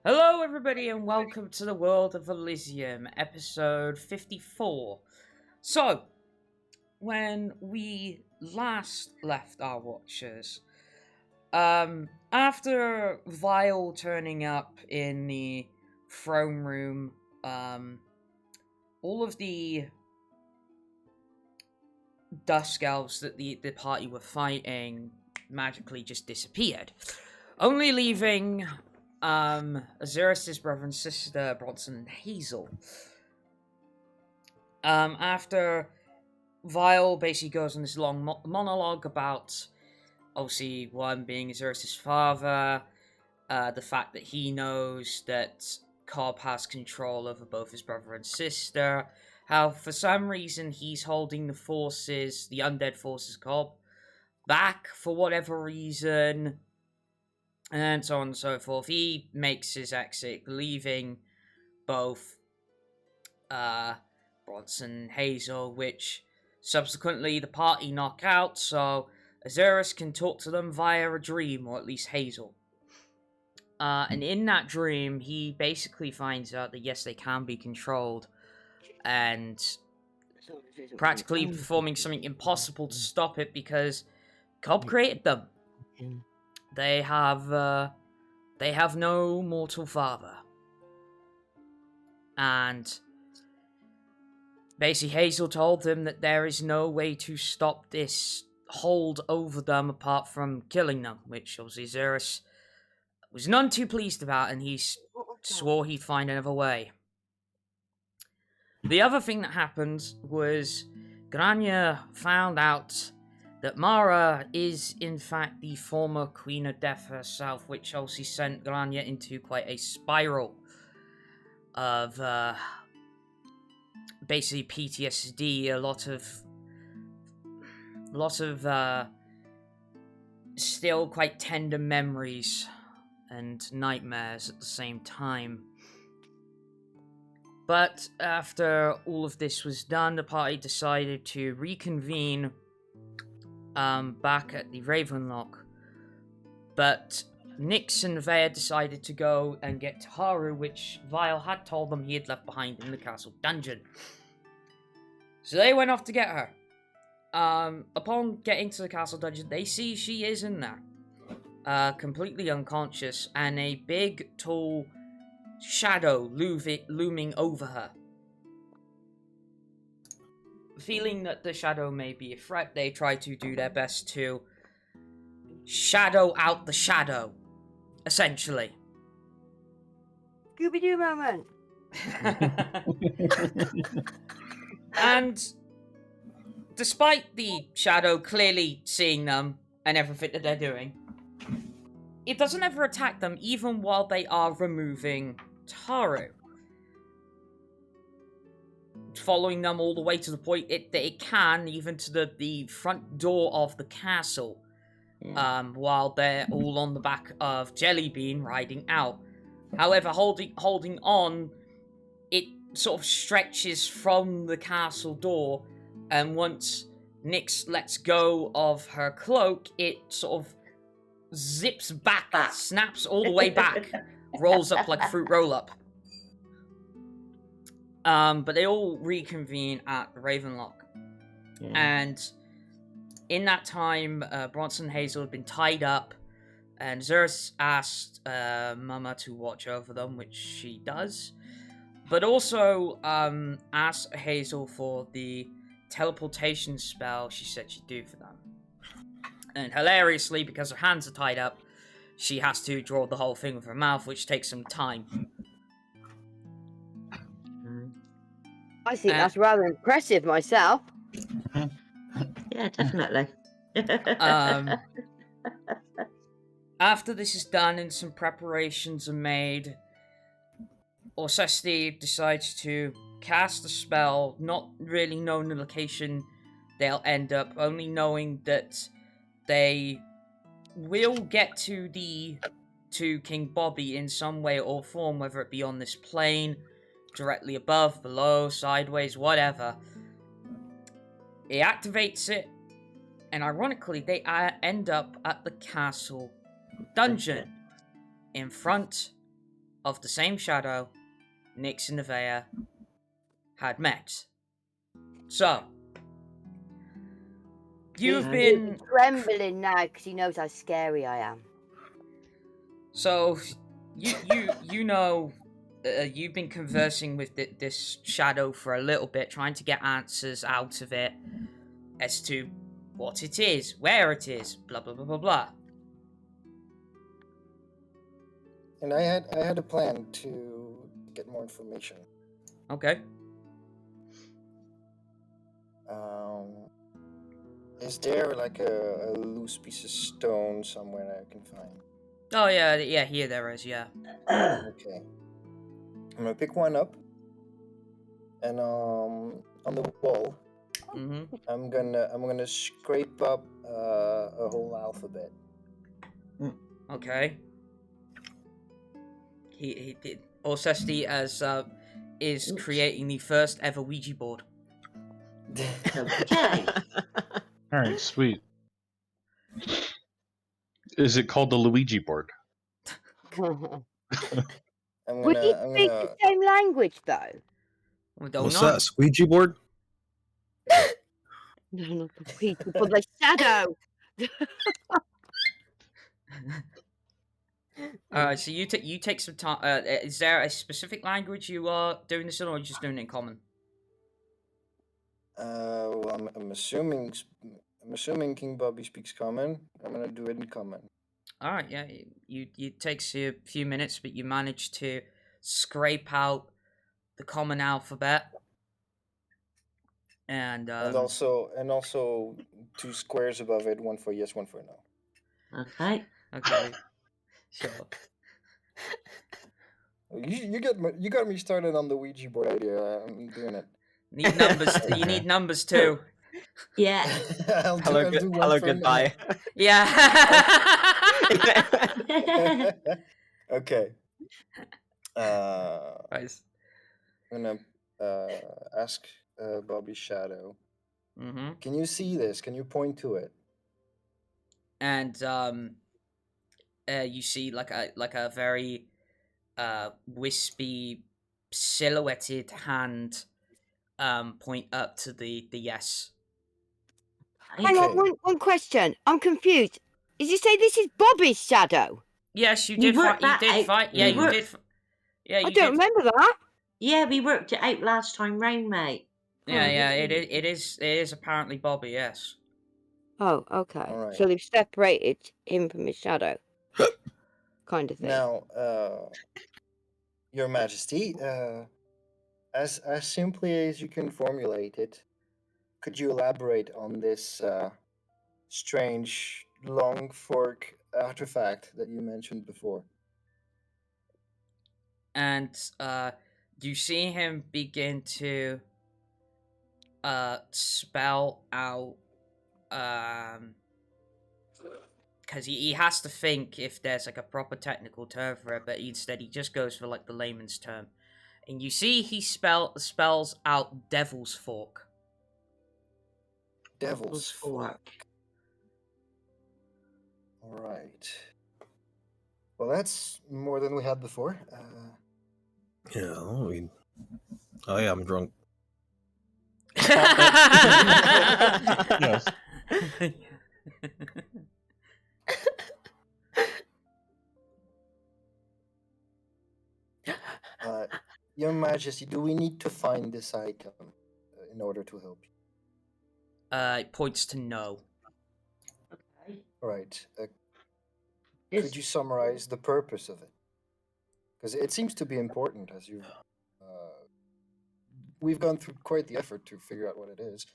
Hello, everybody, and welcome to the world of Elizium, episode 54. So, when we last left our watchers, after Vile turning up in the throne room, all of the dusk elves that the party were fighting magically just disappeared, only leaving Azerus' brother and sister, Bronson and Hazel. After Vile basically goes on this long monologue about, obviously, one being Azerus' father, the fact that he knows that Cobb has control over both his brother and sister, how for some reason he's holding the forces, the undead forces Cobb, back for whatever reason, and so on and so forth. He makes his exit, leaving both Bronson and Hazel, which subsequently the party knock out, so Azerus can talk to them via a dream, or at least Hazel. And in that dream, he basically finds out that yes, they can be controlled, and practically performing something impossible to stop it because Cobb created them. They have no mortal father. And basically Hazel told them that there is no way to stop this hold over them apart from killing them, which obviously Azerus was none too pleased about, and he swore he'd find another way. The other thing that happened was Grania found out that Mara is in fact the former Queen of Death herself, which obviously sent Grania into quite a spiral of basically PTSD, a lot of still quite tender memories and nightmares at the same time. But after all of this was done, the party decided to reconvene back at the Ravenlock. But Nyx and Nevaeh decided to go and get Haru, which Vile had told them he had left behind in the castle dungeon. So they went off to get her. Upon getting to the castle dungeon, they see she is in there, completely unconscious, and a big, tall shadow looming over her. Feeling that the shadow may be a threat, they try to do their best to shadow out the shadow, essentially. Scooby-Doo moment! And despite the shadow clearly seeing them and everything that they're doing, it doesn't ever attack them even while they are removing Taru. Following them all the way to the point that it can, even to the front door of the castle, while they're all on the back of Jellybean riding out. However, holding on, it sort of stretches from the castle door, and once Nyx lets go of her cloak, it sort of zips back, snaps all the way back, rolls up like a fruit roll-up. But they all reconvene at the Ravenlock. Yeah. And in that time, Bronson and Hazel had been tied up, and Azerus asked Mama to watch over them, which she does, but also asked Hazel for the teleportation spell she said she'd do for them. And hilariously, because her hands are tied up, she has to draw the whole thing with her mouth, which takes some time. I think that's rather impressive myself. Yeah, definitely. After this is done and some preparations are made, Orsesti decides to cast a spell, not really knowing the location they'll end up, only knowing that they will get to King Bobby in some way or form, whether it be on this plane, directly above, below, sideways, whatever. He activates it, and ironically, they end up at the castle dungeon, in front of the same shadow Nyx and Nevaeh had met. So, you've Okay. been... He's trembling now because he knows how scary I am. So, you know, you've been conversing with this shadow for a little bit, trying to get answers out of it as to what it is, where it is, blah blah blah blah blah. And I had a plan to get more information. Okay. Is there like a loose piece of stone somewhere I can find? Oh yeah, here there is, yeah. Okay. I'm gonna pick one up, and on the wall, Mm-hmm. I'm gonna scrape up a whole alphabet. Okay. He did. Orsesti as is creating the first ever Ouija board. Okay. All right, sweet. Is it called the Luigi board? I'm We gonna speak the same language, though. We don't What's know. that? Squeegee board? No, not the people, but the shadow. Alright, so you take some time. Is there a specific language you are doing this in, or are you just doing it in common? well, I'm assuming King Bobby speaks common. I'm gonna do it in common. Alright, yeah. It takes you a few minutes, but you manage to scrape out the common alphabet. And also 2 squares above it, one for yes, one for no. Okay. okay. Sure. You got me started on the Ouija board idea. I'm doing it. Need numbers. You need numbers too. Yeah. I'll do one Hello, for no. goodbye. Yeah. Okay. Nice. I'm gonna ask Bobby Shadow. Mm-hmm. Can you see this? Can you point to it? And you see like a very wispy, silhouetted hand point up to the yes. Hang on, one question. I'm confused. Did you say this is Bobby's shadow? Yes, you We did fight. worked You that did out. fight. Yeah, We you worked- did. Yeah, you I don't did. remember that. Yeah, we worked it out last time round, mate. Yeah, it is apparently Bobby. Yes. Oh, okay. All right. So they've separated him from his shadow. Kind of thing. Now, Your Majesty, as simply as you can formulate it, could you elaborate on this strange long fork artifact that you mentioned before? And you see him begin to spell out because he has to think if there's like a proper technical term for it, but instead he just goes for like the layman's term. And you see he spells out Devil's Fork. Devil's Fork. All right. Well, that's more than we had before. Yeah, oh yeah, I'm drunk. Yes. Your Majesty, do we need to find this item in order to help you? It points to no. Okay. All right. This- Could you summarize the purpose of it? Because it seems to be important, as you. We've gone through quite the effort to figure out what it is.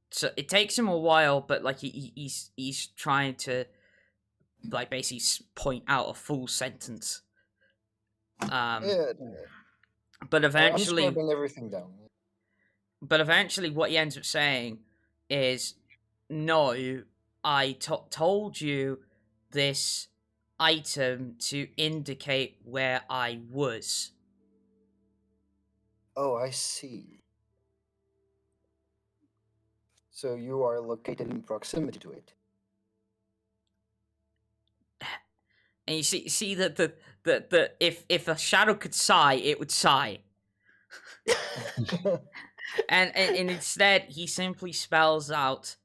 So it takes him a while, but like he's trying to like basically point out a full sentence. Yeah. But eventually, I'm scribbling everything down. what he ends up saying is, "No, I told you this item to indicate where I was." Oh, I see. So you are located in proximity to it. And you see that the if a shadow could sigh, it would sigh. and instead he simply spells out,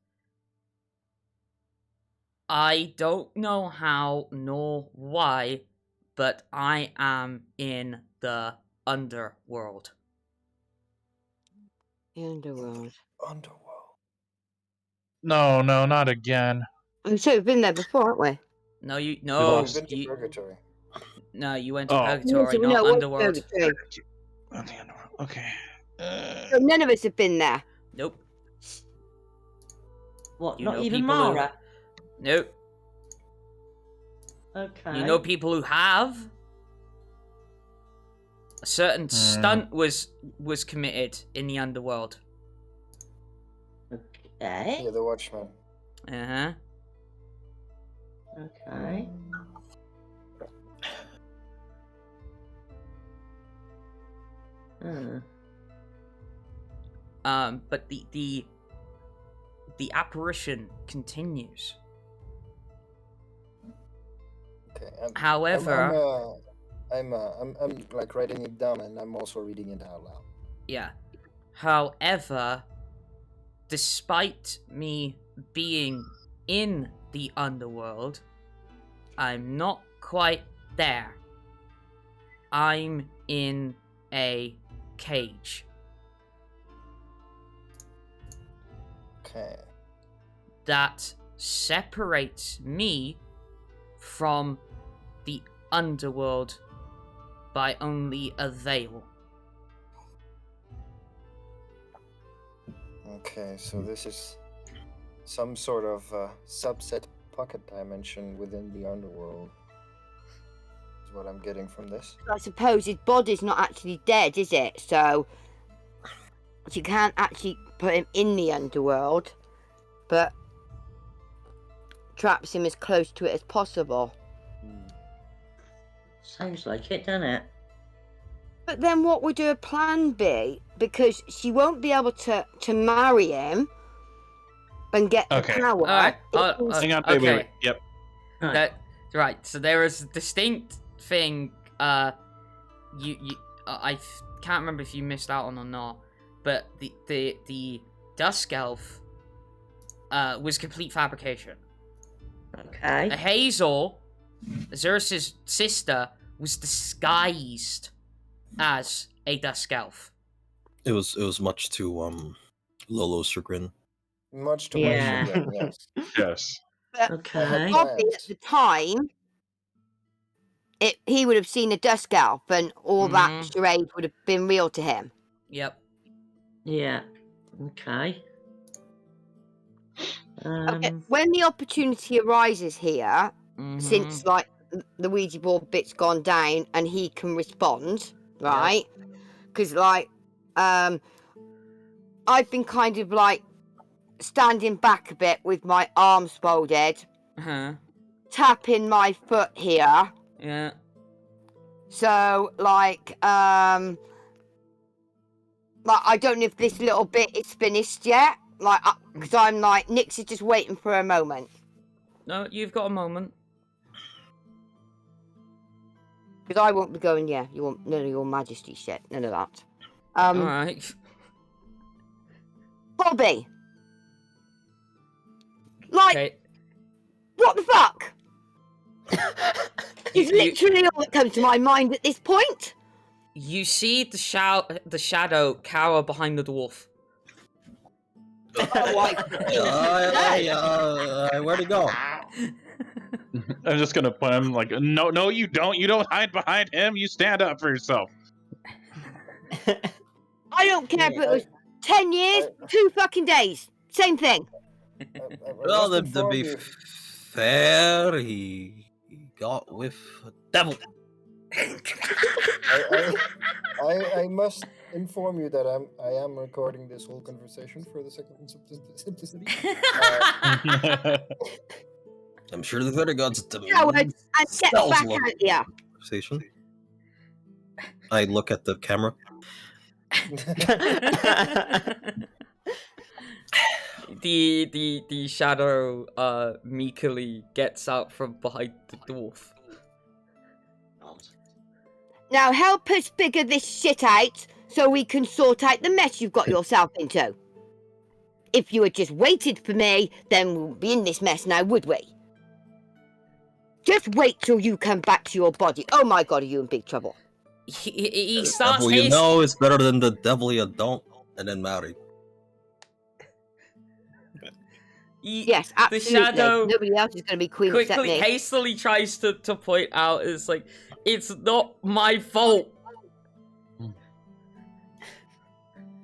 I don't know how nor why, but I am in the underworld. The underworld. Underworld. No, not again. I'm sure we've been there before, haven't we? No, you We no, lost. Been to you, purgatory. no, you went to Oh. purgatory, we not know what's underworld. purgatory. On the underworld. Okay. So none of us have been there. Nope. What? You Not know even people who- Mara? Nope. Okay. You know people who have. A certain stunt was committed in the underworld. Okay. Yeah, the Watchman. Uh-huh. Okay. Hmm. But the apparition continues. Okay. However, I'm like writing it down, and I'm also reading it out loud. yeah. However, despite me being in the underworld, I'm not quite there. I'm in a cage. Okay. That separates me from the underworld by only a veil. Okay, so this is some sort of subset pocket dimension within the underworld. Is what I'm getting from this. I suppose his body's not actually dead, is it? So you can't actually put him in the underworld, but traps him as close to it as possible. Sounds like it, doesn't it? But then what would her plan be? Because she won't be able to marry him and get the Okay. power. Alright, Hang on, okay. wait. Yep. Right. That right. So there is a distinct thing. I can't remember if you missed out on or not, but the Dusk Elf was complete fabrication. Okay. Hazel, Azerus' sister, was disguised as a Dusk Elf. It was much to Lolo's chagrin. Much to Yeah. my chagrin, yes. Yes. Okay. Bobby at the time, he would have seen a Dusk Elf, and all that charade would have been real to him. Yep. Yeah. Okay. Okay, when the opportunity arises here, since like the Ouija board bit's gone down and he can respond, right? Because like I've been kind of like standing back a bit with my arms folded, tapping my foot here. Yeah. So like I don't know if this little bit is finished yet. Like, because I'm like, Nyx is just waiting for a moment. No, you've got a moment. Because I won't be going, yeah, you want none of your majesty shit, none of that. Alright. Bobby! Like, Okay. what the fuck? Is literally all that comes to my mind at this point. You see the shadow cower behind the dwarf. Oh, Where'd he go? I'm just gonna put him like, no, you don't. You don't hide behind him. You stand up for yourself. I don't care if it was 10 years, 2 fucking days. Same thing. Well, to be fair, he got with a devil. I must inform you that I am recording this whole conversation for the sake of simplicity. I'm sure the Thunder Gods Cowards, and get back out here. conversation. I look at the camera. The shadow meekly gets out from behind the dwarf. Now help us figure this shit out so we can sort out the mess you've got yourself into. If you had just waited for me, then we wouldn't be in this mess now, would we? Just wait till you come back to your body. Oh my god, are you in big trouble? He The starts devil you know is better than the devil you don't, and then marry. Yes, absolutely. The shadow Nobody else is going to be queen except quickly, me. hastily tries to point out, it's like, it's not my fault.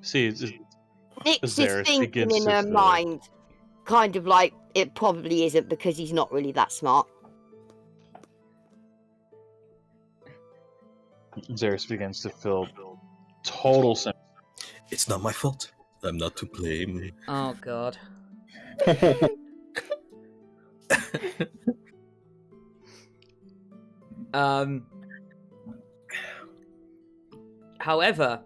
See, it's just, Nix is Azerus thinking begins in to her feel- mind, kind of like, it probably isn't because he's not really that smart. Azerus begins to feel total sympathy. It's not my fault. I'm not to blame. Oh god. However,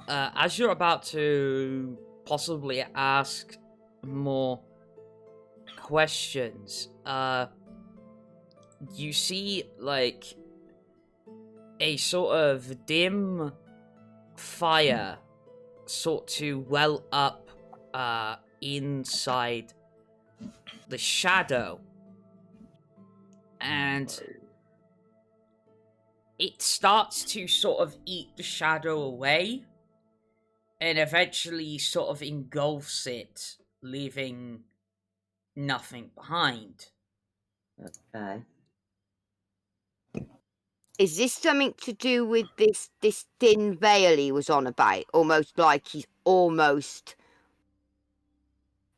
as you're about to possibly ask more questions, you see like a sort of dim fire sort to well up inside the shadow, and it starts to sort of eat the shadow away and eventually sort of engulfs it, leaving nothing behind. Okay. Is this something to do with this thin veil he was on about? Almost like he's almost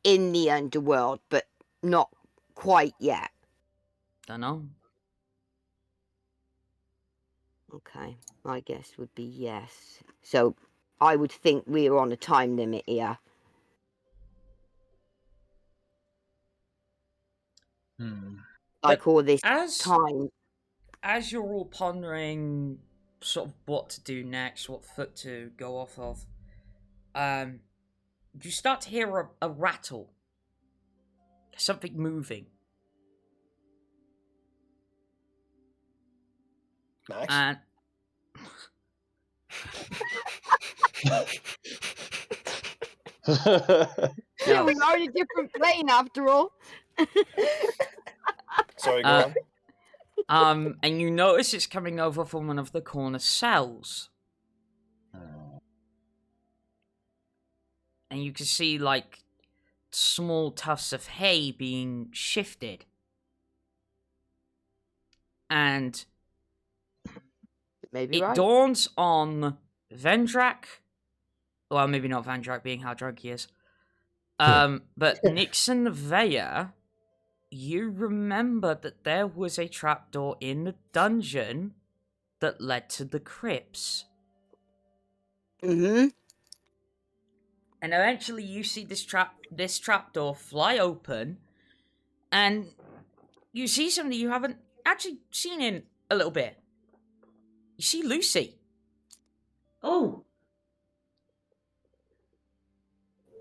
in the underworld, but not quite yet. Dunno. Okay, my guess would be yes. So I would think we're on a time limit here. Like all this time. As you're all pondering sort of what to do next, what foot to go off of, you start to hear a rattle. Something moving. Nice. And Yeah, we are in a different plane after all. Sorry, go on. and you notice it's coming over from one of the corner cells. And you can see, like, small tufts of hay being shifted. And Maybe it right. dawns on Vendrak. Well, maybe not Vendrak, being how drunk he is. But Nixon Nevaeh, you remember that there was a trapdoor in the dungeon that led to the crypts. Mm-hmm. And eventually you see this trapdoor fly open, and you see somebody you haven't actually seen in a little bit. You see Lucy. Oh.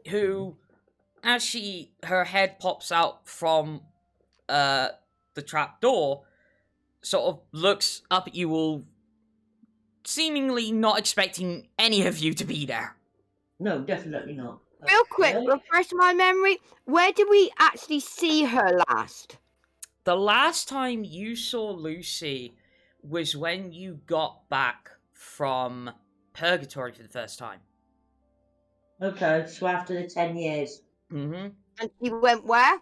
Who, as her head pops out from the trapdoor, sort of looks up at you all, seemingly not expecting any of you to be there. No, definitely not. Real quick, Okay. refresh my memory. Where did we actually see her last? The last time you saw Lucy was when you got back from Purgatory for the first time. Okay, so after the 10 years. Mm-hmm. And she went where?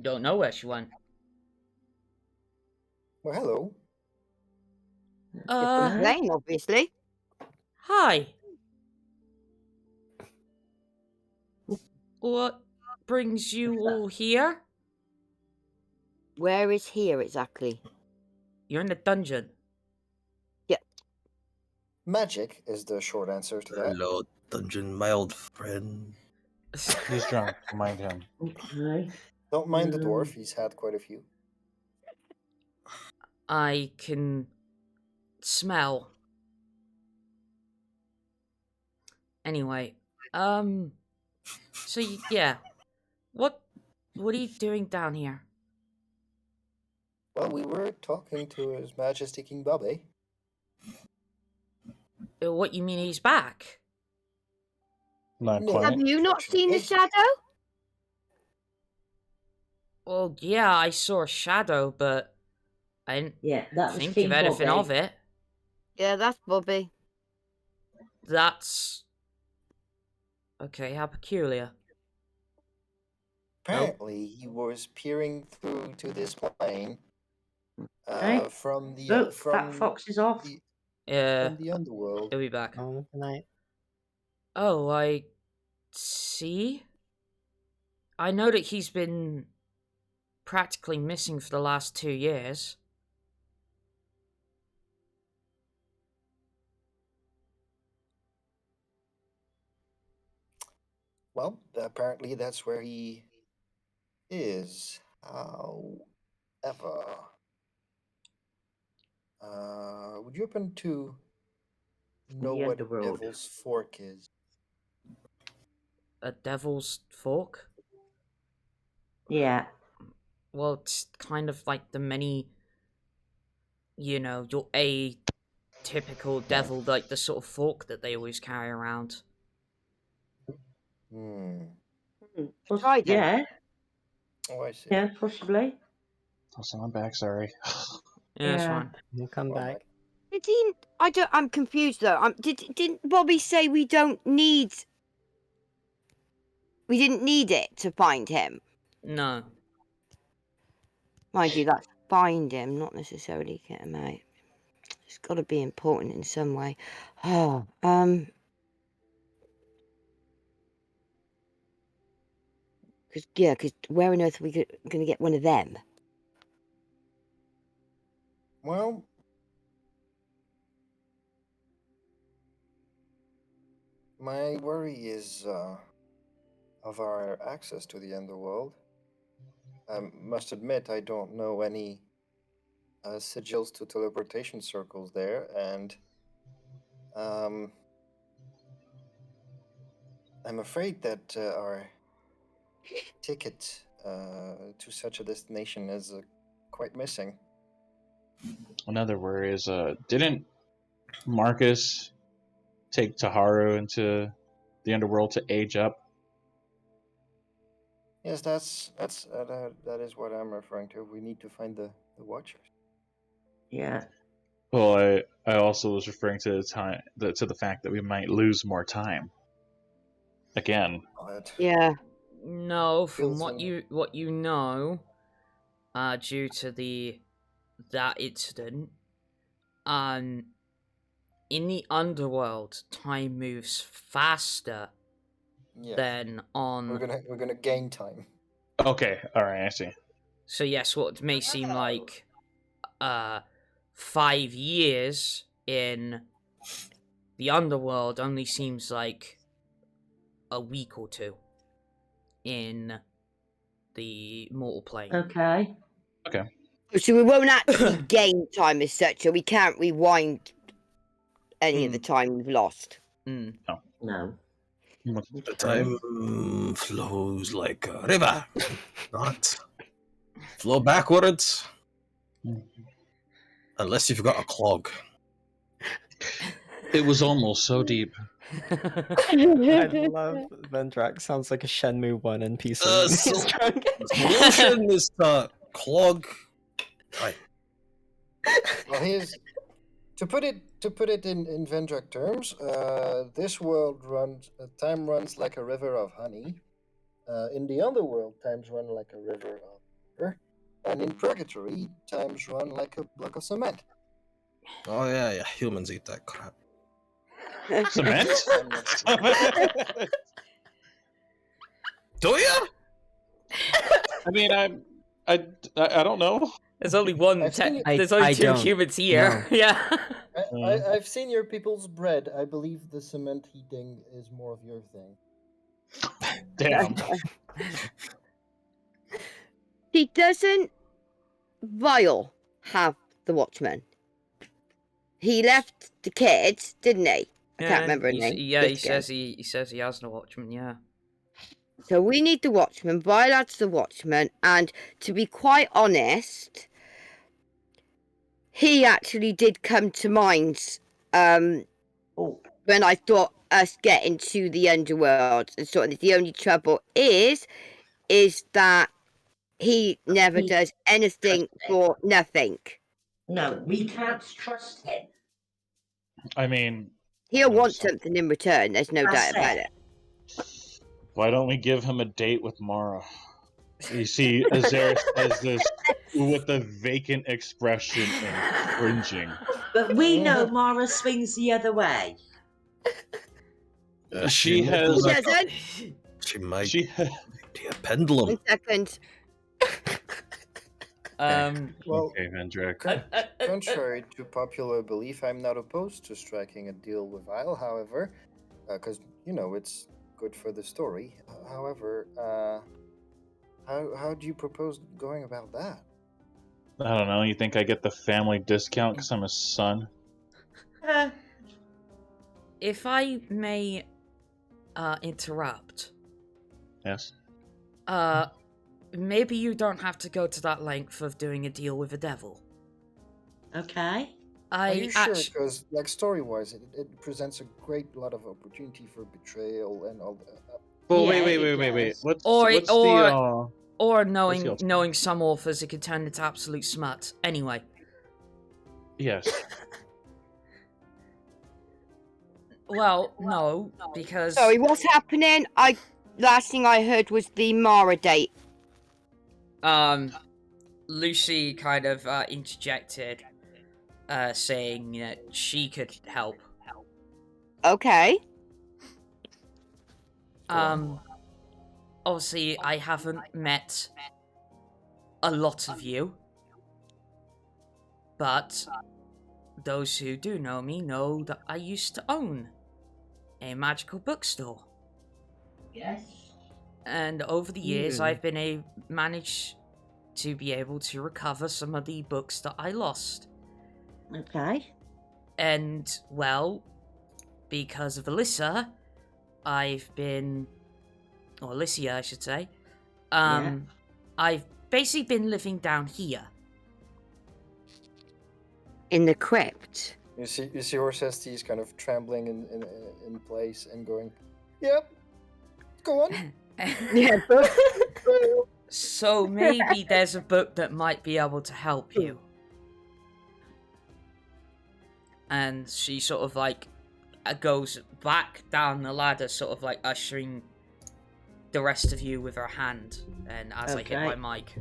Don't know where she went. Well, hello. Different plane, obviously. Hi. What brings you all here? Where is here exactly? You're in the dungeon. Magic is the short answer to that. Hello, dungeon, my old friend. He's drunk. Mind him. Okay. Don't mind the dwarf, he's had quite a few. I can smell. Anyway, so yeah, what are you doing down here? Well, we were talking to His Majesty King Bobby. What you mean he's back? Not No. quite. Have you not seen the shadow? Well, yeah, I saw a shadow, but I didn't Yeah, that was think King of anything Bobby. of it. Yeah, that's Bobby. That's... Okay, how peculiar. Apparently, he was peering through to this plane Hey, from the Look, that fox is off. from the underworld. He'll be back. Oh, good night. Oh, I see. I know that he's been practically missing for the last 2 years. Well, apparently that's where he is. However, would you happen to know the what a underworld. Devil's Fork is? A devil's fork? Yeah. Well, it's kind of like the many, your atypical devil, like the sort of fork that they always carry around. Try them. Yeah, Oh, I see. yeah, possibly. Also, I'm back. Sorry. Yeah, it's Yeah. fine. We'll come Well, back. Did he? I'm confused though. Didn't Bobby say we didn't need it to find him? No. Mind you, that's find him, not necessarily get him out. It's got to be important in some way. Oh, because where on earth are we going to get one of them? Well, my worry is of our access to the underworld. I must admit, I don't know any sigils to teleportation circles there, and I'm afraid that our ticket to such a destination is quite missing. Another worry is, didn't Marcus take Taharu into the underworld to age up? Yes, that is what I'm referring to. We need to find the Watchers. Yeah. Well, I also was referring to the fact that we might lose more time. Again. Yeah. No, from Feels what you know, due to that incident, in the underworld, time moves faster Yeah, than on. we're gonna gain time. Okay, all right, I see. So yes, what may seem like 5 years in the underworld only seems like a week or two in the mortal plane. Okay. So we won't actually gain time as such, so we can't rewind any of the time we've lost. Mm. No. The time flows like a river, not flow backwards. Unless you've got a clog. It was almost so deep. I love Vendrak. Sounds like a Shenmue 1 NPC. The solution is to clog. Right. Well, here's to put it in Vendrak terms. This world time runs like a river of honey. In the underworld, times run like a river of water, and in purgatory, times run like a block of cement. Oh yeah. Humans eat that crap. Cement? Do you? I mean, I don't know. There's only one. I've seen it. There's only I two don't. humans here. No. Yeah. I've seen your people's bread. I believe the cement eating is more of your thing. Damn. He doesn't Vile have the Watchman. He left the kids, didn't he? I can't remember his name. Yeah, Just again. he says he has no watchman. Yeah. So we need the Watchman. Vile adds the Watchman, and to be quite honest, he actually did come to mind Oh, when I thought us getting to the underworld and sort of the only trouble is that he never We does anything trust him. for nothing. no, we can't trust him. I mean, He'll no, want so- something in return, there's no doubt about it. why don't we give him a date with Mara? You see, Azerus says this with a vacant expression and cringing. But we know Mara swings the other way. She might has- do He that. doesn't. She might She be a pendulum. 1 second. Well, okay, Vendrak. contrary to popular belief, I'm not opposed to striking a deal with Isle, however, because, it's good for the story. However, how do you propose going about that? I don't know. You think I get the family discount because I'm a son? If I may interrupt, Yes. maybe you don't have to go to that length of doing a deal with the devil. Okay. Are you sure? Because, story-wise, it presents a great lot of opportunity for betrayal and all that. Well, Yeah, wait. it does. Or the knowing some authors, it could turn into absolute smut. Anyway. Yes. Well, no, because Sorry, what's happening? Last thing I heard was the Mara date. Lucy kind of interjected, saying that she could help. Okay. Obviously, I haven't met a lot of you, but those who do know me know that I used to own a magical bookstore. Yes. And over the years, I've been managed to be able to recover some of the books that I lost. Okay. And, well, because of Alyssa, Alicia, I should say, I've basically been living down here. In the crypt. You see Orsesti is kind of trembling in place and going, "Yep, go on." Yeah. So maybe there's a book that might be able to help you. And she sort of goes back down the ladder, sort of ushering the rest of you with her hand. And as I hit my mic.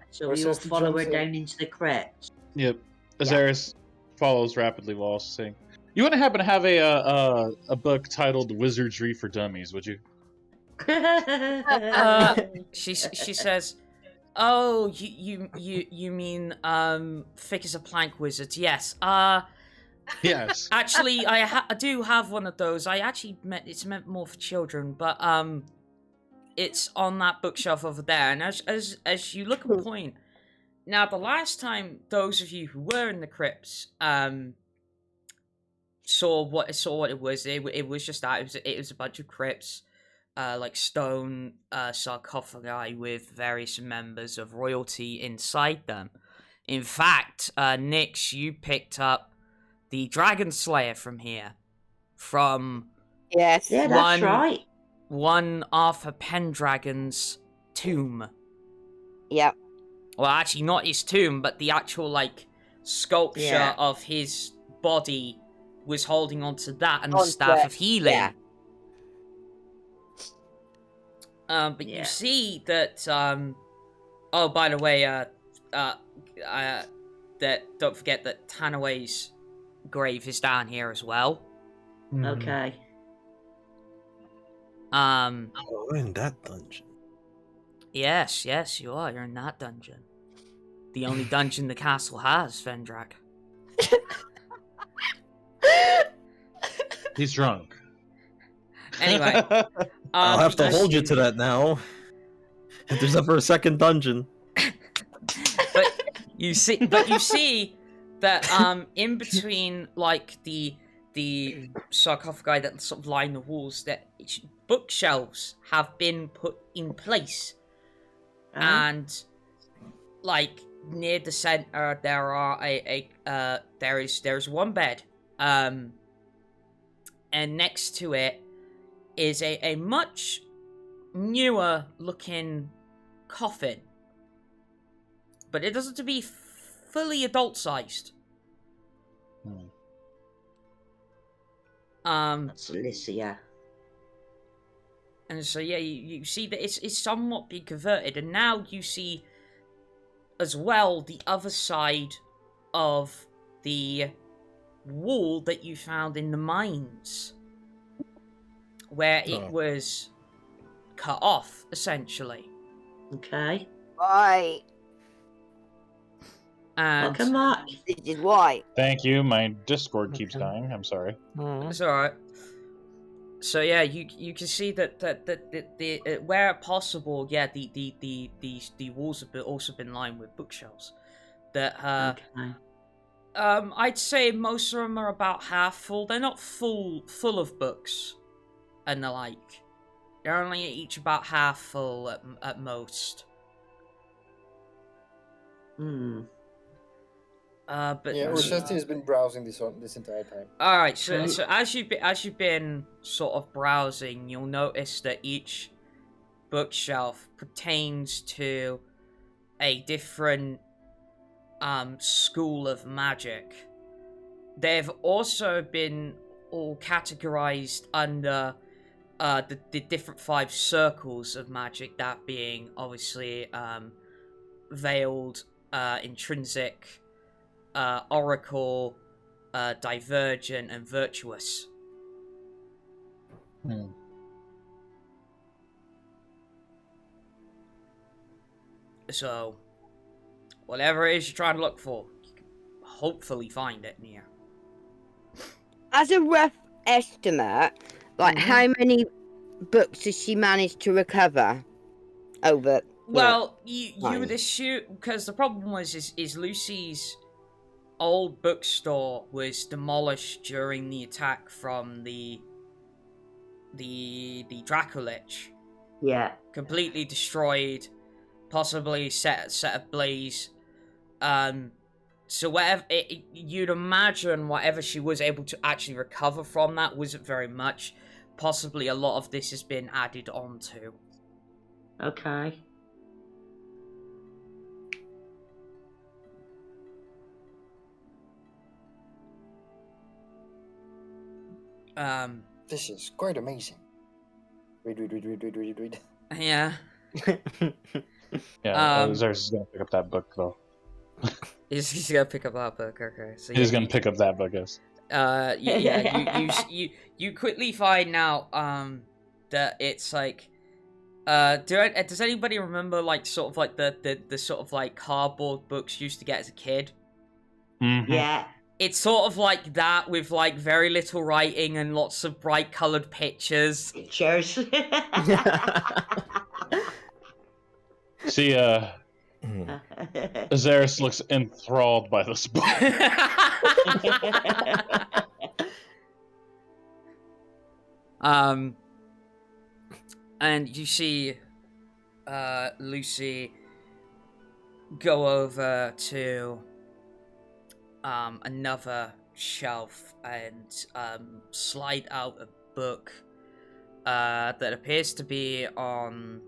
So we all follow her down into the crypt. Yep. Azerus follows rapidly while also saying, "You wouldn't happen to have a book titled Wizardry for Dummies, would you?" She says, "Oh, you mean thick as a plank wizards? Yes. Yes. Actually, I do have one of those. It's meant more for children, but it's on that bookshelf over there. And as you look and point, now the last time those of you who were in the crypts saw what it was, it was just that it was a bunch of crypts, stone sarcophagi with various members of royalty inside them. In fact, Nix, you picked up the Dragon Slayer from here, from Yes. Yeah, that's right. one Arthur Pendragon's tomb. Yep. Well, actually, not his tomb, but the actual sculpture of his body was holding onto that and the Staff of Healing. Yeah. But you see that. Oh, by the way, that don't forget that Tanaway's grave is down here as well. Okay. Oh, we're in that dungeon. Yes, you are. You're in that dungeon. The only dungeon the castle has, Vendrak. He's drunk. Anyway, I'll have to hold you to that now. If there's ever a second dungeon. But you see that in between the sarcophagi that sort of line the walls, that bookshelves have been put in place, and near the center, there are there's one bed, and next to it is a much newer looking coffin, but it doesn't to be fully adult sized. That's Alicia. And so yeah, you see that it's somewhat been converted, and now you see as well the other side of the wall that you found in the mines, where it was cut off, essentially. Okay. Right. And Welcome back. This is why. Thank you. My Discord keeps dying. I'm sorry. it's alright. So yeah, you can see that the where possible, yeah, the walls have also been lined with bookshelves. That Okay. I'd say most of them are about half full. They're not full of books and the like. They're only each about half full at most. But Yeah, Orsesti has been browsing this entire time. all right. So as you've been sort of browsing, you'll notice that each bookshelf pertains to a different school of magic. They've also been all categorized under the different 5 circles of magic, that being obviously veiled, intrinsic, oracle, divergent, and virtuous. So whatever it is you're trying to look for, you can hopefully find it near. As a rough estimate, like how many books has she managed to recover over? Well, you Fine. would assume, because the problem was is Lucy's old bookstore was demolished during the attack from the Dracolich. Yeah. Completely destroyed, possibly set ablaze. So whatever you'd imagine, whatever she was able to actually recover from that wasn't very much. Possibly a lot of this has been added onto. Okay. This is quite amazing. Read. Yeah. Yeah, Azerus is gonna pick up that book though. He's gonna pick up that book. Okay, so He's gonna pick up that book, yes. You quickly find out that it's like does anybody remember like sort of like the sort of like cardboard books you used to get as a kid? Mm-hmm. Yeah. It's sort of like that with like very little writing and lots of bright colored pictures. Pictures. See, Azerus looks enthralled by this book. And you see Lucy go over to another shelf and slide out a book that appears to be on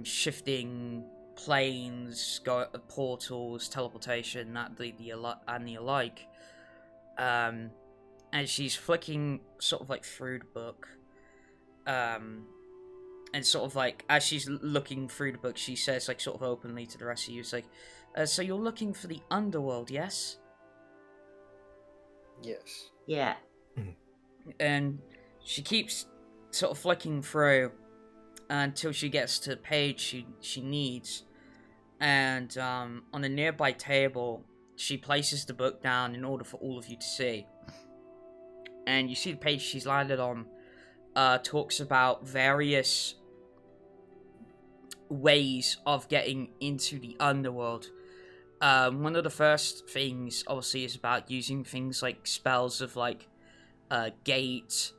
shifting planes, portals, teleportation, and the alike. And she's flicking sort of like through the book. And sort of like, as she's looking through the book, she says, like, sort of openly to the rest of you, it's like, so you're looking for the underworld, yes? Yes. Yeah. And she keeps sort of flicking through until she gets to the page she needs. And on a nearby table, she places the book down in order for all of you to see. And you see the page she's landed on talks about various ways of getting into the underworld. One of the first things, obviously, is about using things like spells of, like, gate,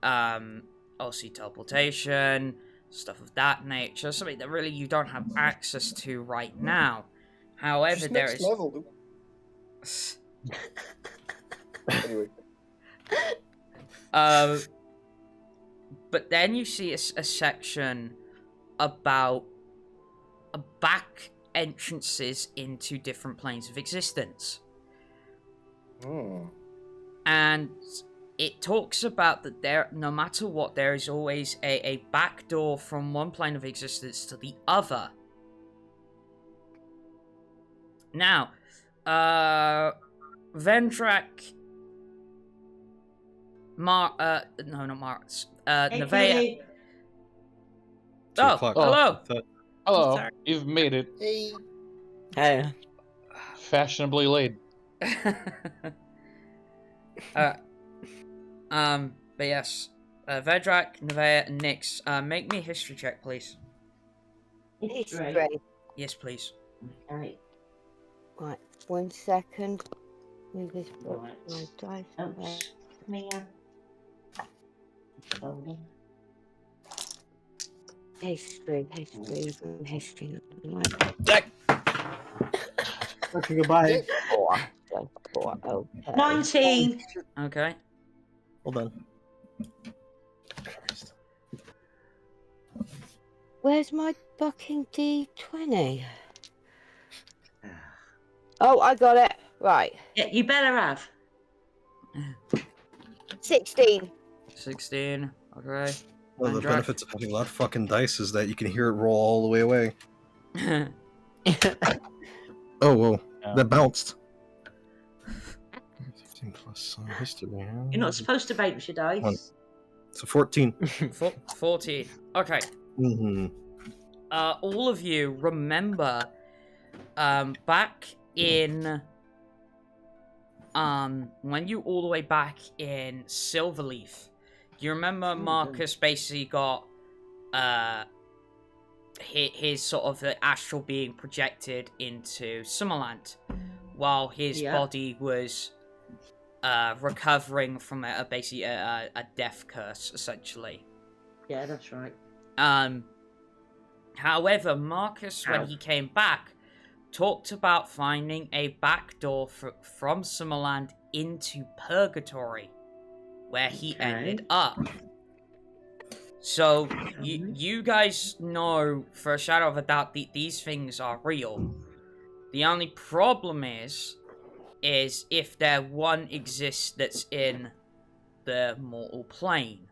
obviously teleportation, stuff of that nature, something that really you don't have access to right now. However, Just there next is. level, dude. Anyway. But then you see a section about back entrances into different planes of existence. And it talks about that there, no matter what, there is always a back door from one plane of existence to the other. Now, Vendrak, no, not Mars, Nevaeh. Oh, hello. Hello, Sorry. you've made it. Hey. Hey. Fashionably late. But yes, Vendrak, Nevaeh, and Nyx, make me a history check, please. History. Yes, please. Okay. Right, 1 second. Move this book. Right. My dice. Oops. Come here. Folder. History. Right. Okay, goodbye. 4. Okay. 19. Okay. Hold on. Where's my fucking D20? Oh, I got it. Right. Yeah, you better have. 16. 16. Okay. One of the Vendrak. benefits of having a lot of fucking dice is that you can hear it roll all the way away. Oh, whoa. Yeah. That bounced. 15 plus history. You're not supposed to bounce your dice. So 14. 14. Okay. Mm-hmm. All of you remember, back in, when you all the way back in Silverleaf, you remember Marcus basically got, his sort of astral being projected into Summerland, while his body was, recovering from basically a death curse, essentially. Yeah, that's right. However, Marcus, when he came back, talked about finding a back door from Summerland into Purgatory, where he ended up. So, you guys know for a shadow of a doubt that these things are real. The only problem is if there one exists that's in the mortal plane.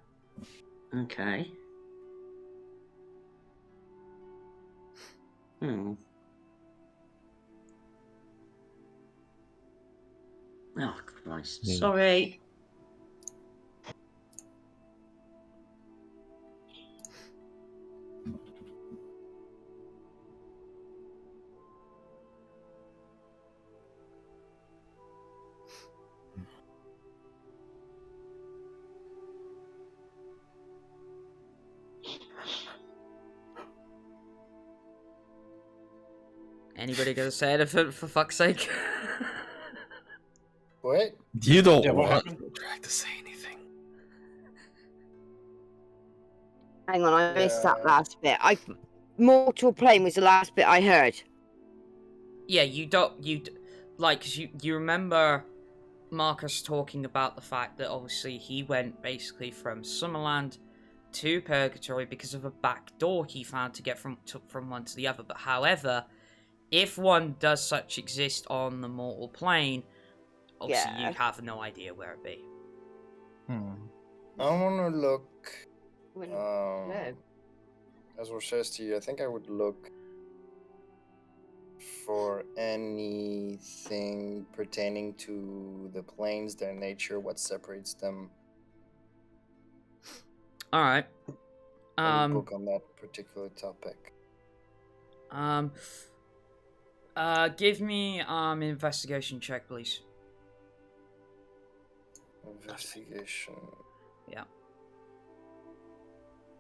Okay. Oh, Christ. Sorry. Anybody gonna say anything, for fuck's sake? What? You don't Yeah, what want happened? Vendrak to say anything. Hang on, I missed that Yeah. last bit. Mortal Plane was the last bit I heard. Yeah, cause you remember Marcus talking about the fact that obviously he went basically from Summerland to Purgatory because of a back door he found to get from one to the other. But however, if one does such exist on the mortal plane, obviously you have no idea where it be. I want to look. No. As Orsesti, I think I would look for anything pertaining to the planes, their nature, what separates them. All right. I would book on that particular topic. Give me an investigation check, please. Investigation. Yeah.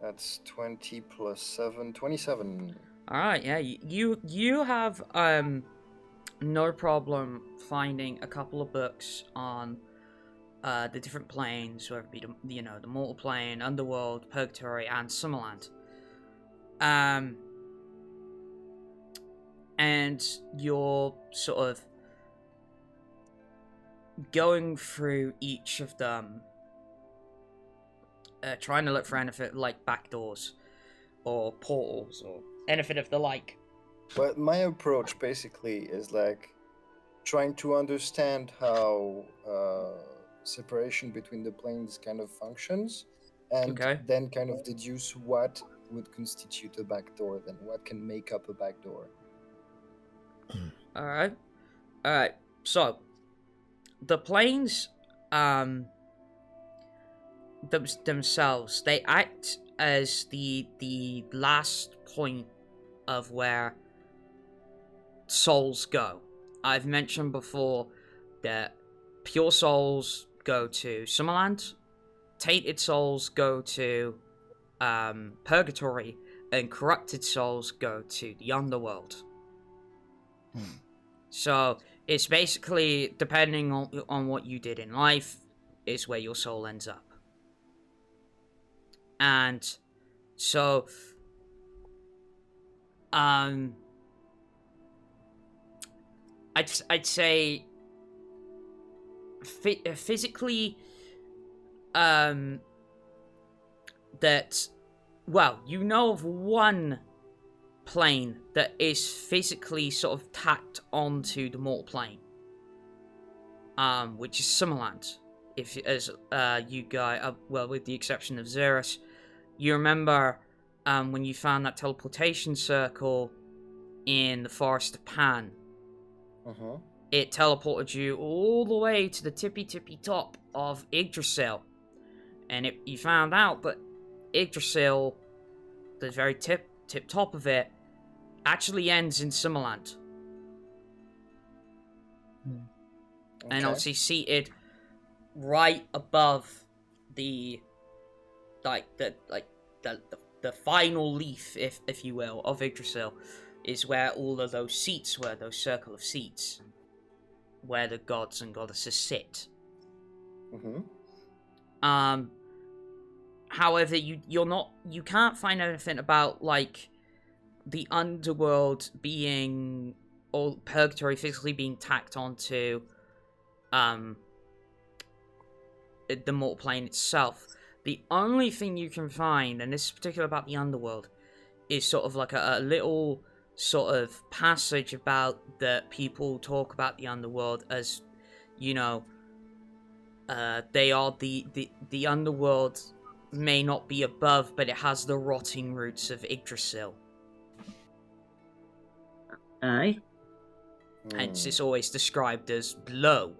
That's 20 plus 7, 27. All right. Yeah. You have no problem finding a couple of books on the different planes, whether it be the mortal plane, underworld, purgatory, and Summerland. and you're sort of going through each of them, trying to look for anything like back doors or portals or anything of the like. But my approach basically is like trying to understand how separation between the planes kind of functions, and Okay. then kind of deduce what would constitute a back door, then what can make up a back door. Alright. So, the planes, themselves, they act as the last point of where souls go. I've mentioned before that pure souls go to Summerland, tainted souls go to Purgatory, and corrupted souls go to the Underworld. So it's basically, depending on what you did in life, is where your soul ends up. And so I'd say physically that, well, you know of one plane that is physically sort of tacked onto the mortal plane, which is Summerland. If, as you guys, well, with the exception of Azerus, you remember when you found that teleportation circle in the Forest of Pan. It teleported you all the way to the tippy top of Yggdrasil, and you found out that Yggdrasil, the very tip top of it, actually ends in Summerland. And obviously seated right above the final leaf, if you will, of Yggdrasil, is where all of those seats were, those circle of seats, where the gods and goddesses sit. However, you can't find anything about like the underworld being, or purgatory physically being tacked onto the mortal plane itself. The only thing you can find, and this is particular about the underworld, is sort of like a little sort of passage about that people talk about the underworld as, you know, they are the underworld may not be above, but it has the rotting roots of Yggdrasil. Aye. Hence, it's always described as below.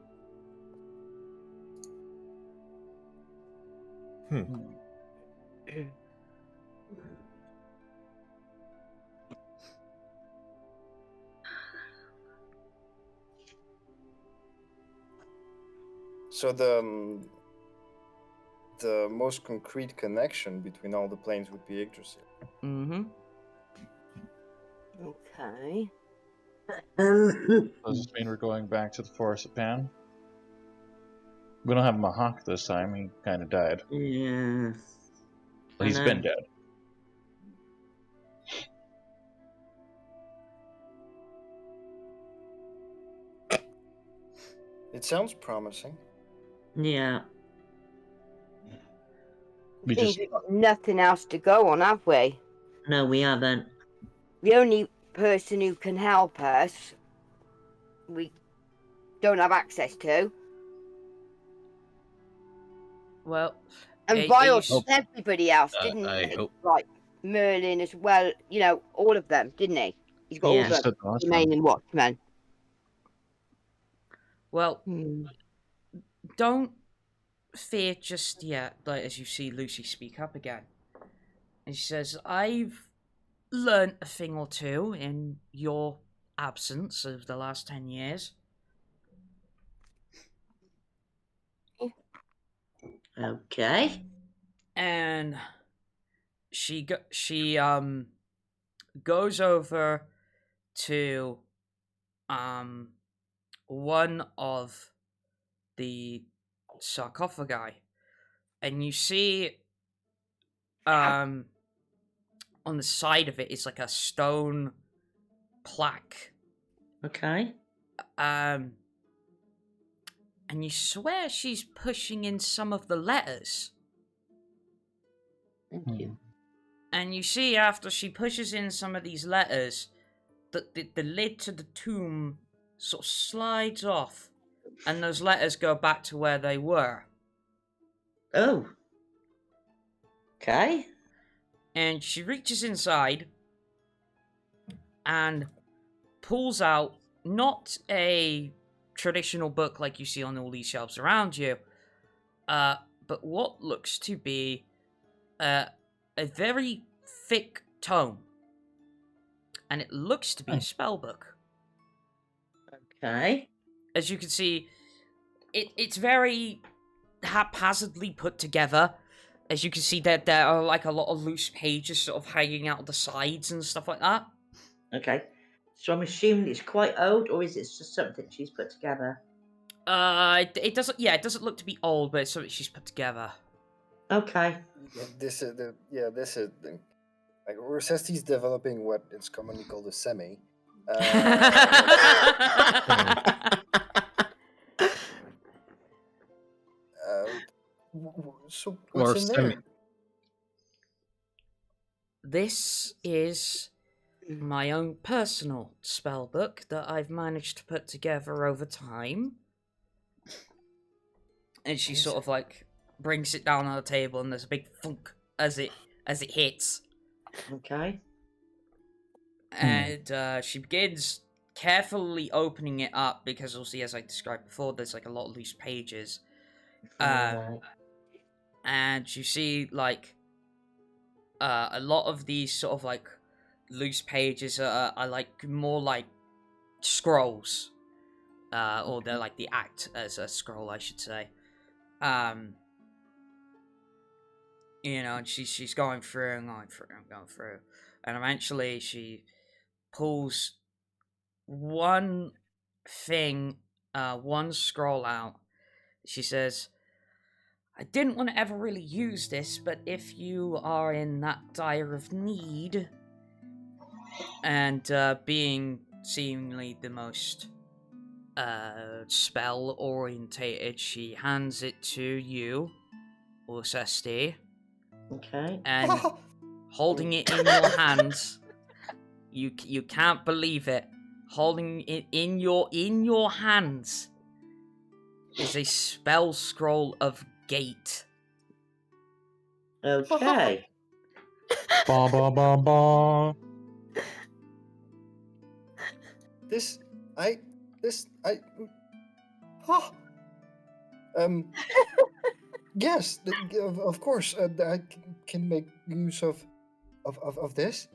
So the most concrete connection between all the planes would be Yggdrasil. Okay. Does this mean we're going back to the Forest of Pan? We don't have Mahak this time. He kind of died. Yeah. Well, he's been dead. It sounds promising. Yeah. We've got nothing else to go on, have we? No, we haven't. The only person who can help us, we don't have access to. Well, And Bios everybody else, didn't he? hope. Like Merlin as well, you know, all of them, didn't he? He's got all the remaining watchmen. Well, don't fear just yet, like, as you see Lucy speak up again. And she says, I've learnt a thing or two in your absence of the last 10 years. Okay. And she goes over to one of the sarcophagi, and you see on the side of it is like a stone plaque. Okay. And you swear she's pushing in some of the letters. Thank you. And you see after she pushes in some of these letters, that the lid to the tomb sort of slides off, and those letters go back to where they were. Oh. Okay. And she reaches inside and pulls out not a traditional book like you see on all these shelves around you, but what looks to be a very thick tome. And it looks to be a spell book. Okay. As you can see, it's very haphazardly put together. As you can see, there are like a lot of loose pages sort of hanging out the sides and stuff like that. Okay. So I'm assuming it's quite old, or is it just something she's put together? It doesn't. Yeah, it doesn't look to be old, but it's something she's put together. Okay. This is the like Orsesti's developing what is commonly called a semi. So what's in there? This is my own personal spell book that I've managed to put together over time. And she sort of like brings it down on the table, and there's a big thunk as it hits. Okay. And she begins carefully opening it up, because obviously, as I described before, there's like a lot of loose pages. Right. And you see like a lot of these sort of like loose pages are like more like scrolls, or they're like the act as a scroll, I should say. You know, and she's going through and going through, and eventually she pulls one thing, one scroll out. She says, "I didn't want to ever really use this, but if you are in that dire of need," and being seemingly the most spell orientated, she hands it to you, Orsesti. Okay. And holding it in your hands, you can't believe it. Holding it in your hands is a spell scroll of gate. Okay. Ba ba ba ba. Yes, of course, I can make use of this.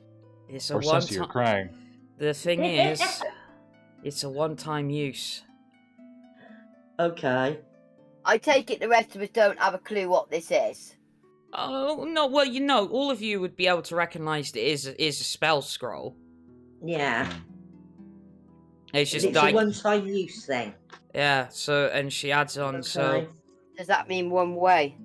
It's a Orsesti, you're one-time. crying. The thing is, it's a one-time use. Okay. I take it the rest of us don't have a clue what this is. Oh no! Well, you know, all of you would be able to recognise it is a spell scroll. Yeah. It's just It's like a one-time use thing. yeah. So and she adds on. Okay. So Does that mean one way?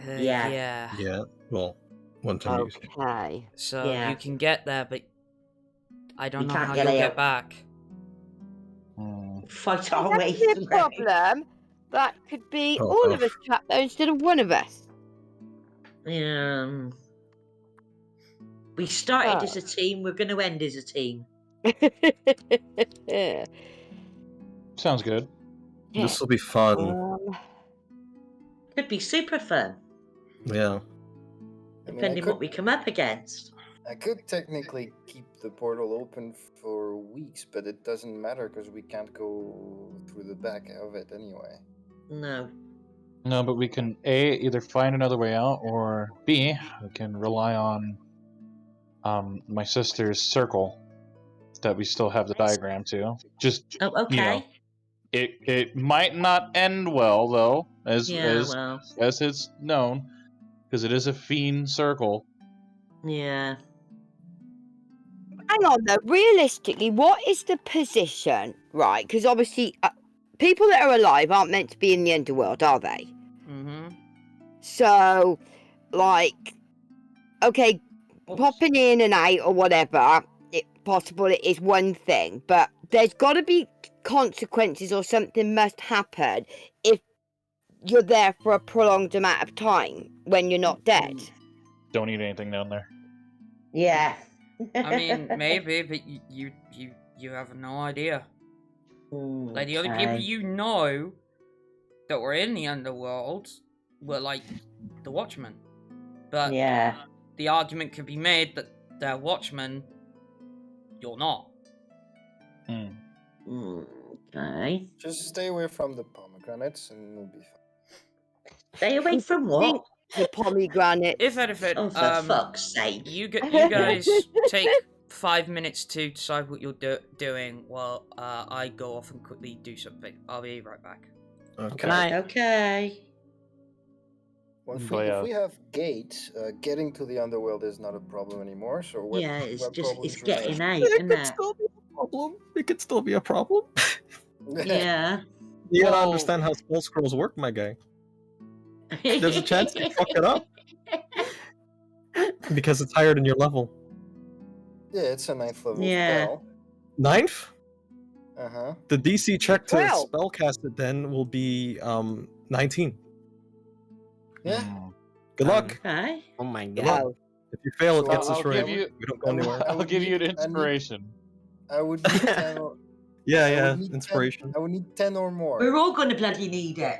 Yeah. yeah. Yeah, well, one time use. Okay. So Yeah. you can get there, but I don't You know can't how get you'll out. get back. Fight our way Is that through. a problem? That could be Oh, all oh. of us trapped there instead of one of us. We started Oh. as a team. We're going to end as a team. Sounds good. This will be fun. Could be super fun, Yeah. depending what we come up against. I could technically keep the portal open for weeks, but it doesn't matter because we can't go through the back of it anyway. No. No, but we can A, either find another way out, or B, we can rely on my sister's circle that we still have the diagram to. Just Oh, okay. you know, it might not end well though, as it's known, because it is a fiend circle. Yeah. Hang on though, realistically, what is the position? Right, because obviously people that are alive aren't meant to be in the underworld, are they? Mm-hmm. So, like, okay, popping in and out or whatever, possible it is one thing, but there's got to be consequences or something must happen if you're there for a prolonged amount of time when you're not dead. Don't eat anything down there. Yeah. I mean, maybe, but you have no idea. Like, the only people you know that were in the underworld were, like, the Watchmen. But Yeah. the argument could be made that they're Watchmen, you're not. Okay. Just stay away from the pomegranates and you'll be fine. Stay away from what? The pomegranate. If anything, Oh, for fuck's sake. you guys take 5 minutes to decide what you're doing while I go off and quickly do something. I'll be right back. Okay. Okay. Well, if But, we have gates, getting to the underworld is not a problem anymore. So what, Yeah, it's what just problems it's getting remain? out, It isn't could it? still be a problem. It could still be a problem. Yeah. You gotta Well- understand how spell scrolls work, my guy. There's a chance you fuck it up. Because it's higher than your level. Yeah, it's a 9th level Yeah. spell. 9th? Uh-huh. The DC check to 12. spellcast it then will be 19. Yeah. Good luck. Okay. Oh my Good god. luck. If you fail, it So gets I'll destroyed. give you- We don't go I would- anywhere. I I'll would give you an need- I need- inspiration. I would need 10 or... Yeah, I would yeah, need 10 inspiration. I would need 10 or more. We're all gonna bloody need it.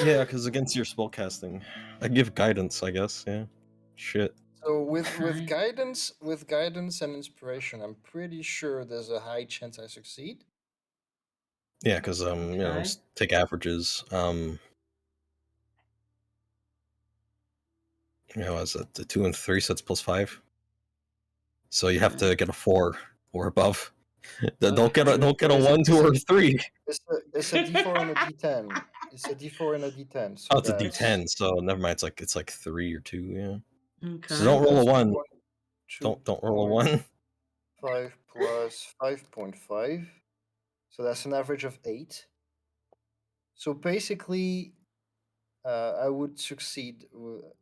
Yeah, because against your spellcasting. I give guidance, I guess, yeah. Shit. So with Okay. guidance and inspiration, I'm pretty sure there's a high chance I succeed. Yeah, because you know, Okay. just take averages. You know, as the 2 and 3 sets plus 5. So you have to get a 4 or above. Don't get a 1, 2, or 3. It's a D4 and a D10. It's a D4 and a D10. So Oh, it's a that's- D10, so never mind. It's like 3 or 2. Yeah. Okay. So don't roll a that's 1. 2 Don't roll a 1. 5 plus 5.5. So that's an average of 8. So basically, I would succeed.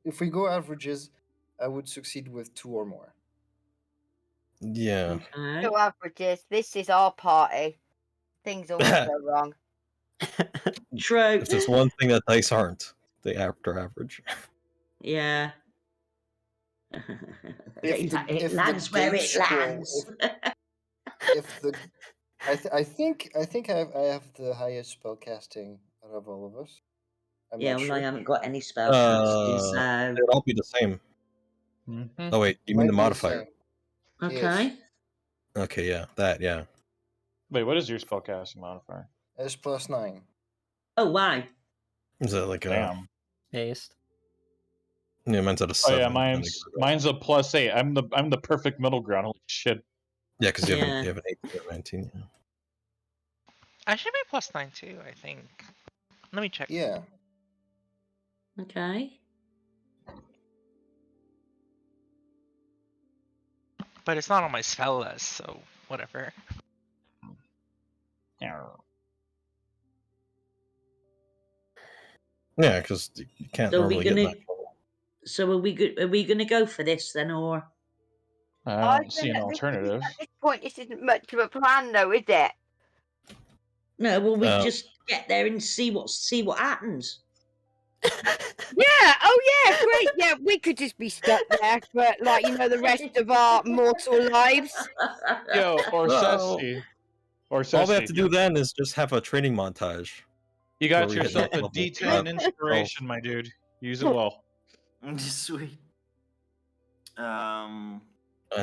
If we go averages, I would succeed with 2 or more. Yeah. Okay. No averages. This is our party. Things always go wrong. True. If there's one thing that dice aren't, they after average. Yeah. If the- it if the lands where gate it scroll- lands. If the, I think I have the highest spellcasting out of all of us. I'm Yeah, not well, sure. I haven't got any spell casting, so They'd all be the same. Mhm. Oh wait, you mean the modifier? okay. Okay, yeah, that, yeah. Wait, what is your spellcasting modifier? S plus 9. Oh wow. Is that like a? Damn. Haste. Yeah, mine's at a Oh 7. yeah, and mine's a +8. I'm the perfect middle ground. Holy shit. Yeah, because you have Yeah. you have an 18 or 19. Yeah. I should be +9 too, I think. Let me check. Yeah. Okay. But it's not on my spell list, so whatever. Yeah, because you can't So are we normally get gonna- that level. So are we good? Are we going to go for this then, or? I don't see an alternative. At this point, this isn't much of a plan, though, is it? No, well, we Oh. just get there and see what happens. Yeah. Oh, yeah. Great. Yeah, we could just be stuck there for, like, the rest of our mortal lives. Yo, Well, Orsesti. All we have to do then is just have a training montage. You got where we hit yourself that a level. D10 inspiration, my dude. Use it well. Sweet. And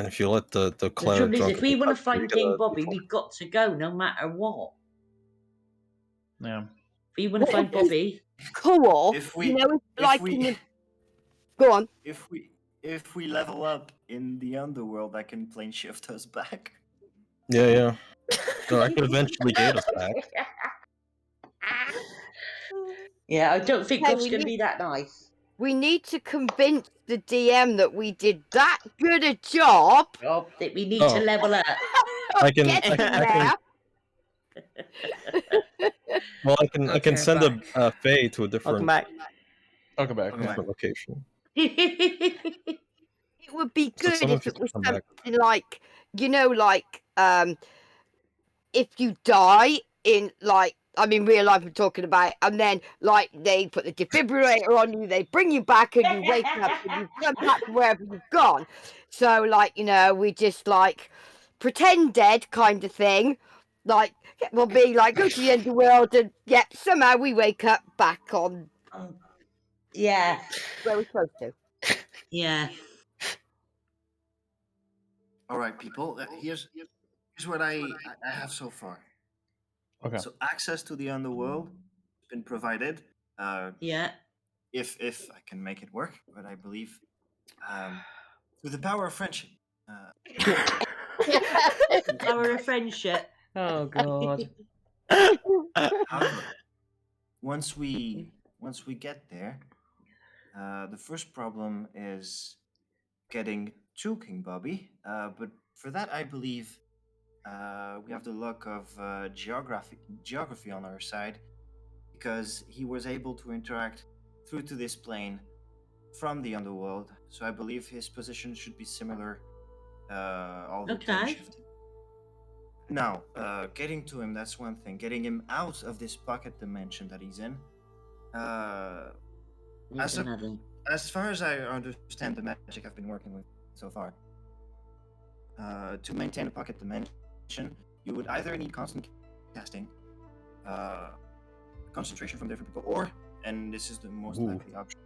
if you let the The cloud trouble is, drop if we want to you find get a King Bobby, D4. we've got to go no matter what. Yeah. If you want to find Bobby, Cool. If we- like we- in the... Go on. If we level up in the underworld, I can plane shift us back. Yeah, yeah. So I could eventually get us back. yeah, I don't think Hey, God's we going to need- be that nice. We need to convince the DM that we did that good a job. That we need Oh. to level up. I can- Getting I Well, I can Okay, send back. a Fae to a different Welcome back. Welcome back. Okay. different location. It would be So good some of if you it can was come back. something like, if you die in real life I'm talking about, and then like they put the defibrillator on you, they bring you back and you wake up and you come back from wherever you've gone. So we just like pretend dead kind of thing. Like we'll be like go to the end of the world and somehow we wake up back on Yeah. where we're supposed to. Yeah. All right, people. Here's what I have so far. Okay. So access to the underworld has been provided. Yeah. If I can make it work, but I believe through the power of friendship. Power of friendship. Oh god. However, once we get there, the first problem is getting to King Bobby. But for that, I believe we have the luck of geography on our side, because he was able to interact through to this plane from the underworld. So I believe his position should be similar. All the plane shifted. Now, getting to him, that's one thing. Getting him out of this pocket dimension that he's in. As far as I understand the magic I've been working with so far, to maintain a pocket dimension, you would either need constant casting, concentration from different people, or, and this is the most likely option,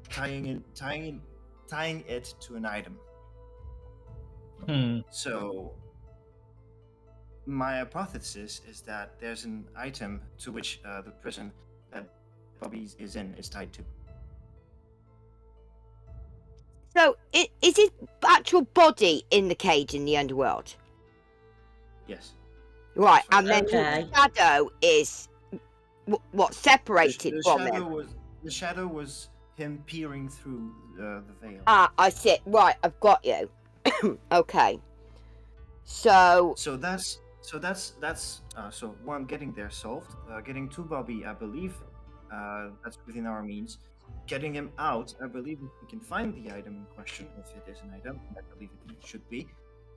tying it to an item. So my hypothesis is that there's an item to which the prison that Bobby is in is tied to. So is his actual body in the cage in the underworld? Yes. Right, and then his shadow is what separated from him. The shadow was him peering through the veil. Ah, I see. Right, I've got you. Okay. So one, getting there solved. Getting to Bobby, I believe, that's within our means. Getting him out, I believe we can find the item in question, if it is an item. I believe it should be.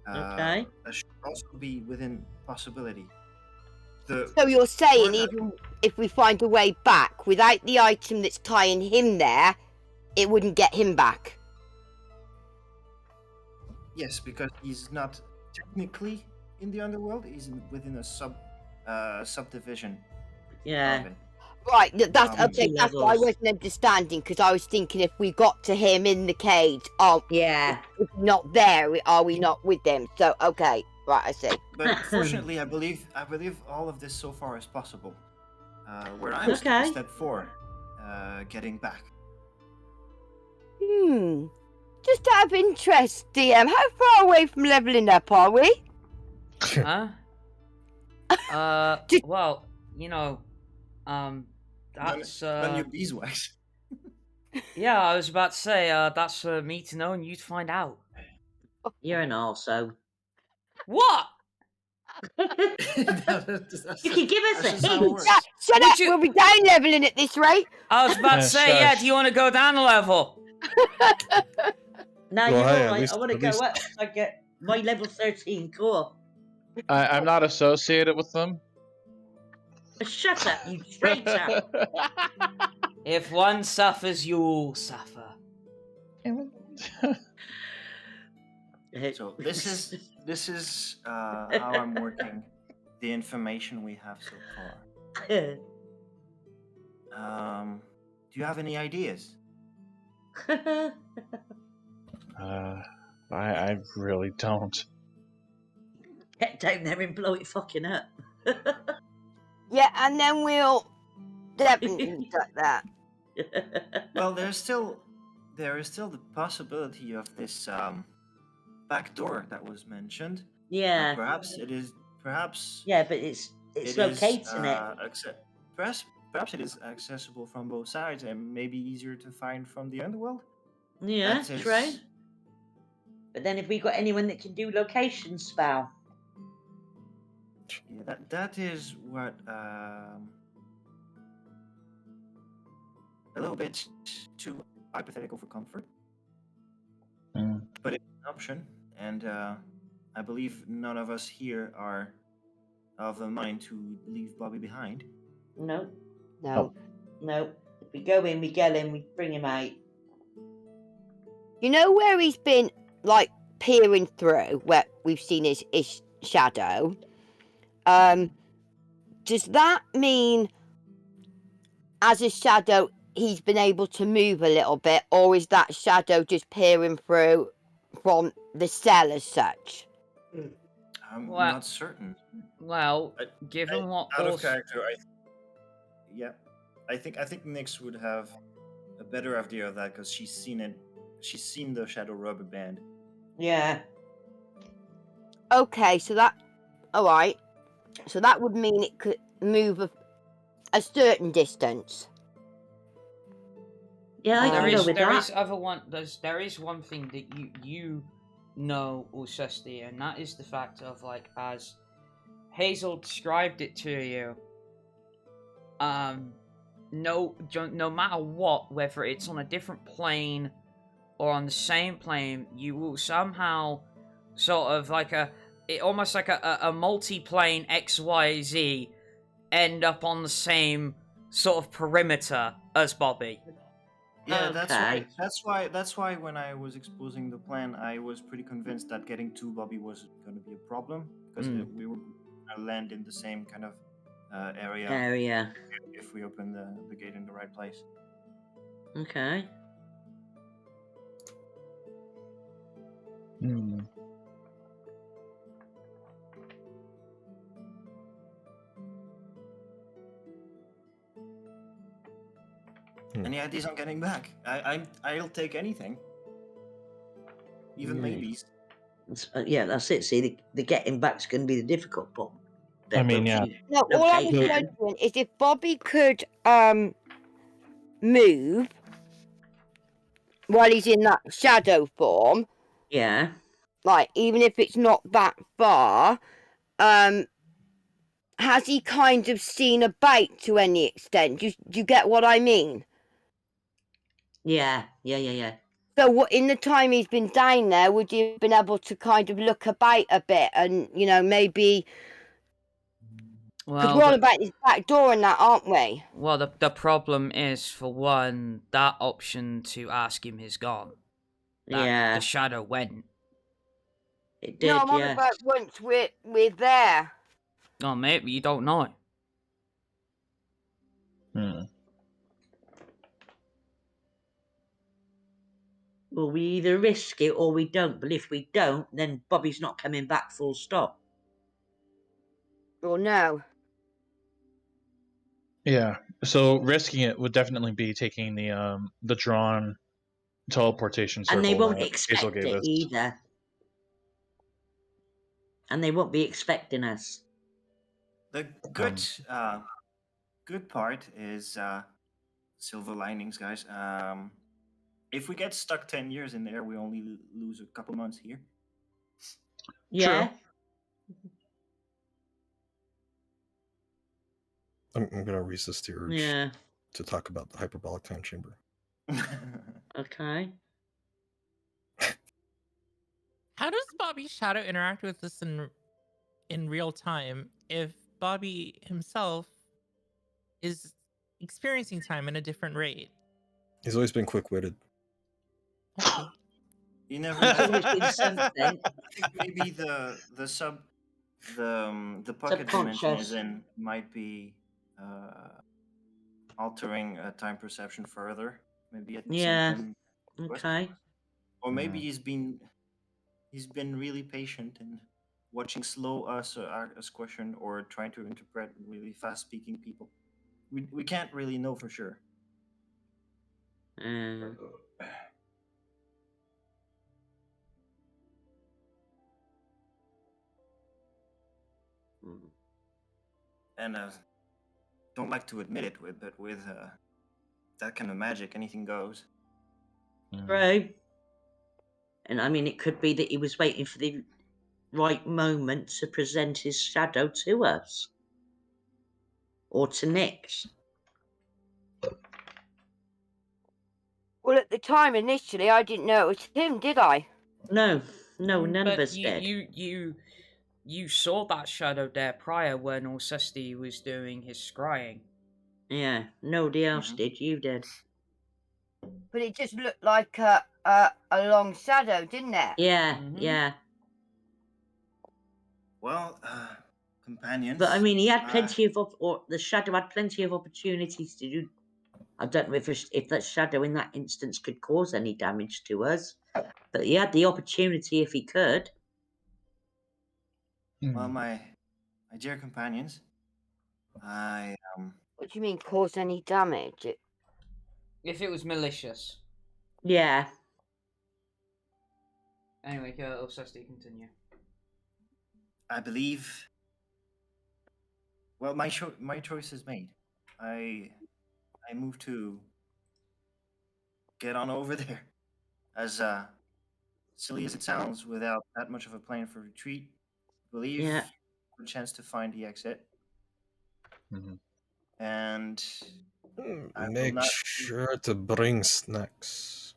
That should also be within possibility. So you're saying even if we find a way back without the item that's tying him there, it wouldn't get him back? Yes, because he's not technically in the underworld. He's within a subdivision. Yeah. Right, that's okay. That's what I wasn't understanding, because I was thinking if we got to him in the cage, if he's not there, are we not with him? So okay, right, I see. But fortunately, I believe all of this so far is possible. Where I'm stuck is step 4, getting back. Just out of interest, DM, how far away from leveling up are we? Huh? Well, that's none your beeswax. Yeah, I was about to say, that's for me to know and you to find out. You're an arsehole. What? You can give us a hint. Shut up, we'll be down leveling at this rate. I was about to say, do you want to go down a level? No, you're alright. I want to go up so I get my level 13 core. I'm not associated with them. Shut up, you traitor! If one suffers, you all suffer. So this is how I'm working the information we have so far. Do you have any ideas? I really don't. Get down there and blow it fucking up. Yeah, and then we'll definitely do that. Well, there is still the possibility of this back door that was mentioned. Yeah. Perhaps it is. Perhaps. Yeah, but it's locating it. Perhaps it is accessible from both sides and maybe easier to find from the underworld. Yeah, true. But then, if we got anyone that can do location spell. Yeah, that is what a little bit too hypothetical for comfort. option, and I believe none of us here are of the mind to leave Bobby behind. No. No. No. If we go in, we get him, we bring him out. You know where he's been, like, peering through, where we've seen his shadow? Does that mean, as a shadow, he's been able to move a little bit, or is that shadow just peering through from the cell as such? I'm Well, not certain. Well, given what out of character, I think Nyx would have a better idea of that because she's seen it. She's seen the shadow rubber band. Yeah. Okay, so that... Alright. So that would mean it could move a certain distance. Yeah, I can go with that. There is one thing that you know, Orsesti, and that is the fact of, like, as Hazel described it to you, no matter what, whether it's on a different plane or on the same plane, you will somehow sort of like almost like a multi-plane XYZ end up on the same sort of perimeter as Bobby. Yeah, that's why when I was exposing the plan, I was pretty convinced that getting to Bobby was going to be a problem because we were going to land in the same kind of area. If we open the gate in the right place. Okay. Any ideas on getting back? I'll take anything. Even maybes. Yeah, that's it. See, the getting back's going to be the difficult part. I mean, yeah. No, all I was wondering is if Bobby could move while he's in that shadow form. Yeah. Like, even if it's not that far, has he kind of seen a bait to any extent? Do you get what I mean? Yeah. So what, in the time he's been down there, would you have been able to kind of look about a bit and, you know, maybe... Because we're on about this back door and that, aren't we? Well, the problem is, for one, that option to ask him is gone. The shadow went. It did, no, I'm on about once we're there. Oh, maybe you don't know. Well, we either risk it or we don't. But if we don't, then Bobby's not coming back full stop. Well, no. Yeah, so risking it would definitely be taking the drawn teleportation circle. And they won't that expect Hazel gave it us. either. And they won't be expecting us. The good part is silver linings, guys. If we get stuck 10 years in there, we only lose a couple months here. Yeah. True. I'm gonna resist the urge to talk about the hyperbolic time chamber. Okay. How does Bobby's shadow interact with us in real time if Bobby himself is experiencing time in a different rate? He's always been quick-witted. Okay. You never know. I think maybe the pocket dimension is in might be altering time perception further. Maybe at the same time. Okay. Or maybe he's been really patient and watching slow us question or trying to interpret really fast speaking people. We can't really know for sure. And don't like to admit it, but with that kind of magic, anything goes. Right. And I mean, it could be that he was waiting for the right moment to present his shadow to us. Or to Nyx. Well, at the time, initially, I didn't know it was him, did I? No, none of But us did. you saw that shadow there prior when Orsesti was doing his scrying. Yeah, nobody else did. You did. But it just looked like a long shadow, didn't it? Yeah, Mhm. yeah. Well, companions. But I mean, he had plenty of or the shadow had plenty of opportunities to do. I don't know if that shadow in that instance could cause any damage to us, but he had the opportunity if he could. Well, my dear companions, I What do you mean, cause any damage? If it was malicious. Yeah. Anyway, Orsesti, continue. I believe. Well, my choice is made. I move to get on over there. As silly as it sounds, without that much of a plan for retreat, I believe Yeah. a chance to find the exit. Mhm. And I will Make not. sure to bring snacks.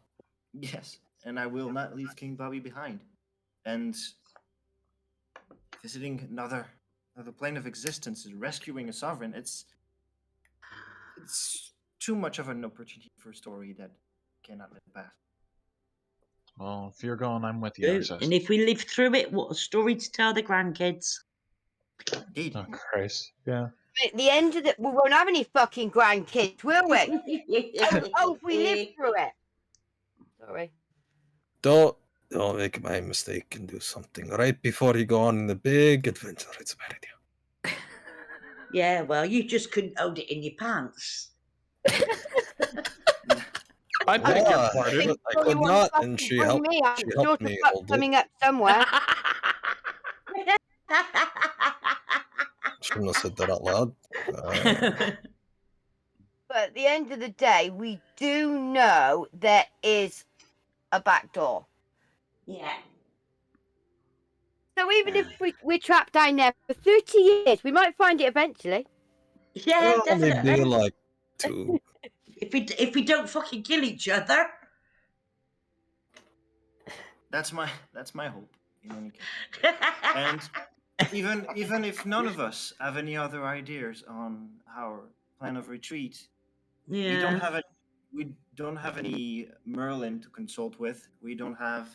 Yes, and I will not leave King Bobby behind. And visiting another plane of existence and rescuing a sovereign, it's too much of an opportunity for a story that cannot let pass. Well, if you're going, I'm with you, Azerus. And if we live through it, what a story to tell the grandkids. Indeed. Oh, Christ. Yeah. At the end of it, we won't have any fucking grandkids, will we? If we live through it. Sorry. Don't make my mistake and do something right before you go on the big adventure. It's a bad idea. Yeah, well, you just couldn't hold it in your pants. I beg your Yeah, pardon. I could not, and she helped. Me. I'm She sure helped to me fuck hold it. something up somewhere. Shouldn't have said that out loud. But at the end of the day, we do know there is a back door. Yeah. So even if we're trapped down there for 30 years, we might find it eventually. Yeah, definitely. Maybe like 2. If we don't fucking kill each other. That's my hope. In any case. And even if none of us have any other ideas on our plan of retreat, we don't have any Merlin to consult with. We don't have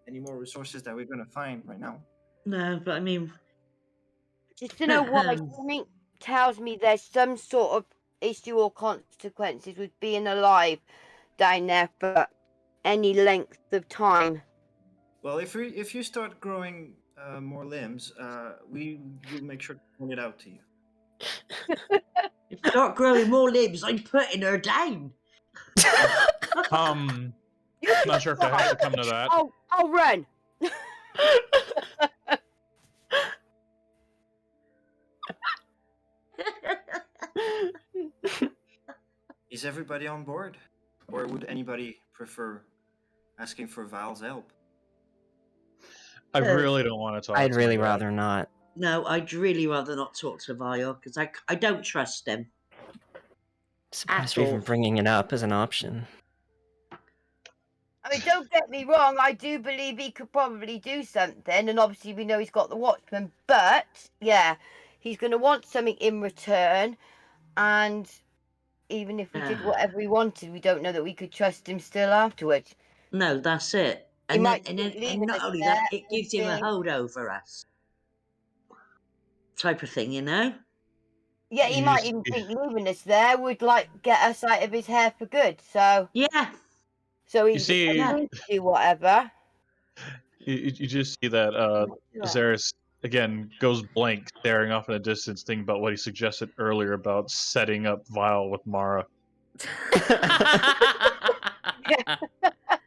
any more resources that we're going to find right now. No, but I mean, Just to know why something tells me there's some sort of issue or consequences with being alive down there for any length of time. Well, if you start growing more limbs, we will make sure to point it out to you. if you start growing more limbs, I'm putting her down. Not sure if I have to come to that. I'll run. Is everybody on board? Or would anybody prefer asking for Val's help? I really don't want to talk I'd to really my dad. rather not. No, I'd really rather not talk to Vile, because I don't trust him. Surprised you're even bringing it up as an option. I mean, don't get me wrong, I do believe he could probably do something, and obviously we know he's got the Watchman, but, yeah, he's going to want something in return, and even if we did whatever he wanted, we don't know that we could trust him still afterwards. No, that's it. And not only that, it gives him a hold over us. Type of thing, you know? Yeah, he might even think leaving us there would, like, get us out of his hair for good, so... Yeah. So he's to do whatever. You just see that Azerus again goes blank, staring off in the distance, thinking about what he suggested earlier about setting up Vile with Mara.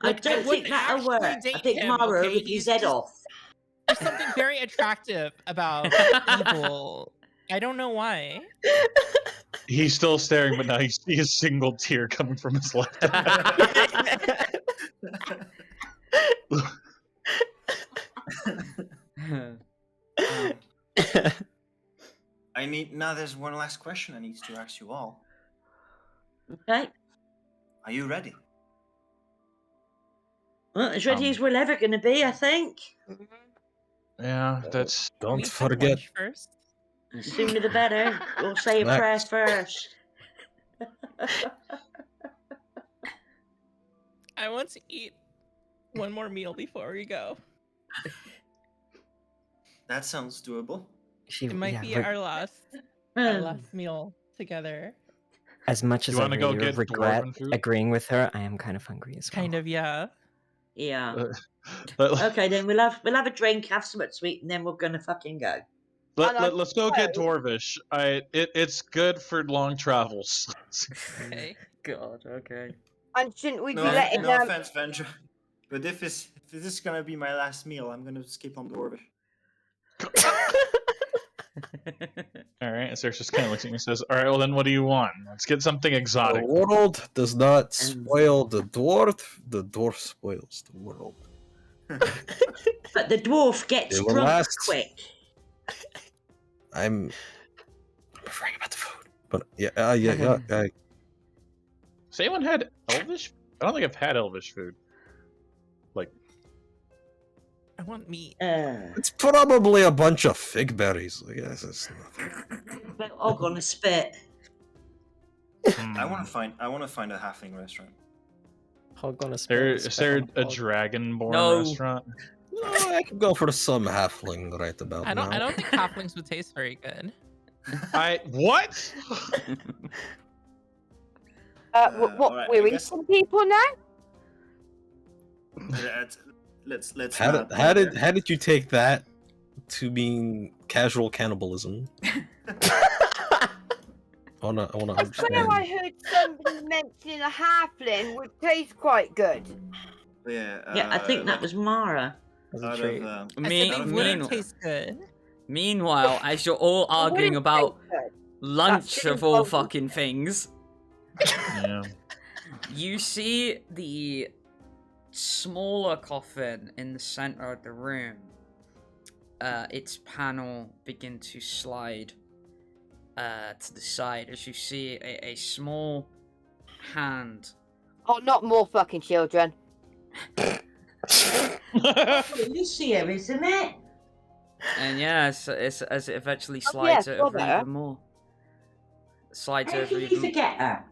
I don't think that'll work. I think Mara with his head off. There's something very attractive about evil. I don't know why. He's still staring, but now you see a single tear coming from his left eye. There's one last question I need to ask you all. Okay. Are you ready? Well, as ready as we're ever going to be, I think. Yeah, that's. Can we Don't have forget. lunch first? The sooner the better. We'll say a prayer Snacks. first. I want to eat one more meal before we go. That sounds doable. It might be our last meal together. As much as You I wanna go really get regret dwarven food? agreeing with her, I am kind of hungry as well. Kind of, yeah. Yeah. Okay, then we'll have a drink, have something to eat, and then we're gonna fucking go. Let's go get dwarvish. It's good for long travels. Okay. God, okay. And shouldn't we No, be letting no offense, Vendrak. But if this is gonna be my last meal, I'm gonna skip on Dwarvish. All right, Azerus just kind of looks at me and says, "All right, well then, what do you want? Let's get something The exotic." world does not spoil the dwarf spoils the world. But the dwarf gets It will drunk last. quick. I'm referring about the food, but yeah. Has anyone had elvish? I don't think I've had elvish food. Like, I want meat. It's probably a bunch of fig berries. I guess it's nothing. They're all gonna spit. I want to find a halfling restaurant. Is there a dragonborn No. restaurant? No, I could go for some halfling right about I now. don't think halflings would taste very good. What? What? alright, We're I guess- eating people now? Let's. How not did bother. you take that to mean casual cannibalism? I wanna I swear understand. I heard somebody mentioning a halfling would taste quite good. Yeah. Yeah, I think that was Mara. Out of, I said they mean- wouldn't taste good. Meanwhile, as you're all arguing wouldn't about taste good. lunch That's of all simple. fucking things, Yeah. you see the smaller coffin in the center of the room. Its panel begin to slide to the side as you see a small hand. Oh, not more fucking children. Alicia, isn't it? And yeah, it's as it eventually Oh, slides yeah, over brother. even more. Slides How over can you even. forget her?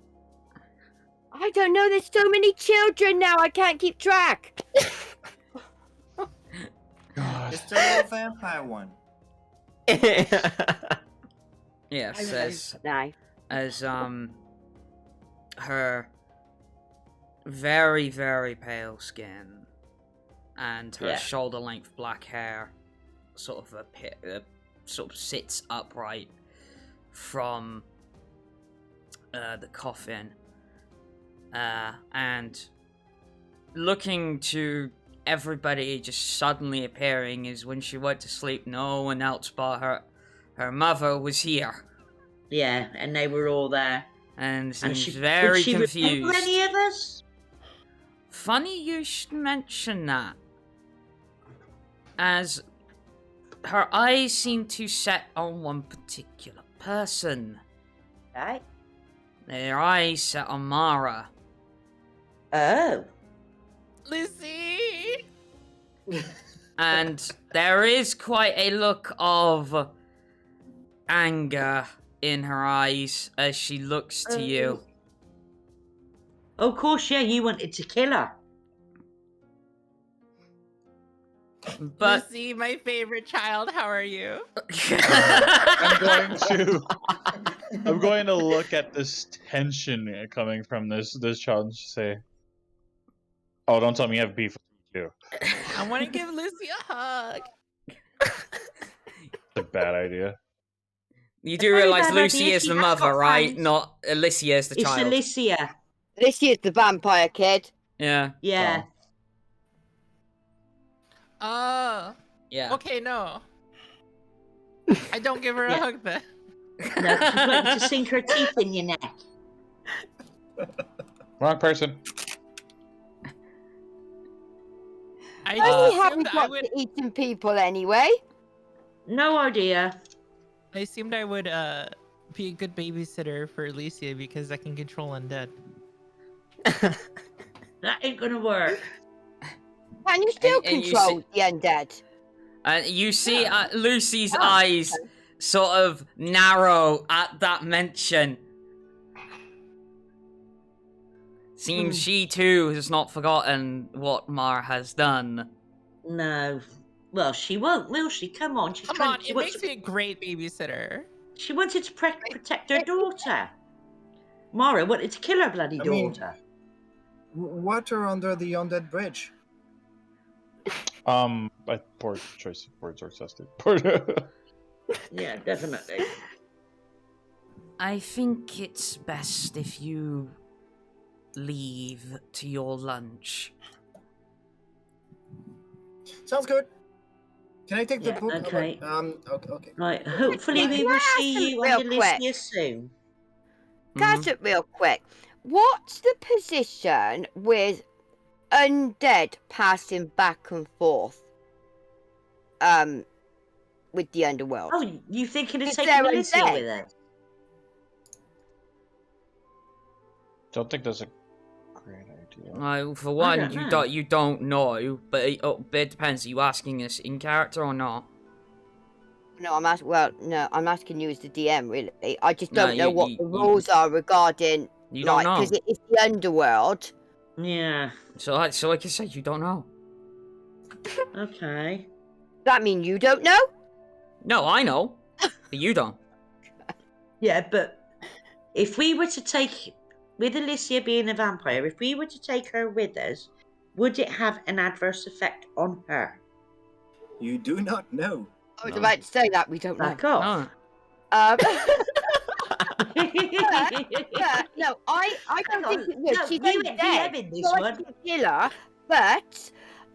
I don't know. There's so many children now. I can't keep track. God. It's the little vampire one. Yes, No. as her very, very pale skin and her Yeah. shoulder-length black hair sort of sits upright from the coffin, and looking to everybody just suddenly appearing is when she went to sleep. No one else but her mother was here, Yeah, and they were all there. and And seems would very she remember confused. any of us? Funny you should mention that, as her eyes seem to set on one particular person. Right. Their eyes set on Mara. Oh. Lucy! And there is quite a look of anger in her eyes as she looks to you. Of course, yeah, you wanted to kill her. But Lucy, my favorite child, how are you? I'm going to look at this tension coming from this child and say, "Oh, don't tell me you have beef with me too." I want to give Lucy a hug. It's a bad idea. You do Very realise bad Lucy idea, is she the has mother, got right? fangs. Not Alicia is the It's child. Alicia. This is the vampire kid. Yeah. Yeah. Oh. Yeah. Okay, no. I don't give her a Yeah. hug then. No, she's wanting to sink her teeth in your neck. Wrong person. I Why just haven't assumed I got would. to eating people anyway? No idea. I assumed I would be a good babysitter for Alicia because I can control undead. That ain't gonna work. Can you still And you control the undead? And you see Lucy's eyes sort of narrow at that mention. Seems she too has not forgotten what Mara has done. No. Well, she won't, will she? Come on. Come on, it makes me a great babysitter. She wanted to protect her daughter. Mara wanted to kill her bloody daughter. Water under the undead bridge. Poor choice of words, Orsesti. Yeah, definitely. I think it's best if you leave to your lunch. Sounds good. Can I take the book? Okay. Okay. Right. Hopefully we will see you on Elizium soon. Catch it real quick. What's the position with undead passing back and forth? With the underworld. Oh, you thinking of Is taking there Elizium undead? with us? Don't think that's a great idea. For one, don't you don't know, but it depends. Are you asking us in character or not? No, I'm asking. Well, no, I'm asking you as the DM. Really, I just don't No, know what the rules are regarding. You don't know because it's the underworld. Yeah. So like I said, you don't know. Okay. Does that mean you don't know? No, I know, but you don't. Yeah, but if we were to take, with Elizium being a vampire, if we were to take her with us, would it have an adverse effect on her? You do not know. I was about to say that we don't know. Back off. No, I don't think it would. No, She's you undead. DM in this So I one. can kill her, but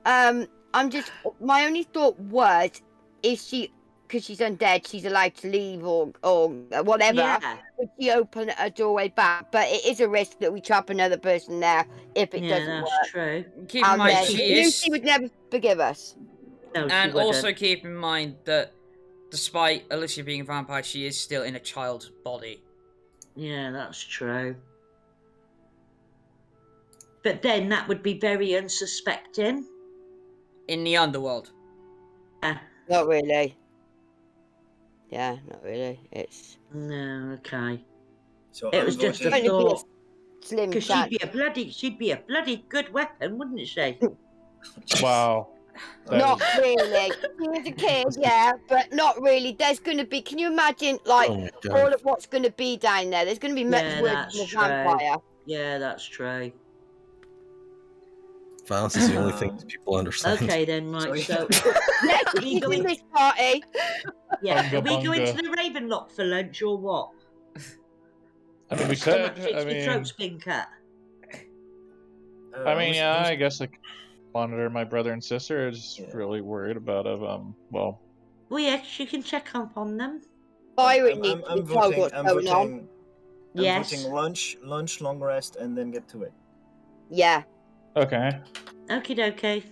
I'm just. My only thought was, if she, because she's undead, she's allowed to leave or whatever. Yeah. Would she open a doorway back? But it is a risk that we trap another person there if it doesn't that's work. true. Keep in mind, Lucy would never forgive us. No, and she also wouldn't. keep in mind that despite Elizium being a vampire, she is still in a child's body. Yeah, that's true. But then that would be very unsuspecting. In the underworld. Not really. Yeah, not really. It's No, okay. So It was just a Only be a thought. slim Because chance. she'd be a bloody good weapon, wouldn't she? Wow. Not really. She was a kid, yeah, but not really. There's going to be. Can you imagine, like, Oh my God. all of what's going to be down there? There's going to be much Yeah, worse that's than a true. vampire. Yeah, that's true. Violence is the only thing that people understand. Okay then, right, so Yes, Are we she's in going- this party. yeah, Bunga are we going to bunga. the Ravenlock for lunch or what? I mean, we Stomach could. fix I my mean, throat's been cut. I guess I could monitor my brother and sister. I'm just really worried about well. Well, yes, you can check up on them. Byron needs to be told what's going on. I'm Yes. voting lunch, long rest, and then get to it. Yeah. Okay. Okie dokie.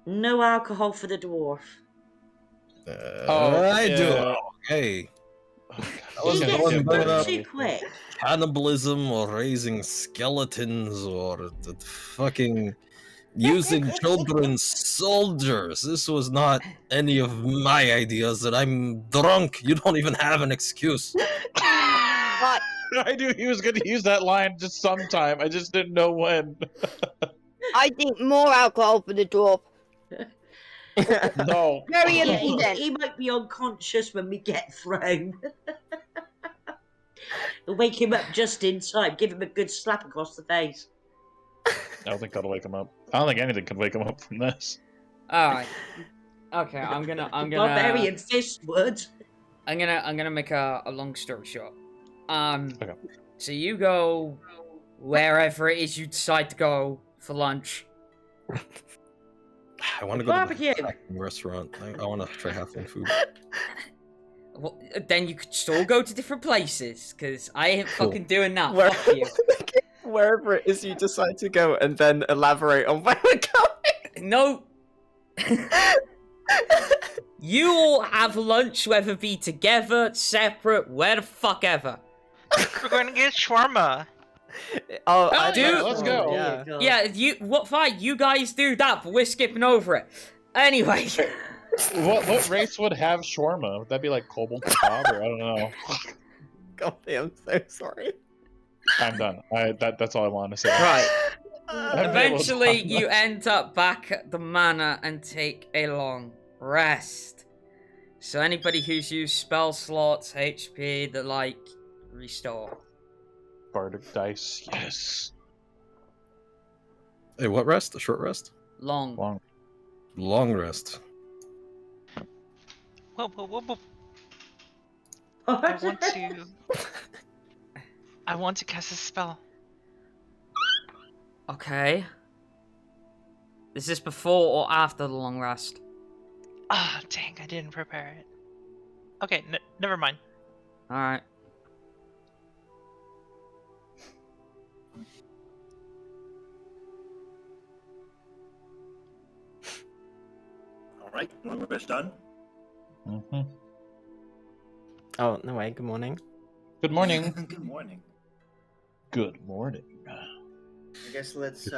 No alcohol for the dwarf. I do. yeah. Okay. He gets going bored up. too quick. Cannibalism or raising skeletons or the fucking using children's soldiers. This was not any of my ideas, and I'm drunk. You don't even have an excuse. But I knew he was going to use that line just sometime. I just didn't know when. I think more alcohol for the dwarf. No. Very Yeah, important. he might be unconscious when we get thrown. We'll wake him up just in time. Give him a good slap across the face. I don't think that'll wake him up. I don't think anything can wake him up from this. Alright. Okay, I'm gonna Barbarian fist would. I'm gonna make a long story short. Okay. So you go wherever it is you decide to go for lunch. I want to go Barbecue. to the restaurant. I want to try halfling food. Well, then you could still go to different places, because I ain't Cool. fucking doing that. Where- Fuck you. Wherever it is you decide to go, and then elaborate on where we're going. No. You all have lunch, whether it be together, separate, where the fuck ever. We're going to get shawarma. Oh, Oh, I dude, know, let's go. Yeah. Yeah, fine, you guys do that, but we're skipping over it. Anyway. What race would have shawarma? Would that be like kobold kebab, or I don't know? Gothy, I'm so sorry. I'm done. That's all I wanted to say. Right. Haven't been able to Eventually, talk you much. end up back at the manor and take a long rest. So anybody who's used spell slots, HP, the like, restore. Bardic dice, yes. Hey, what rest? A short rest? Long. Long rest. Whoa, whoa, whoa, whoa. I want to cast a spell. Okay. Is this before or after the long rest? Ah, dang, I didn't prepare it. Okay, never mind. Alright. Alright, long rest done. Mm-hmm. Oh, no way. Good morning. Good morning. Good morning. Good morning. I guess let's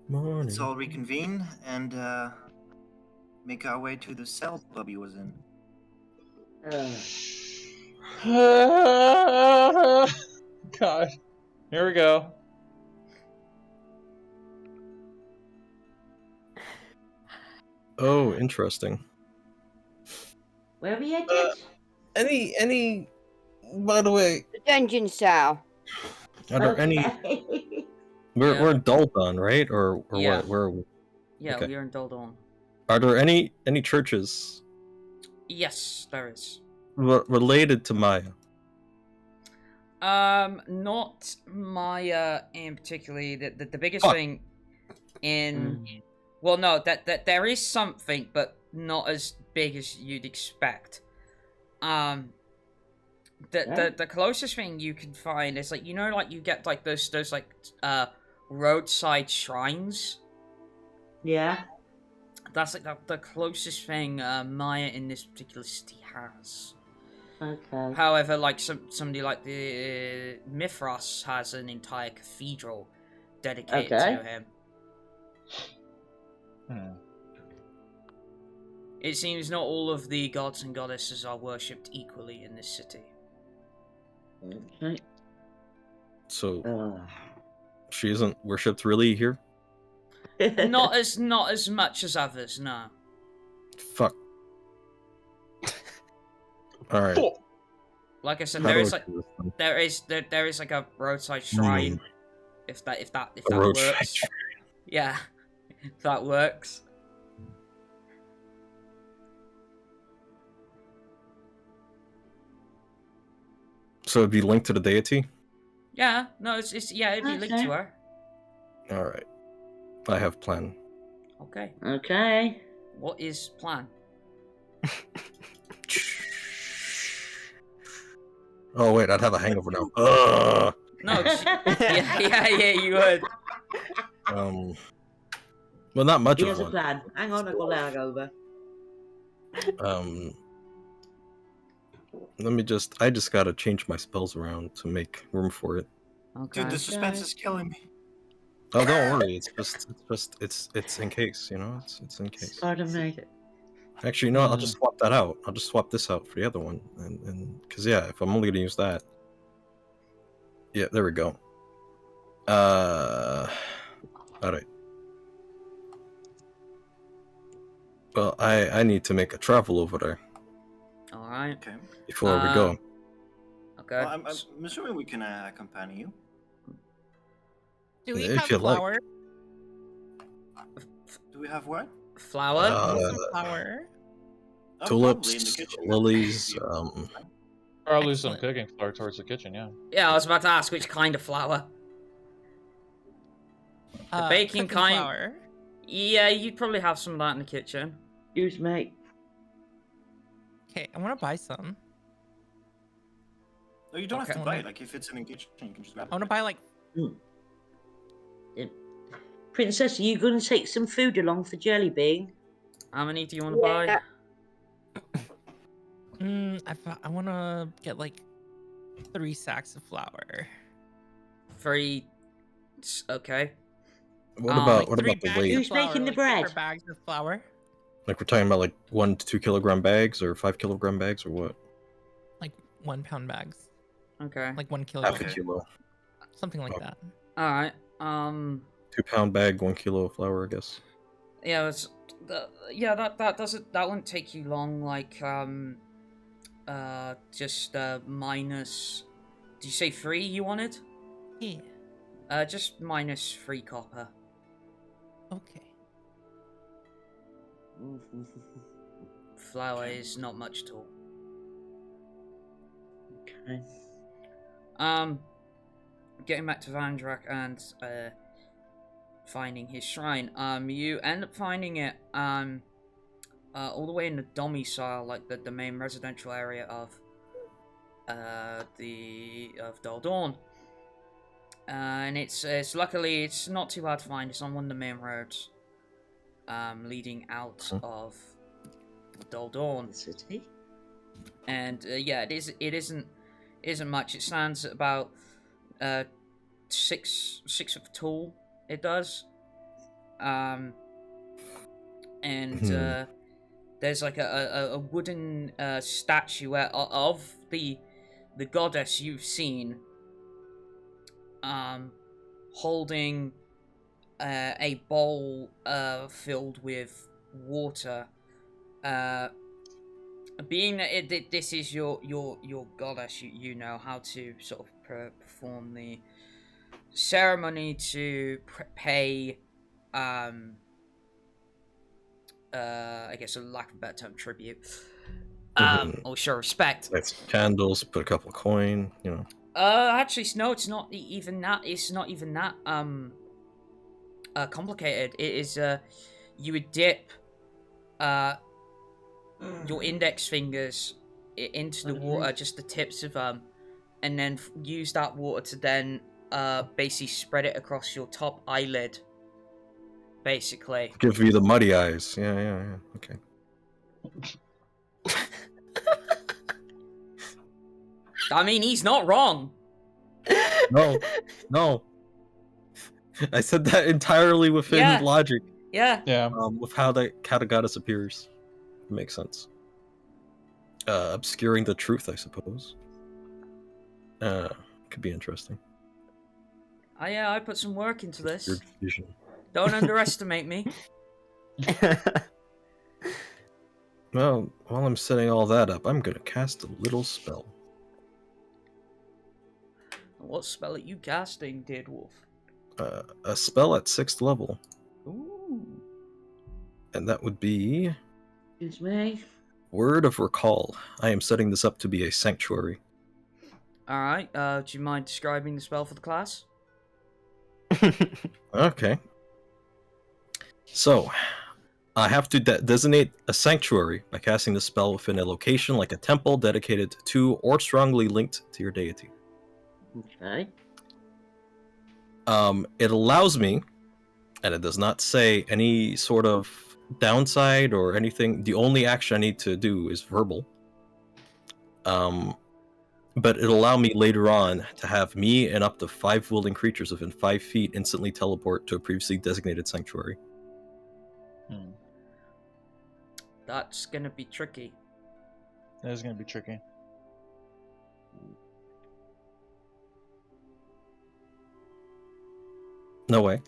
Morning. let's all reconvene and make our way to the cell Bubby was in. God. Here we go. Oh, interesting. Where are we headed? Any, by the way, The dungeon cell. are there any... Okay. We're in Daldon, right? Or Yeah. what? Where are we? Yeah, Okay. we're in Doldon. Are there any churches Yes, there is. related to Maya? Not Maya in particularly. The biggest Fuck. thing in... Well, no, that there is something, but not as big as you'd expect. The closest thing you can find is like, you know, like you get like those like roadside shrines. Yeah. That's like the closest thing Maya in this particular city has. Okay. However, like somebody like the Mithras has an entire cathedral dedicated Okay. to him. Hmm. It seems not all of the gods and goddesses are worshipped equally in this city. Okay. So she isn't worshipped really here? Not as much as others, no. Fuck. All right. Like I said, How there do is I like do this then? there is like a roadside shrine. If that A roadside works. shrine. Yeah. If that works. So it'd be linked to the deity? Yeah, no, it's yeah, it'd be linked Okay. to her. All right. I have plan. Okay. Okay. What is plan? Oh wait, I'd have a hangover now. No, yeah, you would. Well, not much He of has a one. plan. Hang on, I've got lag over. I just gotta change my spells around to make room for it. Okay. Dude, the suspense is killing me. Oh, don't worry. It's in case, you know. It's in case. Pardon me. Actually, you know, I'll just swap that out. I'll just swap this out for the other one, and because yeah, if I'm only gonna use that. Yeah, there we go. All right. Well, I need to make a travel over there All right. Okay. before we go. Okay. Well, I'm assuming we can accompany you. Do we If have you like. flour? Do we have what? Flour? Some flour. Oh, probably in the Tulips, kitchen. lilies. Probably some Excellent. cooking flour towards the kitchen, yeah. Yeah, I was about to ask which kind of flour. The baking cooking kind. flour. Yeah, you'd probably have some of that in the kitchen. Excuse me. Okay, I want to buy some. No, you don't have Okay. to buy it. Like if it's in the kitchen, you can just grab it. I want to buy like Princess, are you going to take some food along for Jelly Bean? How many do you want to buy? I want to get like 3 sacks of flour. 3. Okay. What about Three the bags weight? of Who's flour, making the like paper bread? bags of flour. Like we're talking about like 1 to 2 kilogram bags or 5 kilogram bags or what? Like 1 pound bags. Okay. Like 1 kilogram. Half a kilo. Something like Okay. that. Alright. 2 pound bag, 1 kilo of flour, I guess. Yeah, that wouldn't take you long. Like just minus. Did you say 3 you wanted? Yeah. Just minus 3 copper. Okay. Flour is not much at all. Okay. Getting back to Vendrak and finding his shrine. You end up finding it all the way in the domicile, like the main residential area of Daldorn. And it's luckily it's not too hard to find. It's on one of the main roads leading out of Daldorn City. And yeah, it isn't much. It stands at about 6 foot tall. It does. And there's like a wooden statue of the goddess you've seen, holding a bowl filled with water. Being that this is your goddess, you know how to sort of perform the ceremony to pay, I guess, a lack of a better term, tribute, or show respect. Light some candles, put a couple of coin, you know. Actually, no, it's not even that. It's not even that complicated. It is you would dip your index fingers into the water, just the tips of them, and then use that water to then basically spread it across your top eyelid. Basically, Give you the muddy eyes. Yeah. Okay. I mean, he's not wrong. No. I said that entirely within logic. Yeah. With how the goddess appears, it makes sense. Obscuring the truth, I suppose. Could be interesting. I put some work into this. Your vision. Don't underestimate me. Well, while I'm setting all that up, I'm gonna cast a little spell. What spell are you casting, Dead Wolf? A spell at 6th level. Ooh. And that would be... Excuse me. Word of Recall. I am setting this up to be a sanctuary. Alright, do you mind describing the spell for the class? Okay. So, I have to designate a sanctuary by casting the spell within a location like a temple dedicated to or strongly linked to your deity. Okay. It allows me, and it does not say any sort of downside or anything. The only action I need to do is verbal. But it'll allow me later on to have me and up to 5 wielding creatures within 5 feet instantly teleport to a previously designated sanctuary. That's gonna be tricky. That is gonna be tricky. No way.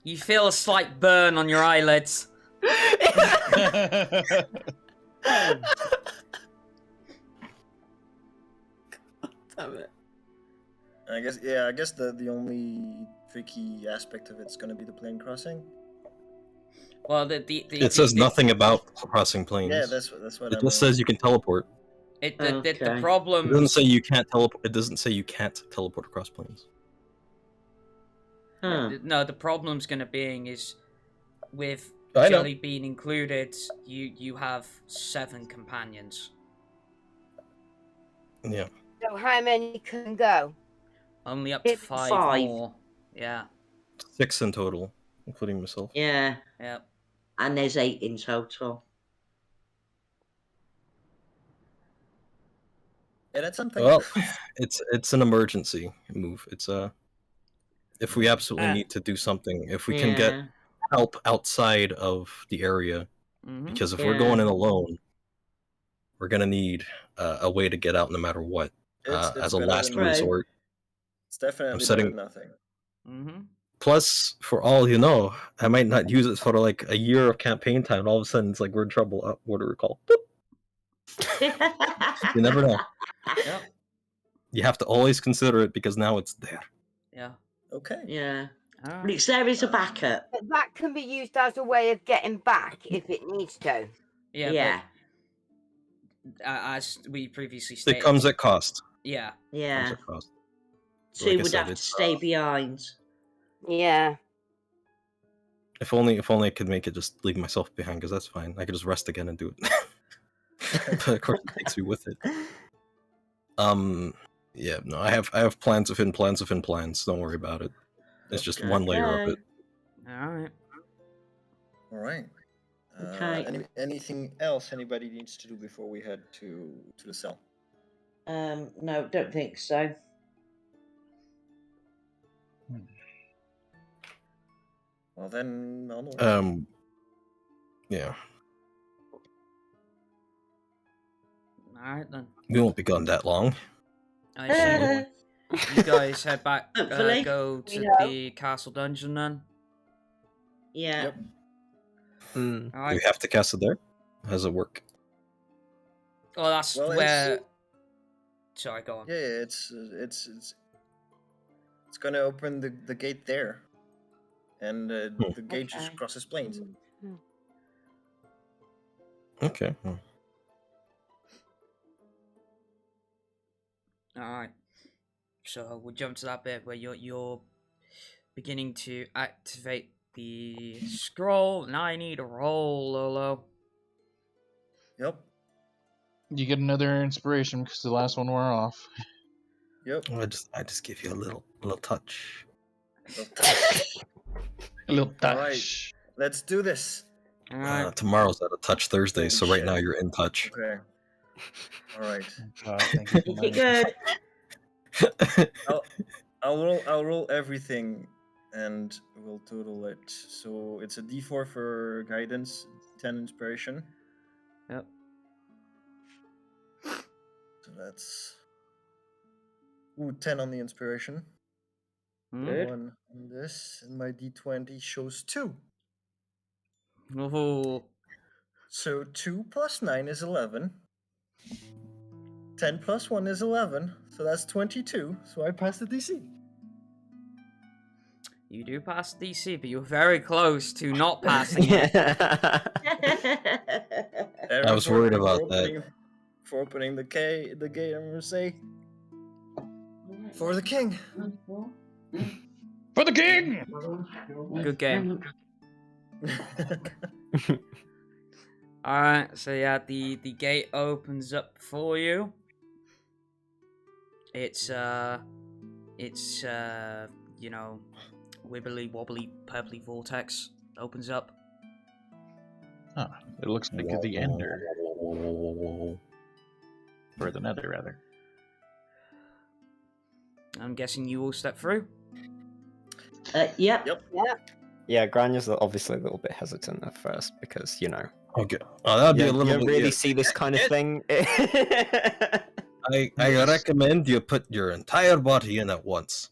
You feel a slight burn on your eyelids. Damn it. I guess the only tricky aspect of it's going to be the plane crossing. Well, it says nothing about crossing planes. Yeah, that's what. It just says you can teleport. The problem. It doesn't say you can't teleport. It doesn't say you can't teleport across planes. No, the problem's gonna be is with I know. Jelly Bean included. You have 7 companions. Yeah. So how many can go? Only up to 5 5. more. Yeah. 6 in total, including myself. Yeah. Yep. And there's 8 in total. Yeah, that's something. Well, it's an emergency move. It's if we absolutely need to do something, if we can get help outside of the area, because if we're going in alone, we're gonna need a way to get out no matter what. It's As a better last than nothing. resort. It's definitely I'm better setting- than nothing. Plus, for all you know, I might not use it for like a year of campaign time. And all of a sudden, it's like we're in trouble. What do we call? You never know. Yep. You have to always consider it because now it's there. Yeah. Okay. Yeah. Alright. But it's there as a backup. But that can be used as a way of getting back if it needs to. Yeah. But, as we previously It stated. comes at cost. Yeah. It Yeah. comes at cost. 2 Like I would said, have to it's, stay behind. Yeah. If only I could make it just leave myself behind, because that's fine. I could just rest again and do it. But of course, it takes me with it. Yeah, no, I have plans within plans within plans. Don't worry about it. It's just one layer of it. Alright. All right. Okay. Anything else anybody needs to do before we head to the cell? No, don't think so. Well then, onwards. Yeah, Alright then. we won't be gone that long. I assume you guys head back, Hopefully. go to Yeah. the castle dungeon then. Yeah. Yep. Do Alright. we have to cast it there? How does it work? Well, that's Well, where. Sorry, go on. Yeah, it's gonna open the gate there, and the gate just Okay. crosses plains. Okay. Alright. So we'll jump to that bit where you're beginning to activate the scroll, and I need a roll, Lolo. Yep. You get another inspiration because the last one wore off. Yep. I just give you a little touch. A little All right. touch. Let's do this. Alright. Tomorrow's at a touch Thursday, so right now you're in touch. Okay. All right. Thank you for Make it reminding me. good. I'll roll everything, and we'll total it. So it's a D4 for guidance, 10 inspiration. Yep. So that's 10 on the inspiration. Good. 1 on this, and my D20 shows 2. Oh. So 2 plus 9 is 11. 10 plus 1 is 11. So that's 22. So I pass the DC. You do pass DC, but you're very close to not passing it. I was worried about that. For opening the gate, I'm gonna say, for the king. For the king! Good game. Alright, so yeah, the gate opens up for you. It's you know, wibbly wobbly purpley vortex opens up. Huh, it looks like the Ender. Or the Nether, rather. I'm guessing you all step through. Yep. Yeah, Grania's obviously a little bit hesitant at first because, you know. Okay. Oh, that'd be you a little don't bit. really Yeah. see this kind of thing. I recommend you put your entire body in at once.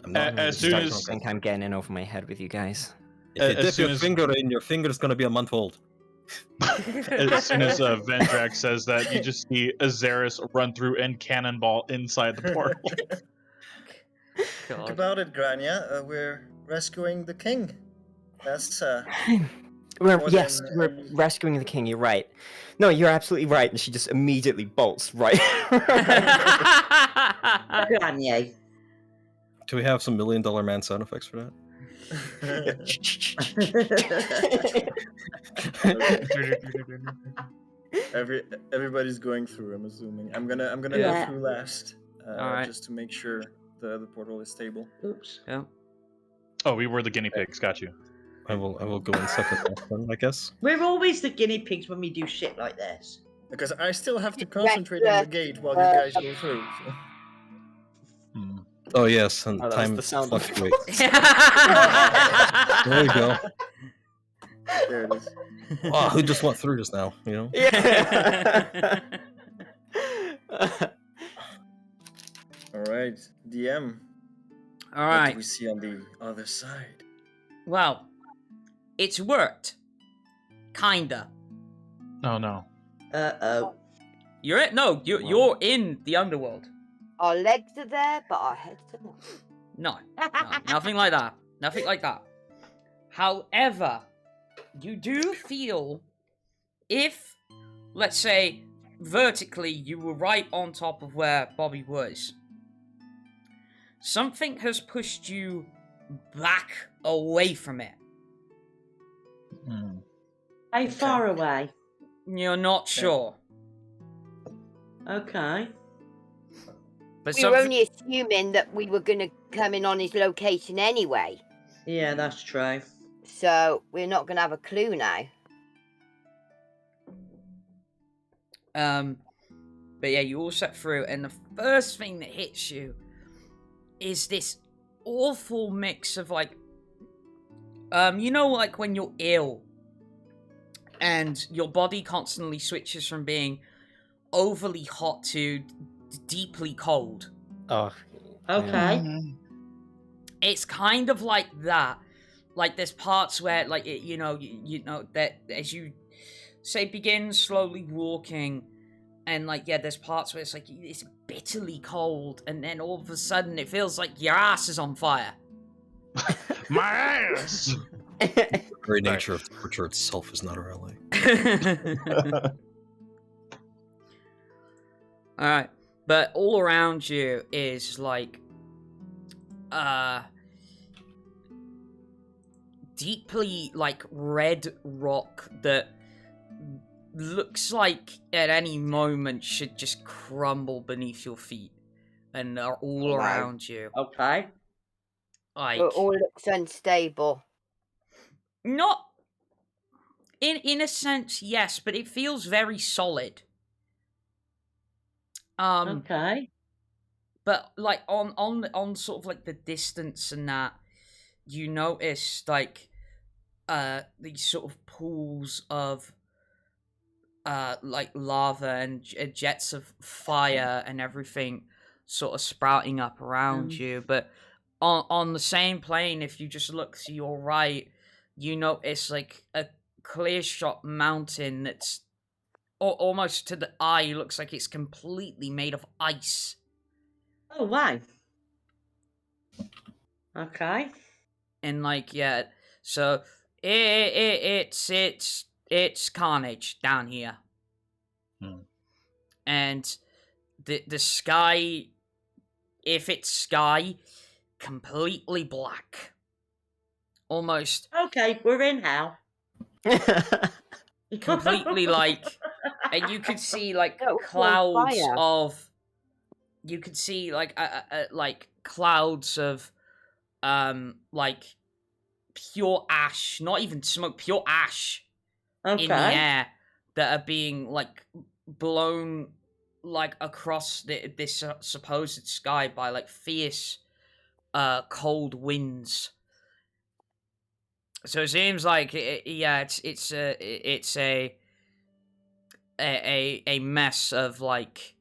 I'm not. As soon I as- don't think I'm getting in over my head with you guys. If you as dip soon your as- finger in, your finger's gonna be a month old. As soon as Vendrak says that, you just see Azerus run through and cannonball inside the portal. Think God. about it, Grania. We're rescuing the king. That's We're More than- rescuing the king, you're right. No, you're absolutely right, and she just immediately bolts right. Grania. Do we have some $1 million man sound effects for that? Everybody's going through. I'm assuming. I'm gonna Yeah. go through last, Alright. just to make sure the portal is stable. Oops. Yeah. Oh, we were the guinea pigs. Got you. I will go in second then, I guess. We're always the guinea pigs when we do shit like this. Because I still have to concentrate on the gate while you guys go through. So. Oh yes, and Oh, that was time the sound fluctuates. There we go. There it is. Wow, who just went through just now? You know. Yeah. All right, DM. All What do right. we see on the other side? Well, it's worked. Kinda. Oh no. Uh-oh. You're it? No, you're in the underworld. Our legs are there, but our heads are not. No, nothing like that. Nothing like that. However, you do feel if, let's say, vertically you were right on top of where Bobby was, something has pushed you back away from it. How far away? You're not sure. Okay. But We were only assuming that we were going to come in on his location anyway. Yeah, that's true. So we're not going to have a clue now. But yeah, you all set through, and the first thing that hits you is this awful mix of like, you know, like when you're ill and your body constantly switches from being overly hot to deeply cold. Oh. Okay. It's kind of like that. Like there's parts where, like, you know that as you say begin slowly walking, and like there's parts where it's like it's bitterly cold, and then all of a sudden it feels like your ass is on fire. My ass. The very nature of temperature itself is not our LA. All right, but all around you is like, deeply like red rock that looks like at any moment should just crumble beneath your feet, and are all around you. Okay. Like, It all looks unstable. not in a sense, yes, but it feels very solid. Okay. But like on sort of like the distance and that, you notice like these sort of pools of like lava and jets of fire and everything sort of sprouting up around you. But on the same plane, if you just look to your right, you notice like a clear shot mountain that's almost to the eye looks like it's completely made of ice. Oh, wow. Okay. And like, yeah, so it's carnage down here. And the sky, if it's sky, completely black. Almost Okay, we're in now. completely like, and you could see like Oh, clouds fire. of, you could see like clouds of like pure ash, not even smoke, pure ash in the Okay. air that are being like blown like across this supposed sky by like fierce cold winds. So it seems like it's a mess of like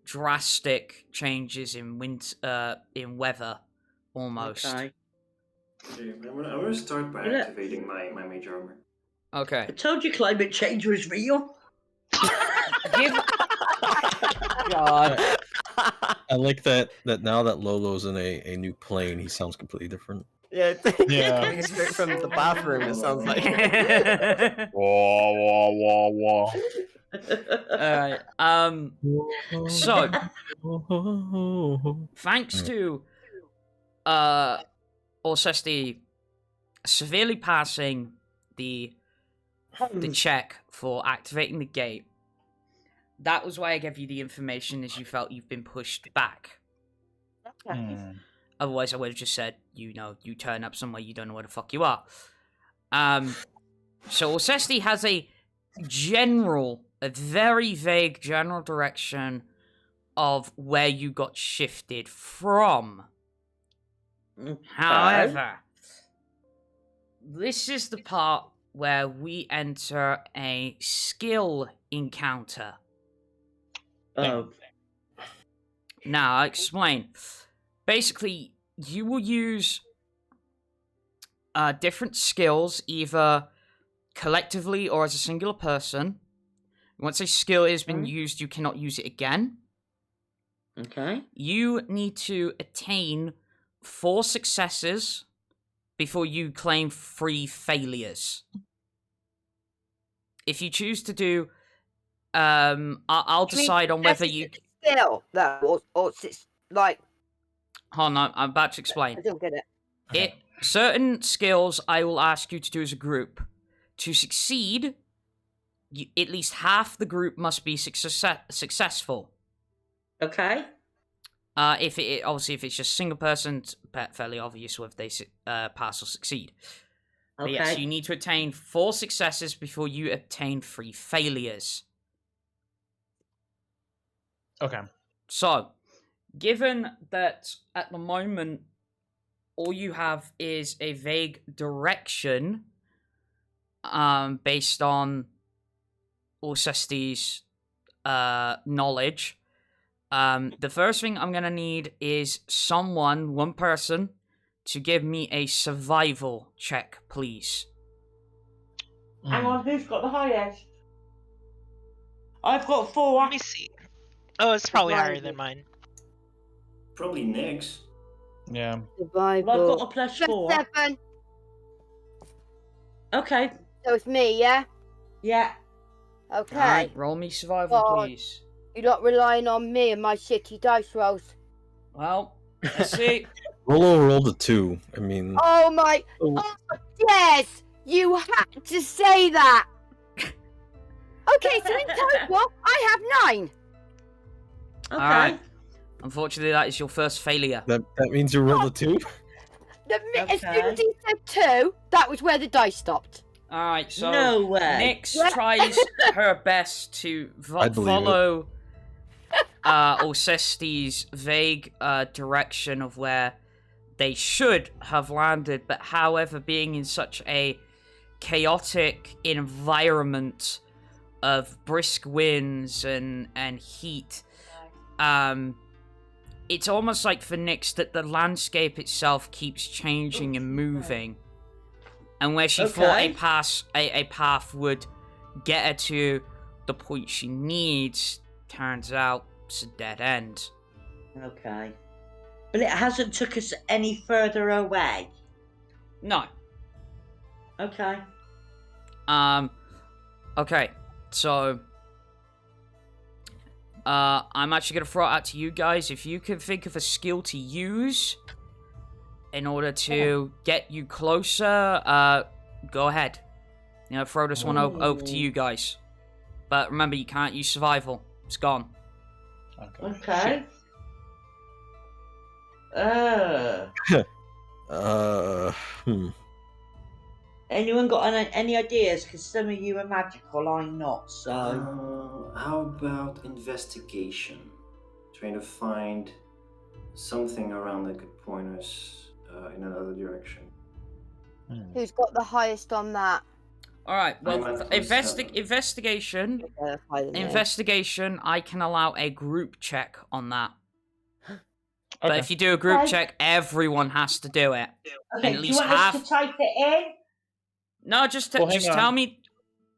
drastic changes in in weather almost. Okay. Okay, I'm gonna start by Yeah. activating my major armor. Okay. I told you climate change was real. Give God. I like that now that Lolo's in a new plane, he sounds completely different. Yeah. Yeah. Coming straight from the bathroom, it sounds like. Wah wah wah wah. Alright. So thanks to Orsesti severely passing the check for activating the gate, that was why I gave you the information, as you felt you've been pushed back. Otherwise I would have just said, you know, you turn up somewhere you don't know where the fuck you are. So Orsesti has a very vague general direction of where you got shifted from. However, this is the part where we enter a skill encounter. Oh. Now, I'll explain. Basically, you will use different skills, either collectively or as a singular person. Once a skill has been used, you cannot use it again. Okay. You need to attain 4 successes before you claim 3 failures. If you choose to do, I'll decide on whether you skill though, or it's like. Hold on, I'm about to explain. I don't get it. Certain skills I will ask you to do as a group. To succeed, at least half the group must be successful. Okay. If it's just single person, it's fairly obvious whether they pass or succeed. But yes, you need to attain 4 successes before you obtain 3 failures. Okay. So, given that at the moment all you have is a vague direction, based on Orsesti's knowledge, the first thing I'm gonna need is one person, to give me a survival check, please. Hang on, who's got the highest? I've got 4. Let me see. Oh, it's probably higher than mine. Probably Nyx. Yeah. Survival. Well, I've got a plus 4. 7. Okay. So it's me, yeah? Yeah. Okay. Alright, roll me survival, please. You're not relying on me and my shitty dice rolls. Well, let's see. Rolo rolled a 2. I mean... Oh my... Oh, yes! You had to say that! Okay, so in total, I have 9. Okay. Alright. Unfortunately, that is your first failure. That means you rolled a 2? As soon as he said 2, that was where the dice stopped. Alright, so No way. Nyx tries her best to follow Orsesti's vague direction of where they should have landed, but however, being in such a chaotic environment of brisk winds and heat, it's almost like for Nyx that the landscape itself keeps changing and moving. And where she thought a path would get her to the point she needs, turns out it's a dead end. Okay. But it hasn't took us any further away. No. Okay. Okay, so I'm actually gonna throw it out to you guys. If you can think of a skill to use in order to get you closer, go ahead. You know, throw this one over to you guys. But remember, you can't use survival. It's gone. Okay. Anyone got any ideas? Because some of you are magical, I'm not, so... How about investigation? Trying to find something around that could point us in another direction. Who's got the highest on that? Alright, well, investigation, I can allow a group check on that. But if you do a group check, everyone has to do it. Okay, at do least you want us to type it in? No, just tell me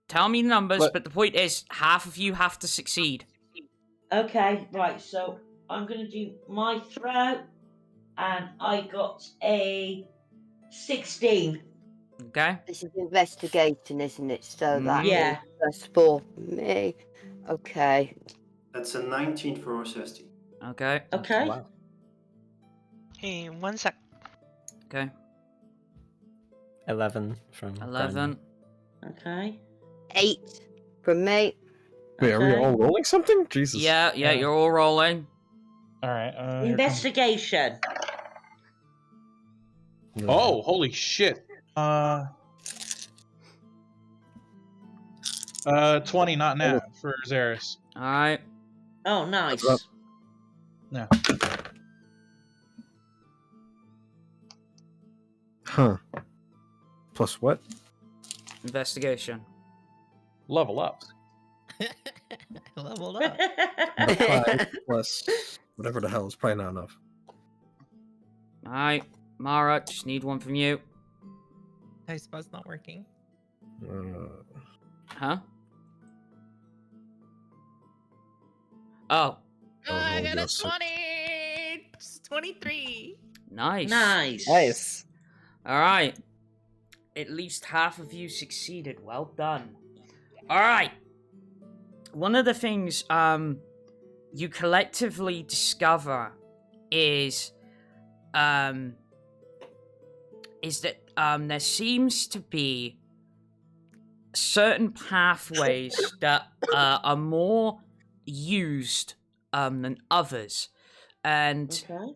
the numbers, but the point is, half of you have to succeed. Okay, right, so I'm going to do my throw, and I got a 16. Okay. This is investigating, isn't it? So that yeah. That's for me. Okay. That's a 19 for Orsesti. Okay. Okay. Wow. Hey, 1 sec. Okay. 11 from 11. Okay. 8 from me. Wait, are we all rolling something? Jesus. Yeah, you're all rolling. Alright, Investigation. Oh, holy shit. 20, not nat, for Azerus. All right. Oh, nice. What's Yeah. Huh. Plus what? Investigation. Level up. Leveled up. 5 plus whatever the hell is probably not enough. All right, Mara, just need one from you. Dice bud's not working. Huh? Oh, I got a yes. 20! It's 23! nice. Nice. Nice. All right. At least half of you succeeded. Well done. All right. One of the things you collectively discover is that there seems to be certain pathways that are more used than others, and Okay.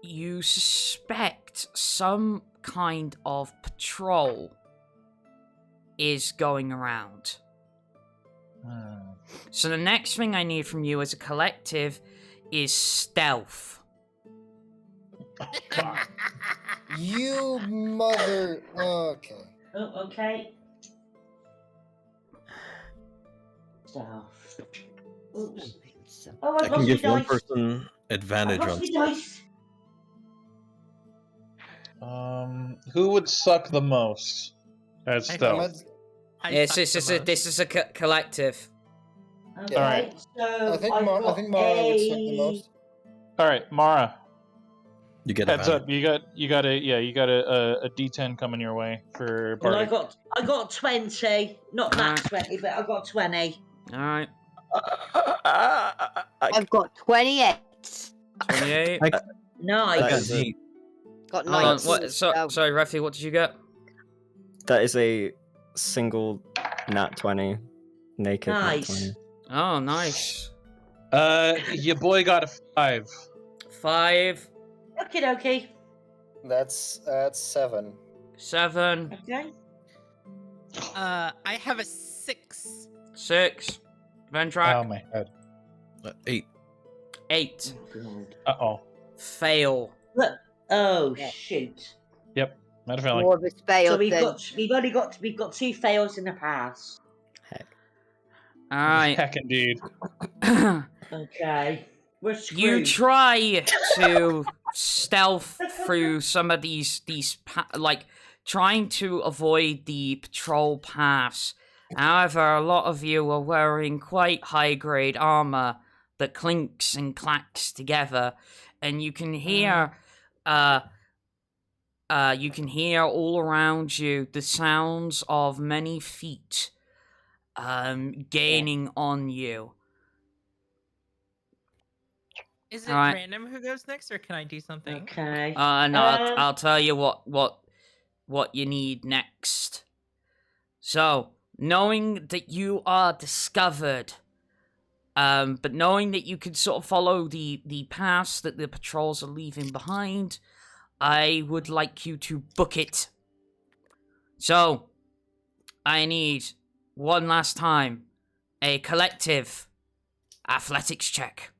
you suspect some kind of patrol is going around. So the next thing I need from you as a collective is stealth. You mother. Okay. Oh, okay. Stealth. Oops. Oh, I I can lost give my one dice. person I advantage on. lost my dice. Who would suck the most at I I'm stealth? at, Yes, suck this is a the most. collective. Okay, Alright. so I think I've got Mara would suck the most. All right, Mara. You get Heads up, advantage. you got a D10 coming your way for Well, I Bardic. got 20, not that Alright. 20, but I got 20. All right, I've got 28. 28. I Nice. got is a- 8. Got Hold on, 19. what? Sorry, Rafi, what did you get? That is a single nat 20. Naked Nice. nat 20. Oh, nice. Your boy got a 5. 5, Okie dokie. That's 7. 7, Okay. I have a 6. 6, Oh Vendrak, my head. 8. 8, Uh-oh. fail. Look. Oh, Yeah. shoot. Yep. Not a feeling. More of a fail So we've than got 2 fails in the pass. All right. Heck indeed. Okay. We're screwed. You try to stealth through some of these like trying to avoid the patrol pass. However, a lot of you are wearing quite high grade armor that clinks and clacks together, and you can hear all around you the sounds of many feet gaining on you. Is it Alright. random who goes next, or can I do something? Okay. No, I'll tell you what you need next. So, knowing that you are discovered, but knowing that you can sort of follow the paths that the patrols are leaving behind, I would like you to book it. So, I need, one last time, a collective athletics check.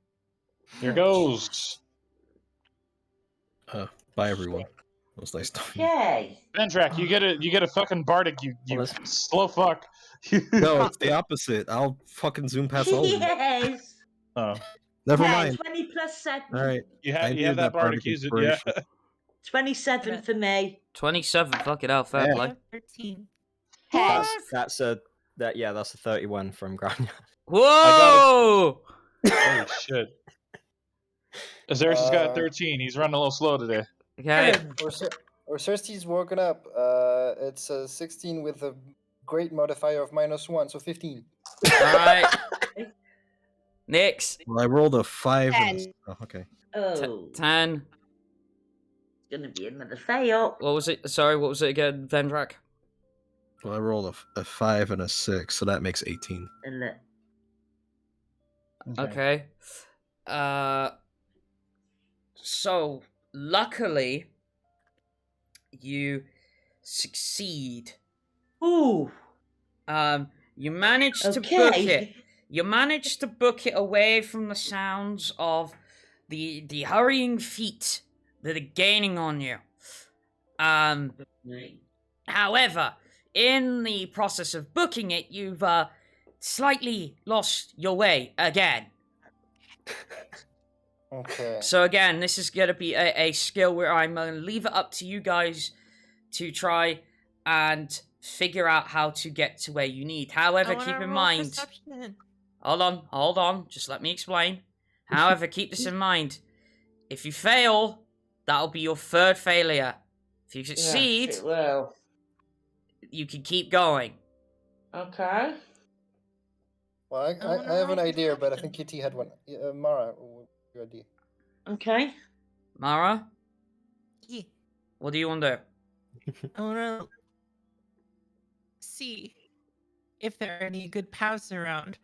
Here goes. Bye, everyone. That was nice talking. Okay. Vendrak, you get a fucking Bardic, you slow fuck. No, it's the opposite. I'll fucking zoom past all of you. Yes. Oh. Never Okay, mind. 20 plus 7. All right. You I have needed that that Bardic, Bardic use it, yeah. inspiration. 27 for me. 27, fuck it out, fair Yeah. play. 13. Hey. That's a 31 from Grania. Whoa! Holy shit. Azerus has got Uh, 13, he's running a little slow today. Okay. Orsesti's woken up. It's 16 with a great modifier of -1, so 15. Alright. Next. Well, I rolled a 5. And a... 10. Oh, okay. Oh, 10. it's gonna be another fail. What was it? Sorry, what was it again, Vendrak? Well, I rolled a 5 and a 6, so that makes 18. And look. Okay. So, luckily, you succeed. Ooh. You managed to book it. Okay. You managed to book it away from the sounds of the hurrying feet that are gaining on you. However, in the process of booking it, you've slightly lost your way again. Okay. So again, this is going to be a skill where I'm going to leave it up to you guys to try and figure out how to get to where you need. However, keep in mind... Perception. Hold on, just let me explain. However, keep this in mind. If you fail, that'll be your third failure. If you succeed, Yes, it will. you can keep going. Okay. Well, I have an idea, but I think Kitty had one. Mara, what's your idea? Okay. Mara, Yeah. what do you want to do? I want to see if there are any good paths around.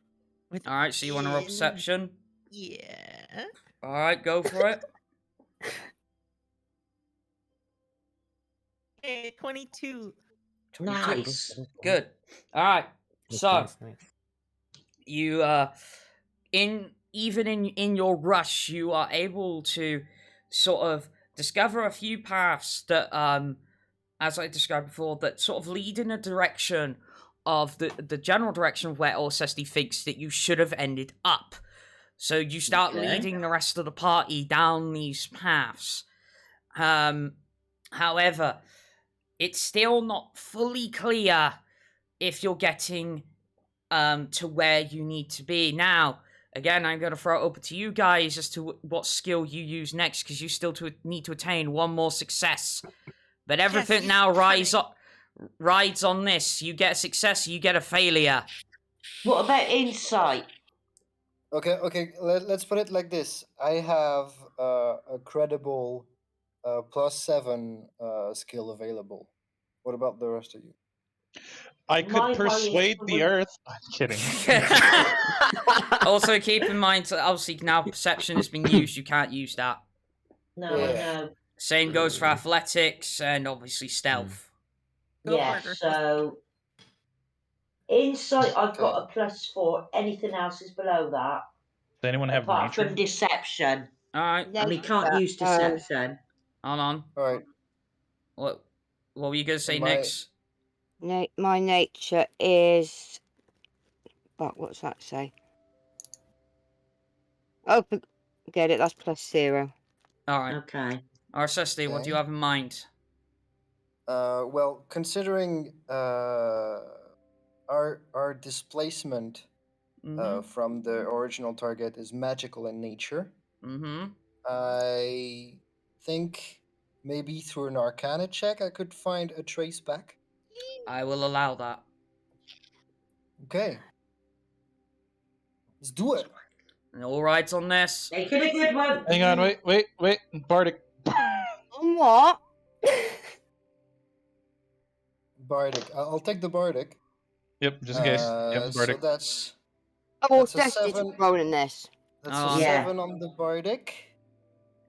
Alright, so you want to roll perception? Yeah. Alright, go for it. Hey, 22. Nice. Good. Alright, so... Nice. you in your rush, you are able to sort of discover a few paths that as I described before, that sort of lead in a direction of the general direction of where Orsesti thinks that you should have ended up. So you start leading the rest of the party down these paths. However, it's still not fully clear if you're getting to where you need to be. Now, again, I'm going to throw it open to you guys as to what skill you use next, because you still need to attain one more success. But everything now rides on this. You get a success, you get a failure. What about insight? Okay. Let's put it like this. I have a credible +7 skill available. What about the rest of you? I could My persuade highest the would- earth. I'm kidding. Also, keep in mind, that obviously, now perception has been used, you can't use that. No, I know. Same goes for athletics and obviously stealth. Yeah, so insight I've got a +4. Anything else is below that. Does anyone have Apart nature? from deception. Alright, And we can't use deception. hold on. Alright. What were you going to say My- next? My nature is. What's that say? Oh, get it. That's +0. Alright. Okay. Orsesti, what do you have in mind? Well, considering our displacement from the original target is magical in nature, I think maybe through an Arcana check I could find a trace back. I will allow that. Okay. Let's do it. And all rights on this. Make it a good one. Hang on, wait. Bardic. On what? Bardic. I'll take the Bardic. Yep, just in case. Yep, Bardic. So that's Oh, That's a Destiny's 7. rolling this. that's Oh. a Yeah. 7 on the Bardic.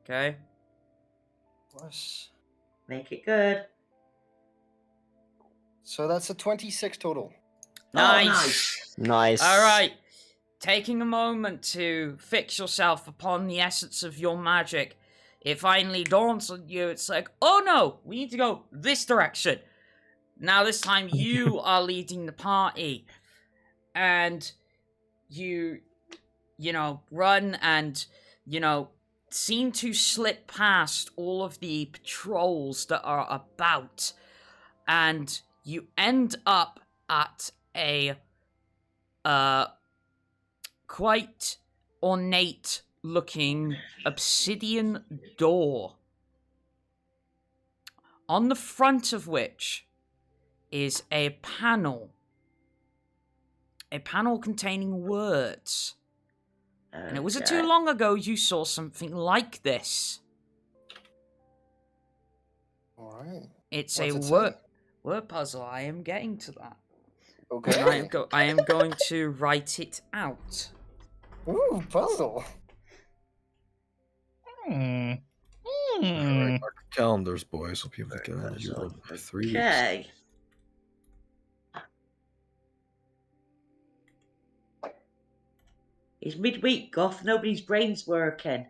Okay. Plus. Make it good. So that's a 26 total. Nice. Nice. All right. Taking a moment to fix yourself upon the essence of your magic, it finally dawns on you. It's like, oh no, we need to go this direction. Now this time you are leading the party, and you run and seem to slip past all of the patrols that are about, and you end up at a quite ornate looking obsidian door, on the front of which is a panel containing words. And it wasn't too long ago you saw something like this. Alright. It's What's a it say? word puzzle. I am getting to that. Okay. And I am going to write it out. Ooh, puzzle. Hmm. Alright, mark your calendars, boys. Hope you have the calendar. You wrote for 3 weeks. Okay. It's midweek, Goth. Nobody's brain's working.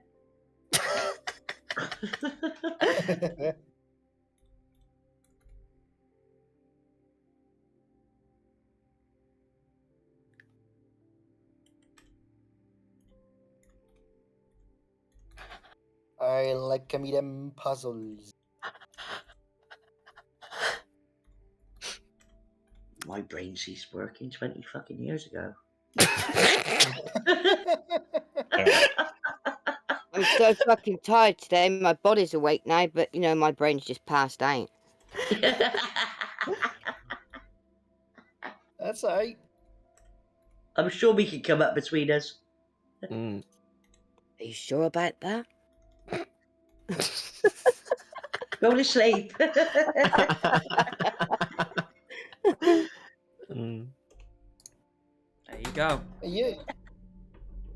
I like me them puzzles. My brain ceased working 20 fucking years ago. I'm so fucking tired today. My body's awake now, but you know my brain's just passed out. That's alright. I'm sure we can come up between us. Are you sure about that? Go to sleep. There you go. Yeah.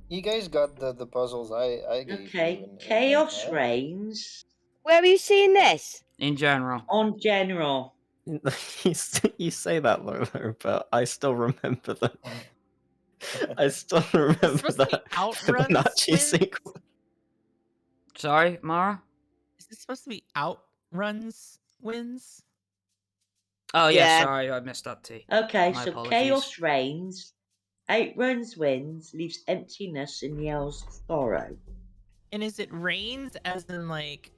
You guys got the puzzles I gave Okay, you. Chaos reigns. Where are you seeing this? In general. On general. You say that, Lolo, but I still remember that. I still remember supposed to be that Outrun Fibonacci wins? sequence. Sorry, Mara? Is this supposed to be outruns wins? Oh, yeah, Yeah. sorry, I missed that T. Okay, My so apologies. Chaos reigns, outruns wins, leaves emptiness and yells sorrow. And is it rains as in like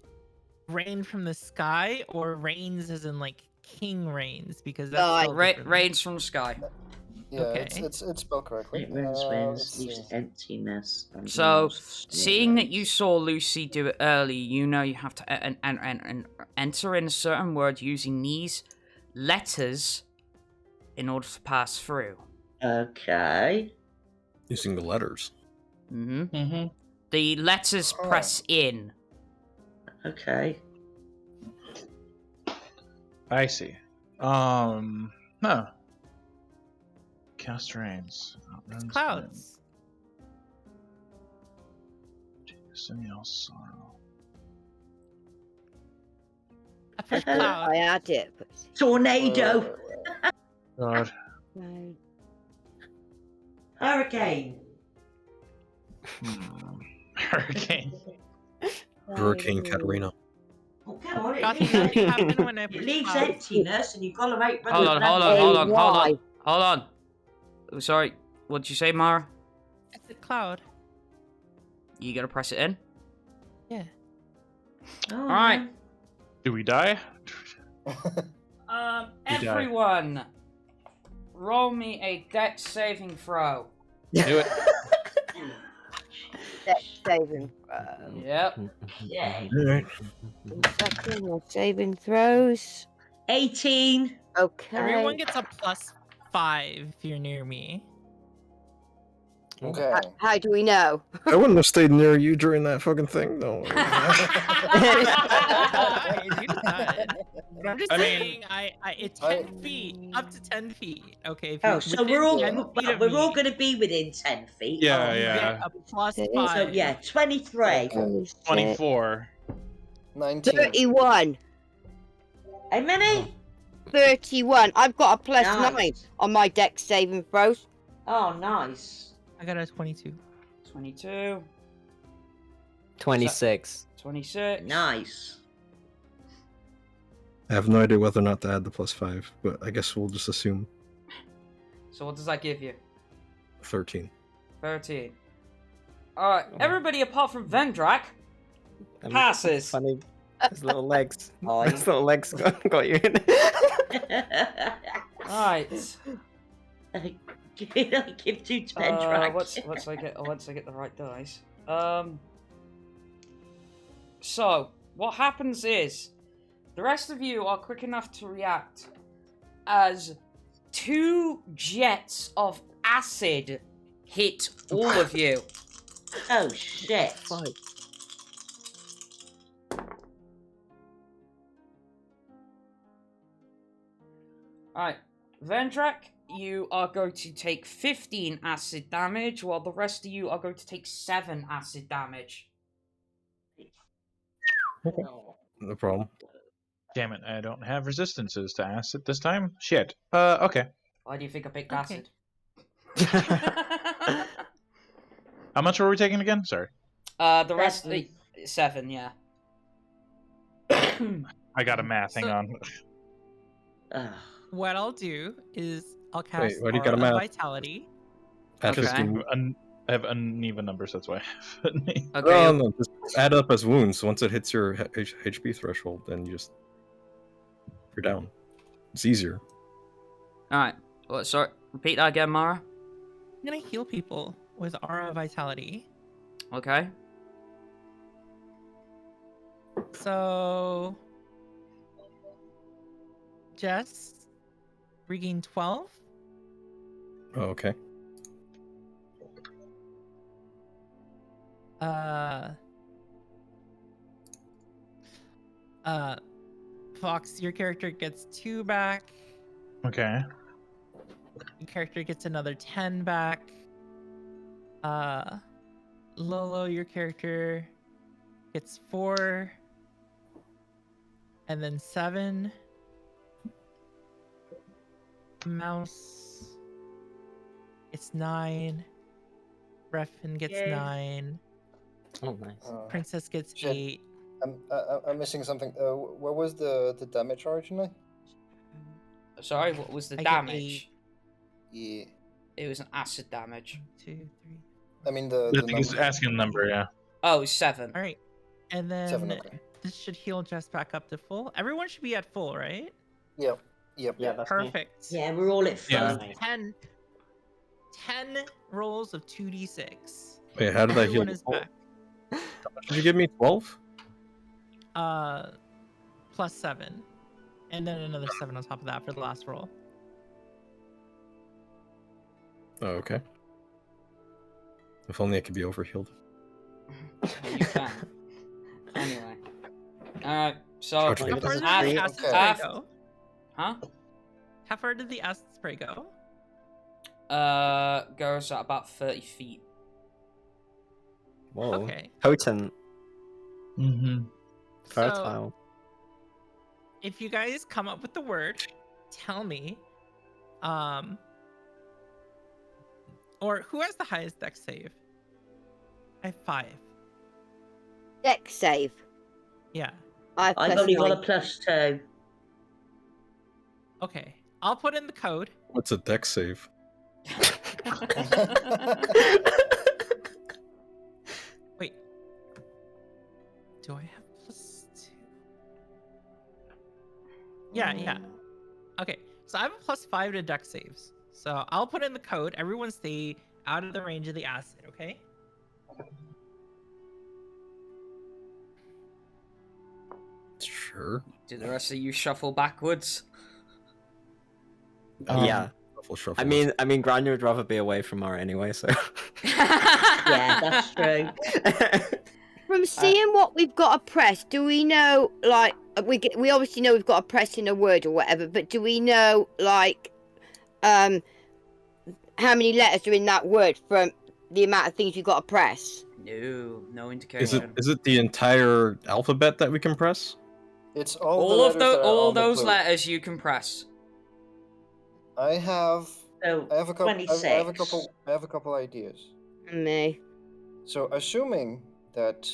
rain from the sky, or rains as in like king rains? Because that's spelled differently. Rains from the sky. Yeah, Okay. it's spelled correctly. Outruns let's wins, leaves see. emptiness and So, yells seeing that sorrow. you saw Lucy do it early, you know you have to enter in a certain word using these letters in order to pass through. Okay. Using the letters. Mm-hmm. The letters press in. Okay. I see. Huh. Cast rains. It's clouds. Something else. Sorrow. A first cloud. I had it. But... Tornado. God. No. Hurricane. Hurricane. Hurricane Katarina. Oh, come on, Gothy, nothing happened when I it pushed leaves clouds. emptiness and you've got to make... Hold on. Oh, sorry, what did you say, Mara? It's a cloud. You gotta press it in? Yeah. Oh, Alright. Do we die? Everyone, roll me a dex saving throw. Do it. Dex saving. Yep. Yeah. Alright. Saving throws. 18. Okay. Everyone gets a +5 if you're near me. Okay. How do we know? I wouldn't have stayed near you during that fucking thing, though. You decide. But I'm just saying, it's 10 feet, up to 10 feet. Okay. If Oh, you're so within we're all 10 feet of we're all me, going to be within 10 feet. Yeah, you yeah. get a +5. So yeah, 23. 24. 19. 31. How many? 31. I've got a +9 Nice. on my dex saving throws. Oh, nice. I got a 22. 22. 26. 26. Nice. I have no idea whether or not to add the +5, but I guess we'll just assume So what does that give you? 13. 13. Alright, everybody apart from Vendrak passes. Funny. His little legs. Oh, His little legs got you in. Alright. Give 2 to Vendrak. Once I get the right dice. So what happens is the rest of you are quick enough to react as 2 jets of acid hit all of you. Oh shit. Alright, Vendrak, you are going to take 15 acid damage, while the rest of you are going to take 7 acid damage. No problem. Damn it, I don't have resistances to acid this time. Shit. Okay. Why do you think I picked Okay. acid? How much were we taking again? Sorry. The rest 7. 7, yeah. I got a math. Hang So- on. Ugh. What I'll do is I'll cast Wait, why do you Aura got a of math? Vitality. Add Okay. 15. I have uneven numbers, that's why. Okay. No, just add up as wounds. Once it hits your HP threshold, then you're down. It's easier. Alright. Sorry. Repeat that again, Mara. I'm gonna heal people with Aura of Vitality. Okay. So Jess regain 12. Oh, okay. Fox, your character gets 2 back. Okay. Your character gets another 10 back. Lolo, your character gets 4. And then 7. Mouse. It's 9. Refin gets Yay. 9. Oh, nice. Princess gets shit. 8. I'm missing something. What was the damage originally? Sorry, what was the I get damage? Yeah. It was an acid damage. 2, 3. I mean the I think he's number. asking the number, yeah. Oh, it's 7. All right. And then 7, okay. this should heal Jess back up to full. Everyone should be at full, right? Yep. Yeah, that's me. Perfect. Yeah, we're all at full. Yeah. 10 rolls of 2d6. Wait, how did I heal? Everyone is back. Did you give me 12? Plus 7. And then another 7 on top of that for the last roll. Oh, okay. If only I could be overhealed. You can. Anyway. Alright, so... Charge How me. far did the Half- acid okay. spray half- go? Huh? How far did the acid spray go? Goes at about 30 feet. Whoa. Okay. Potent. Mm-hmm. So, Fertile. if you guys come up with the word, tell me. Or who has the highest dex save? I have 5. Dex save. Yeah. I've I've plus only got a 9. +2. Okay. I'll put in the code. What's a dex save? Wait. Do I have +2? Yeah. Okay. So I have a +5 to dex saves. So I'll put in the code. Everyone stay out of the range of the acid, okay? Sure. Do the rest of you shuffle backwards? Yeah. Shuffle. I mean, Grania would rather be away from her anyway, so. Yeah, that's true. From seeing what we've got to press, do we know, like, we obviously know we've got to press in a word or whatever, but do we know, like, how many letters are in that word from the amount of things you've got to press? No indication. Is it the entire alphabet that we can press? It's all All the of letters that are all on the those clue. letters you can press. I have So, a couple. I have 26. a couple ideas. Me. So, assuming that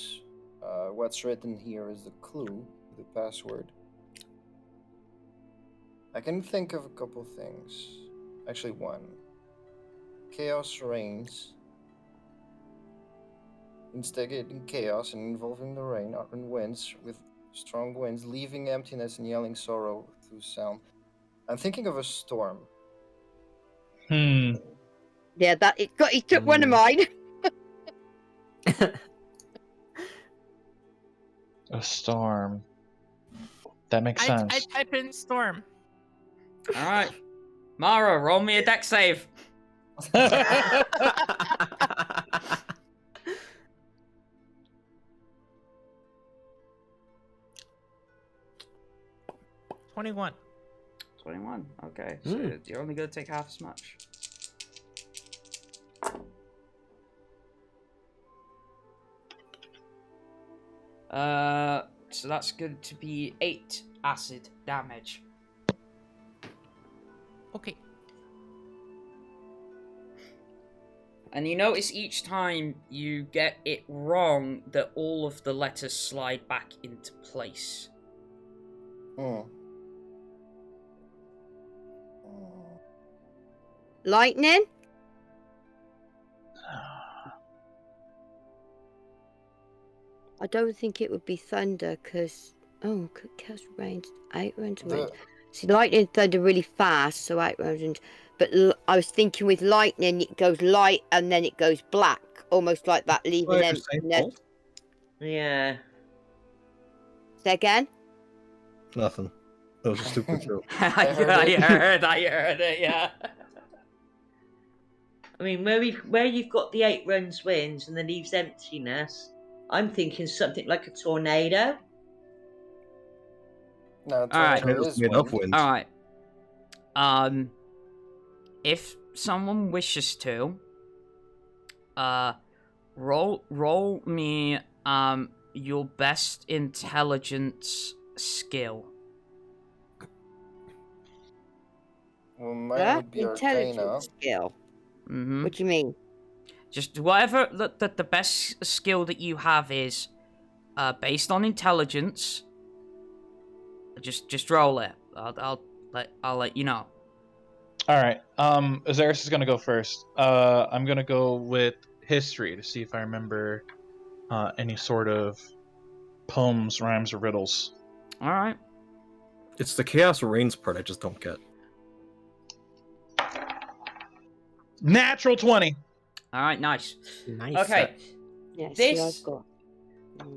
what's written here is the clue, the password, I can think of a couple things. Actually, one. Chaos reigns. Instigating chaos and involving the rain and winds with strong winds, leaving emptiness and yelling sorrow through sound. I'm thinking of a storm. Yeah, he took one of mine. A storm. That makes I sense. type in storm. Alright. Mara, roll me a deck save. 21. 21. Okay, so you're only gonna take half as much. So that's going to be 8 acid damage. Okay. And you notice each time you get it wrong that all of the letters slide back into place. Lightning? I don't think it would be thunder, because... Oh, chaos rains, 8 rounds of wind. See, lightning and thunder really fast, so 8 rounds and... But I was thinking with lightning, it goes light and then it goes black. Almost like that, leaving emptiness. Yeah. Say again? Nothing. That was a stupid joke. I heard it, yeah. I mean, where you've got the 8 runs winds and the leaves emptiness, I'm thinking something like a tornado. No, Alright. tornado is Made up wind. wind. Alright. If someone wishes to, roll me your best intelligence skill. Well, mine would be Arcana. Intelligence skill. Mm-hmm. What do you mean? Just whatever the best skill that you have is based on intelligence. Just roll it. I'll let you know. All right. Azerus is gonna go first. I'm gonna go with history to see if I remember any sort of poems, rhymes, or riddles. All right. It's the chaos rains part I just don't get. Natural 20. All right. Nice. Nice. Okay. Yes, This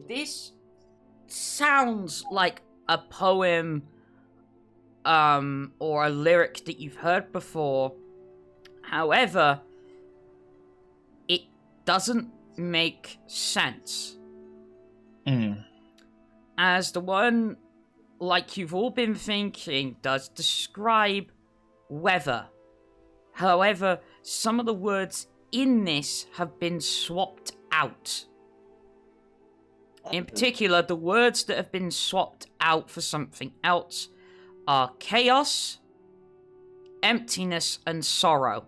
this sounds like a poem or a lyric that you've heard before. However, it doesn't make sense. As the one, like you've all been thinking, does describe weather. However, some of the words in this have been swapped out. In particular, the words that have been swapped out for something else are chaos, emptiness, and sorrow.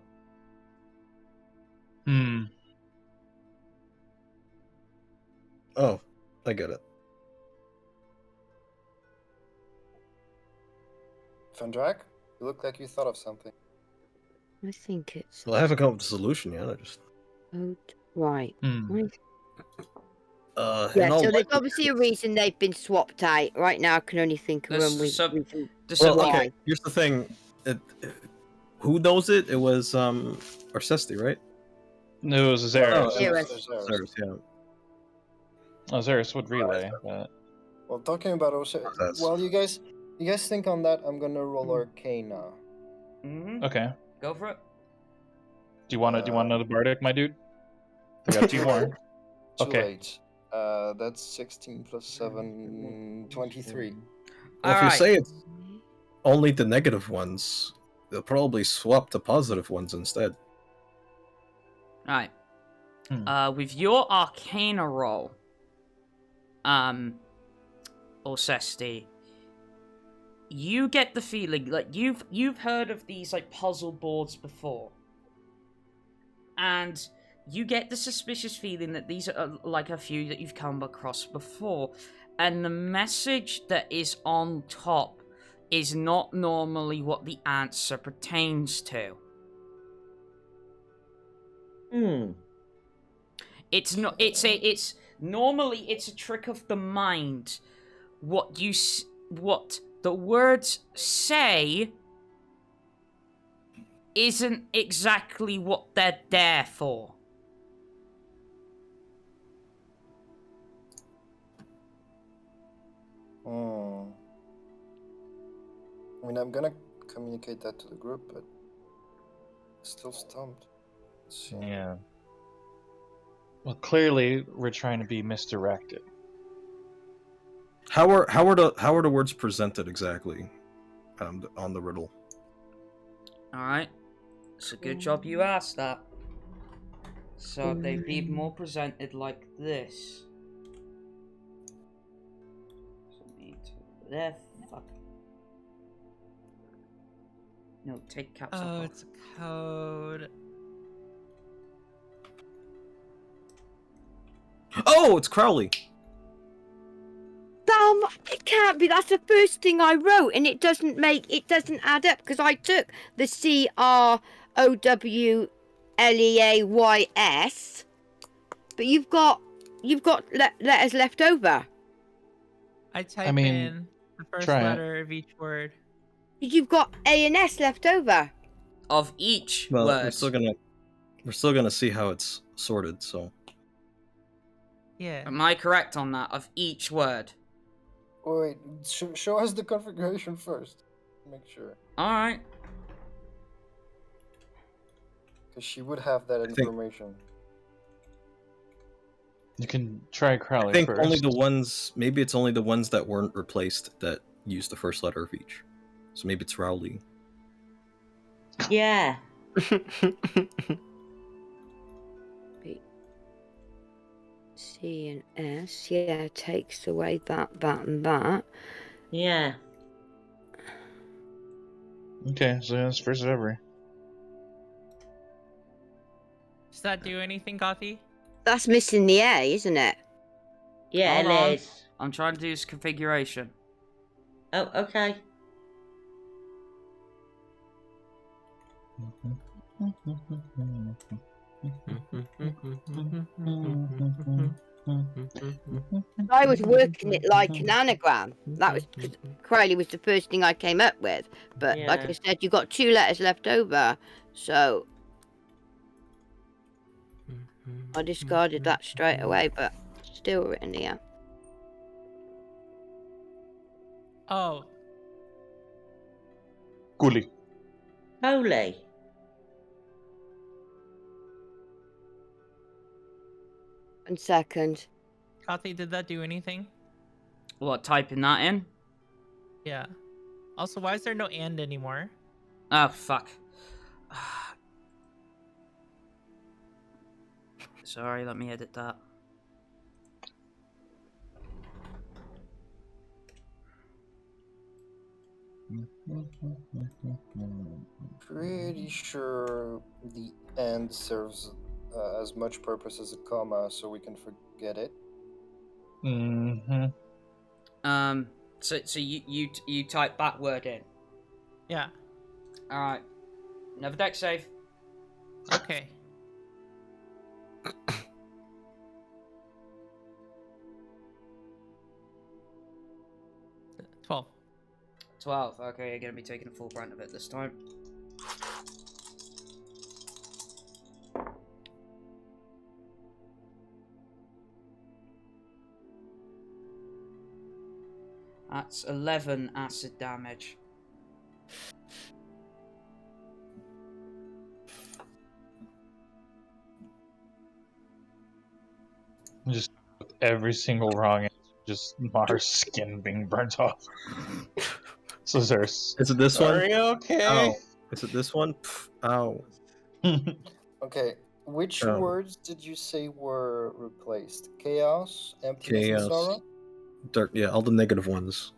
Oh, I get it. Vendrak, you look like you thought of something. I think it's... Well, I haven't come up with a solution yet. I just... Right. and Yeah, all so there's likelihood- obviously a reason they've been swapped out. Right now, I can only think of one reason. Well, okay, here's the thing. Who knows it? It was Orsesti, right? No, it was Azerus. Azerus, yeah. Azerus would relay, but... Well, talking about Osiris, while you guys think on that, I'm gonna roll Arcana. Okay. Go for it. Do you want another bardic, my dude? I got 2 more. Okay. Late. That's 16 plus 7, 23. Well, if you say it's only the negative ones, they'll probably swap the positive ones instead. Alright. With your Arcana roll, Orsesti, you get the feeling like you've heard of these like puzzle boards before, and you get the suspicious feeling that these are like a few that you've come across before, and the message that is on top is not normally what the answer pertains to. It's not. It's normally it's a trick of the mind. What the words say isn't exactly what they're there for. I mean, I'm gonna communicate that to the group, but still stumped. Let's see. Yeah. Well, clearly we're trying to be misdirected. How are the words presented exactly on the riddle? Alright. It's a good job you asked that. So they'd be more presented like this. There, fuck. No, take caps off. Oh, it's a code. Oh, it's Crowley. It can't be. That's the first thing I wrote, and it doesn't add up because I took the CROWLEAYS, but you've got letters left over. I type mean, in the first try it. letter of each word. You've got A and S left over. Of each Well, word. we're still gonna see how it's sorted. So Yeah. Am I correct on that? Of each word. Wait, show us the configuration first. Make sure. Alright. Because she would have that think- information. You can try Crowley I think first. only the ones. Maybe it's only the ones that weren't replaced that use the first letter of each. So maybe it's Rowley. Yeah. C and S, yeah, takes away that, and that. Yeah. Okay, so that's first of every. Does that do anything, Gothy? That's missing the A, isn't it? Yeah, Hold it on. is. I'm trying to do this configuration. Oh, okay. I was working it like an anagram. That was because Crowley was the first thing I came up with. But like I Yeah. said, you got 2 letters left over, so I discarded that straight away. But still written here. Oh, Gully. Holy. 1 second. Gothy, did that do anything? What, typing that in? Yeah. Also, why is there no and anymore? Oh, fuck. Sorry, let me edit that. Pretty sure the and serves as much purpose as a comma, so we can forget it. Mm-hmm. So you type that word in. Yeah. Alright. Another deck save. Okay. 12. 12. Okay, you're gonna be taking a full brunt of it this time. That's 11 acid damage. Just with every single wrong answer, just Mars' skin being burnt off. So there's. Is it this Are one? you okay? Ow. Is it this one? Pff, ow. Okay, which Oh. words did you say were replaced? Chaos, emptiness, Chaos. and sorrow? Dark, yeah, all the negative ones.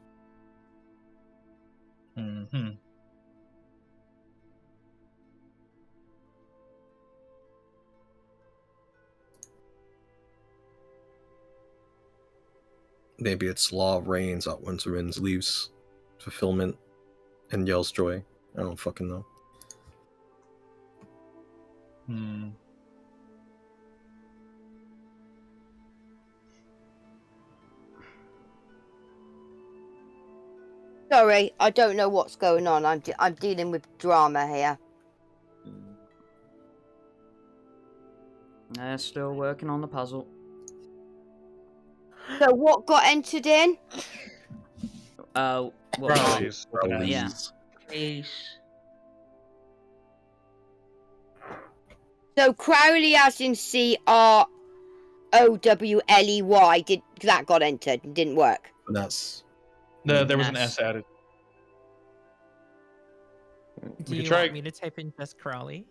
Mm-hmm. Maybe it's law reigns, outwinds wins, leaves fulfillment, and yells joy. I don't fucking know. Hmm. Sorry, I don't know what's going on. I'm dealing with drama here. They're still working on the puzzle. So what got entered in? What Crowley's. Yeah. Please. So Crowley as in CROWLEY, did that got entered and didn't work? That's No, there was an Yes. S added. Do We you could try- want me to type in just Crowley?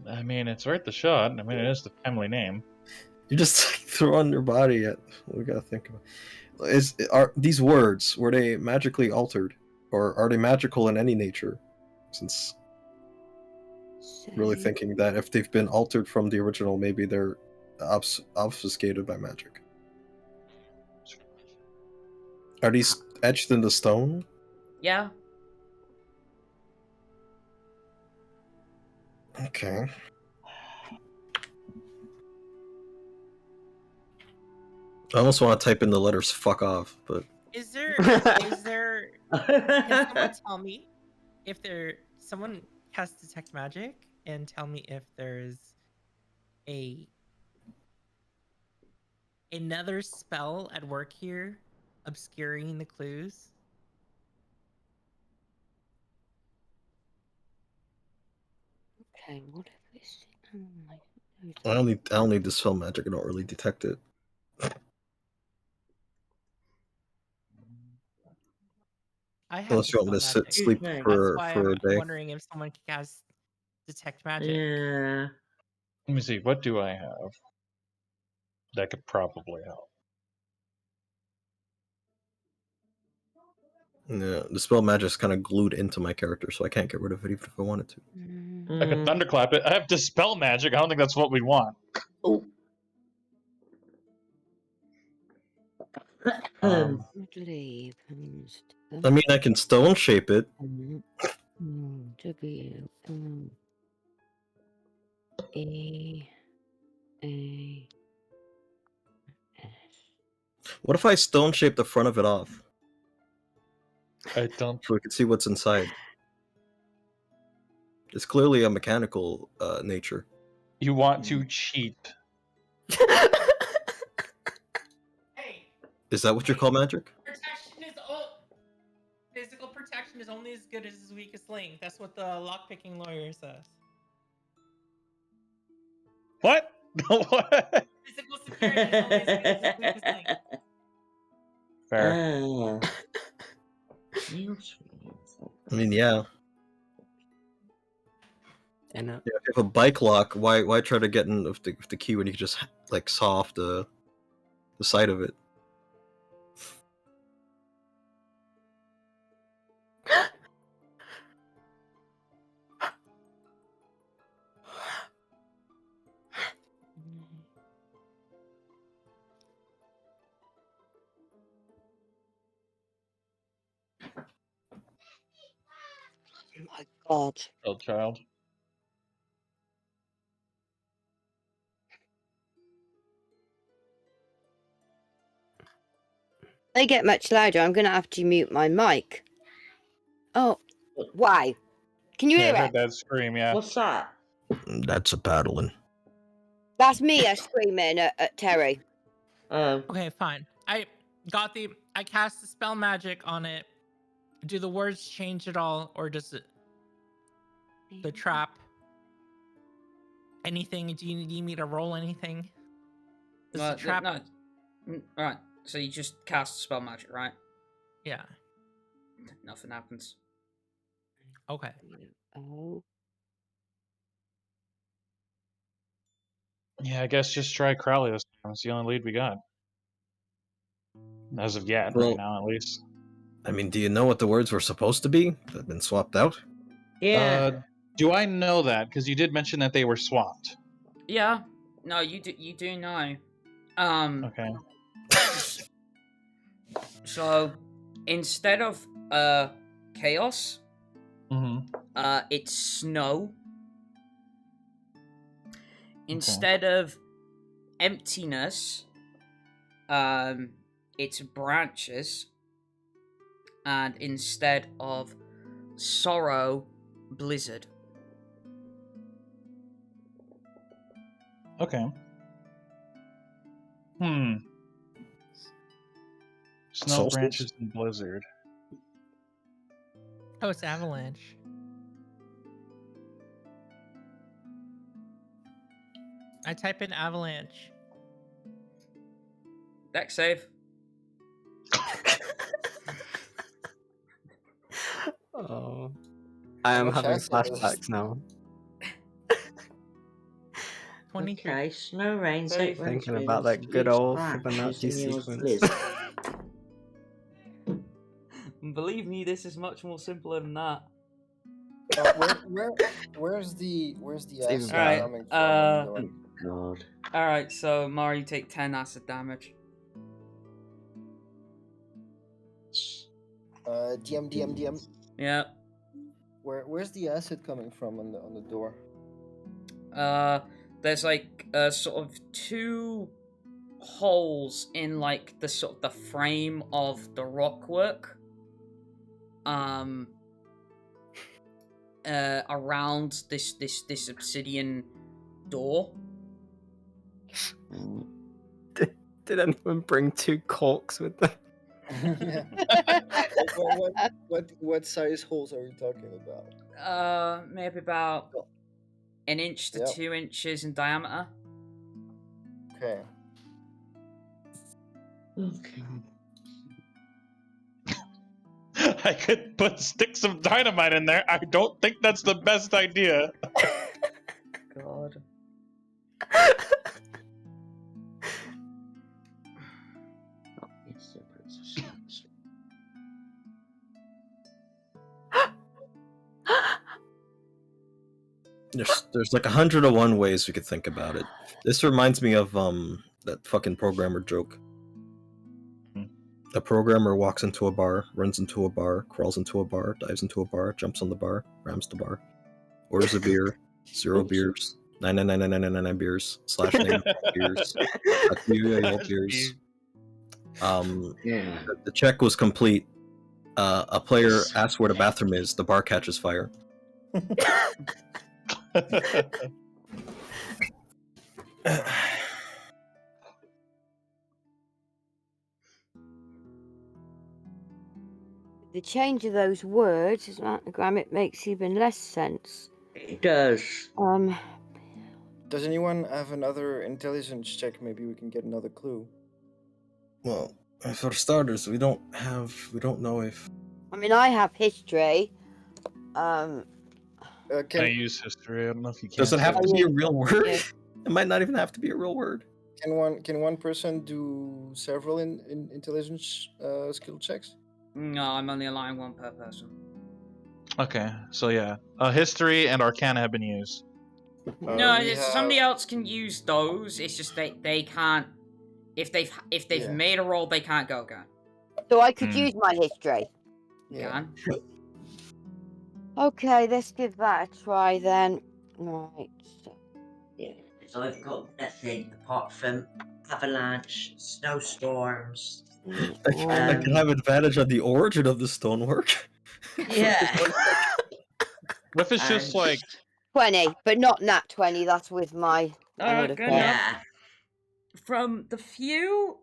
I mean, it's worth the shot. I mean, it is the family name. you just like, throw on your body at. We gotta think about. Are these words, were they magically altered, or are they magical in any nature? Since really thinking that if they've been altered from the original, maybe they're obfuscated by magic. Are these etched in the stone? Yeah. Okay. I almost want to type in the letters "fuck off," but Is there can someone tell me if someone casts detect magic and tell me if there's another spell at work here obscuring the clues? Okay, what if this? I don't need dispel magic. I don't really detect it. I have Unless you want me to dispel magic. sleep Excuse me. for That's why a I'm day. wondering if someone can cast detect magic. Yeah. Let me see. What do I have that could probably help? Yeah, dispel magic's kind of glued into my character, so I can't get rid of it even if I wanted to. I could thunderclap it. I have dispel magic. I don't think that's what we want. Oh. I mean, I can stone shape it. What if I stone shape the front of it off? I don't. So we can see what's inside. It's clearly a mechanical nature. You want to cheat? Hey, Is that what you call magic? physical protection is only as good as his weakest link. That's what the lockpicking lawyer says. What? What? Physical security is only as good as his weakest link. Fair. I mean, yeah. And Yeah, if you have a bike lock, why try to get in with the key when you can just like saw off the side of it? Oh my god. Oh, child. They get much louder. I'm gonna have to mute my mic. Oh, wow! Can you Yeah, hear I it? heard that scream. Yeah. What's that? That's a paddling. That's Mia screaming at Terry. Oh. Okay, fine. Gothy, I cast the spell magic on it. Do the words change at all, or does it the trap? Anything? Do you need me to roll anything? Does the trap? No. Alright, so you just cast spell magic, right? Yeah. Nothing happens. Okay. Oh. Yeah, I guess just try Crowley this time. It's the only lead we got. As of yet, Well, right now at least. I mean, do you know what the words were supposed to be? They've been swapped out? Yeah. Do I know that? Because you did mention that they were swapped. Yeah. No, you do know. Okay. So instead of chaos, it's snow. Instead of emptiness, it's branches. And instead of sorrow, blizzard. Okay. Snow, Solstice? branches, and blizzard. Oh, it's avalanche. I type in avalanche. Dex save. Oh, I am How much having acid is- flashbacks now. 23. Okay, snow rains, Very eight Thinking winds, about that good leaves old branches, Fibonacci and yours sequence. blizzard. Believe me, this is much more simpler than that. Where's the Save acid that. coming from? God. Alright, so Mari, you take 10 acid damage. DM. Yeah. Where's the acid coming from on the door? There's like sort of 2 holes in like the sort of the frame of the rockwork. Around this obsidian door. Did anyone bring 2 corks with them? Yeah. What size holes are we talking about? Maybe about 1 inch to Yep. 2 inches in diameter. Okay. I could put sticks of dynamite in there. I don't think that's the best idea. God. There's like 101 ways we could think about it. This reminds me of that fucking programmer joke. A programmer walks into a bar, runs into a bar, crawls into a bar, dives into a bar, jumps on the bar, rams the bar, orders a beer, 0 beers, 9999999 beers, /name beers, beers. The check was complete. A player asks where the bathroom is. The bar catches fire. The change of those words, as an anagram, it makes even less sense. It does. Does anyone have another intelligence check? Maybe we can get another clue. Well, for starters, we don't know if. I mean, I have history. Can I use history? I don't know if you can. Does it have to be a real word? It might not even have to be a real word. Can one person do several in intelligence skill checks? No, I'm only allowing 1 per person. Okay, so yeah, history and arcana have been used. No, somebody else can use those. It's just they can't. If they've made a roll, they can't go again. So I could use my history. Yeah. Okay, let's give that a try then. Right. Yeah. So I've got nothing apart from avalanche, snowstorms. I can have advantage on the origin of the stonework. Yeah. What if it's just like 20, but not nat 20. That's with my. Good enough. From the few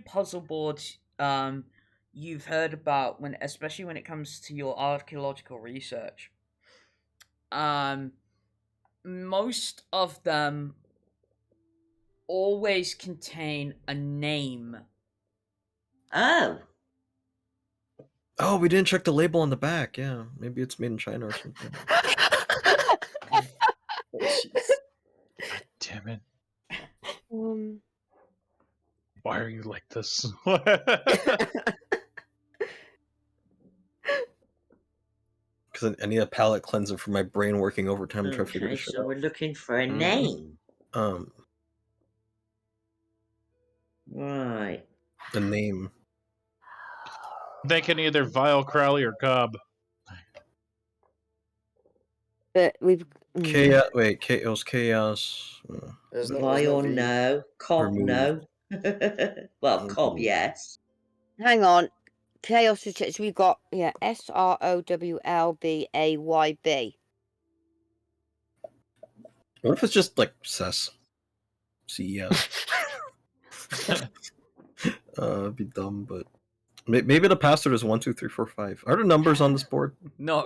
puzzle boards you've heard about, especially when it comes to your archaeological research, most of them always contain a name. Oh, we didn't check the label on the back. Yeah, maybe it's made in China or something. Damn it. Why are you like this? Because I need a palate cleanser for my brain working overtime to try to figure this shit so out. we're looking for a name. Right. The name. They can either Vile, Crowley, or Cobb. But we've Chaos. Wait, Chaos. Chaos. Vile, no. Cobb, no. Well, Cobb, yes. Hang on. Chaos is. So we've got SROWLBAYB. What if it's just like CES? CES. It'd be dumb, but maybe the password is 1 2 3 4 5. Are there numbers on this board? No.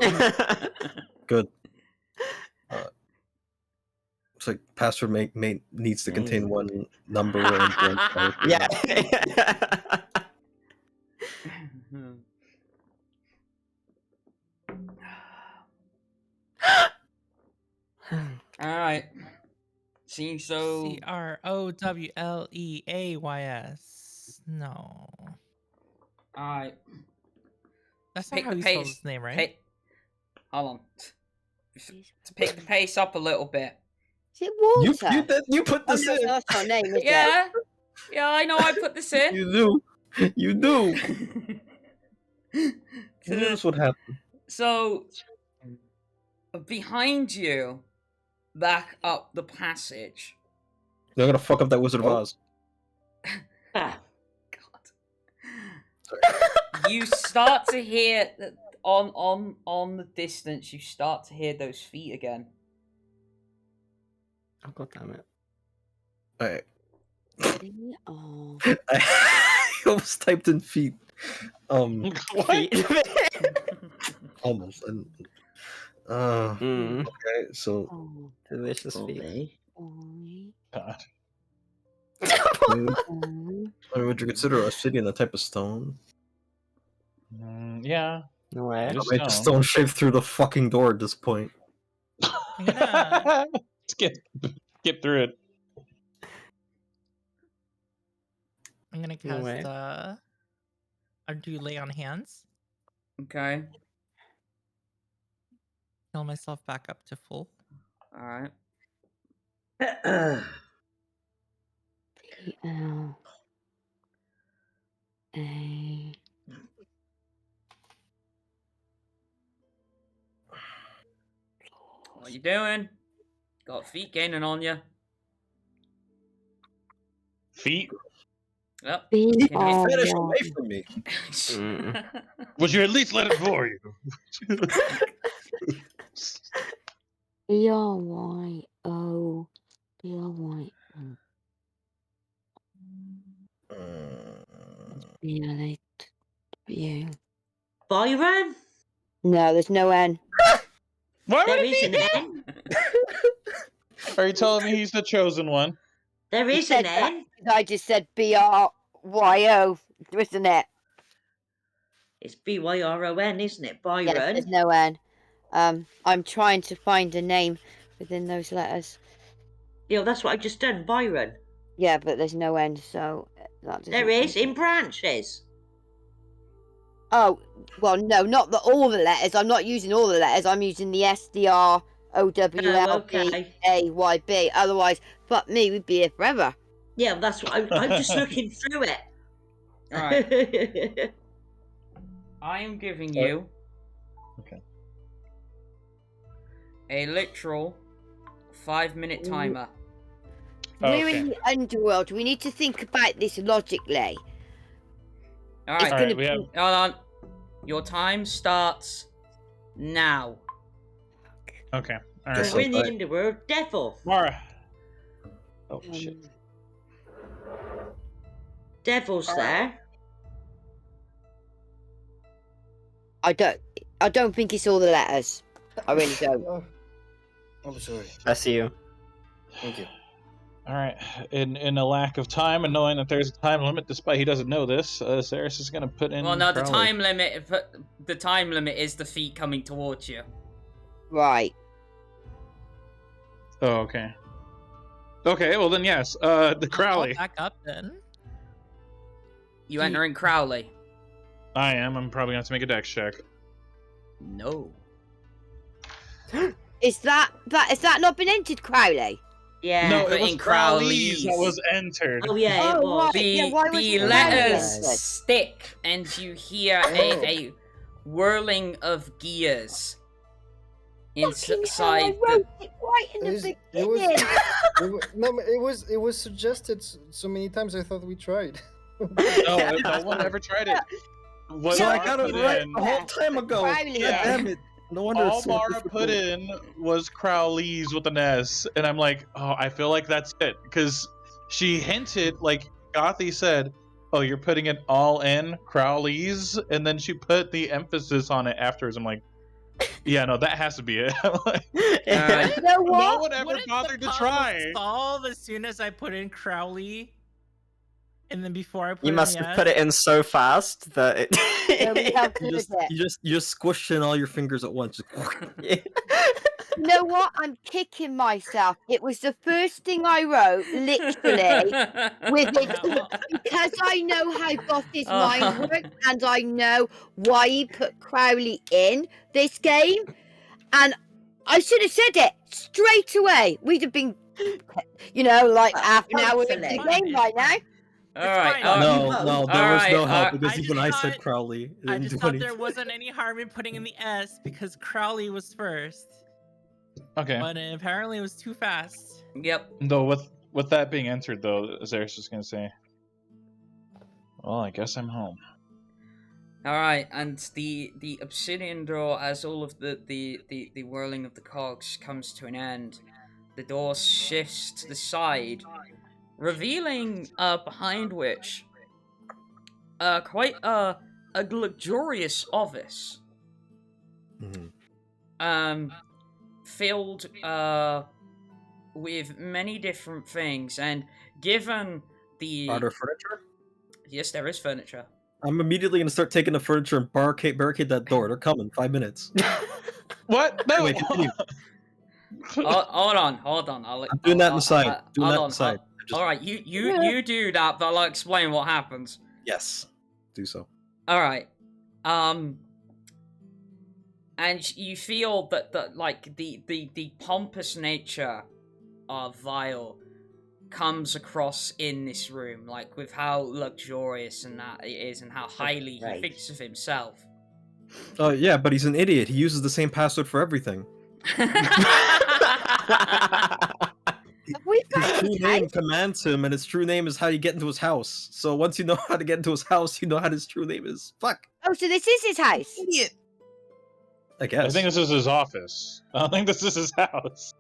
Good. It's like password needs to contain one number and one character. Yeah. Alright. See, so CROWLEAYS. No. Alright. That's not how you spell his name, right? Hold on. To pick the pace up a little bit. Is it water? You put Oh, this no, in. that's not a name, is it? Yeah. Yeah, I know I put this in. You do. You do. That's what happened. So, behind you, back up the passage. You're gonna fuck up that Wizard of Oz. Ah, You start to hear on the distance. You start to hear those feet again. Oh god damn it! Alright. Oh. I almost typed in feet. What? Almost. Okay, so Oh. delicious feet. probably. God. Would you consider obsidian a type of stone? Yeah. No way. It is Make the stone. stone shape through the fucking door at this point. I'm gonna skip through it. I'm gonna No way. cast do lay on hands. Okay. Heal myself back up to full. All right. P-L-A. What you doing? Got feet gaining on you. Feet? Yep. Keep Can your hit. fetish away from me. Would you at least let it bore you? B-R-Y-O. B-R-Y-O. B-L-A-W. Byron? No, there's no N. Why would There it is be an him? N. Are you telling me he's the chosen one? There You is said an that N. 'cause I just said B-R-Y-O, isn't it? It's Byron, isn't it? Yes, Byron. there's no N. I'm trying to find a name within those letters. Yeah, that's what I've just done. Byron. Yeah, but there's no N, so that doesn't. There is in branches. Oh, well, no, not all the letters. I'm not using all the letters. I'm using the S-D-R-O-W-L-B-A-Y-B. Otherwise, fuck me, we'd be here forever. Yeah, that's what I'm just looking through it. All right. I am giving you a literal 5-minute timer. We're in the underworld. We need to think about this logically. All It's right. gonna we have- Hold on. Your time starts now. Okay. All Guess right. We're in the Right. underworld. Devil. Mara. Oh shit. Devil's there. I don't think it's all the letters. I really don't. Oh, I'm sorry. I see you. Thank you. All right. In a lack of time and knowing that there's a time limit, despite he doesn't know this, Azerus is gonna put in. Well, no, the Crowley. time limit. The time limit is the feet coming towards you. Right. Oh, okay. Okay. Well then, yes. The Crowley. Back up then. You enter in Crowley. I am. I'm probably gonna have to make a dex check. No. Is that not been entered, Crowley? Yeah. No, Put it was in Crowley's Crowley's. that was entered. Oh yeah, it Oh, was. right. Yeah, The, why was the it letters Crowley? stick, and you hear a whirling of gears Fucking inside hell, I wrote it right in the beginning. It was suggested so many times. I thought we tried. No one ever tried it. What So I Mara got it put right in- a whole time ago. Crowley. God damn it. No wonder All it's so Mara difficult. put in was Crowley's with an S, and I'm like, oh, I feel like that's it, because she hinted, like Gothy said, oh, you're putting it all in Crowley's, and then she put the emphasis on it afterwards. I'm like, yeah, no, that has to be it. I'm like, You know no what? one ever Wouldn't the bothered to puzzle try. solve as soon as I put in Crowley, and then before I put You in must the have S? put it in so fast that it. No, we have to you, do it. you just squished in all your fingers at once. You know what? I'm kicking myself. It was the first thing I wrote, literally, with it, because I know how Gothy's mind works, and I know why he put Crowley in this game, and I should have said it straight away. We'd have been You know, like half an hour into Hopefully. the game right now. All right. fine. No, hope. no, there was no help because I even just I said thought- Crowley. It I didn't just do thought there anything. wasn't any harm in putting in the S because Crowley was first. Okay. But apparently it was too fast. Yep. Though with that being entered, though, Azerus is going to say, "Well, I guess I'm home." All right, and the obsidian door, as all of the whirling of the cogs comes to an end, the door shifts to the side, revealing behind which quite a luxurious office. Mhm. Filled with many different things, and given the Are there furniture? yes, there is furniture. I'm immediately gonna start taking the furniture and barricade that door. They're coming. 5 minutes. What? No. Anyway, continue. Hold on. I'm doing that inside. Doing that inside. All right, you do that, but I'll explain what happens. Yes. Do so. All right, and you feel that the pompous nature of Vile comes across in this room, like with how luxurious and that it is, and how highly he Right. thinks of himself. Oh yeah, but he's an idiot. He uses the same password for everything. Have we His found true his name house? commands him, and his true name is how you get into his house. So once you know how to get into his house, you know how his true name is. Fuck. Oh, so this is his house. Idiot. I guess. I think this is his office. I don't think this is his house.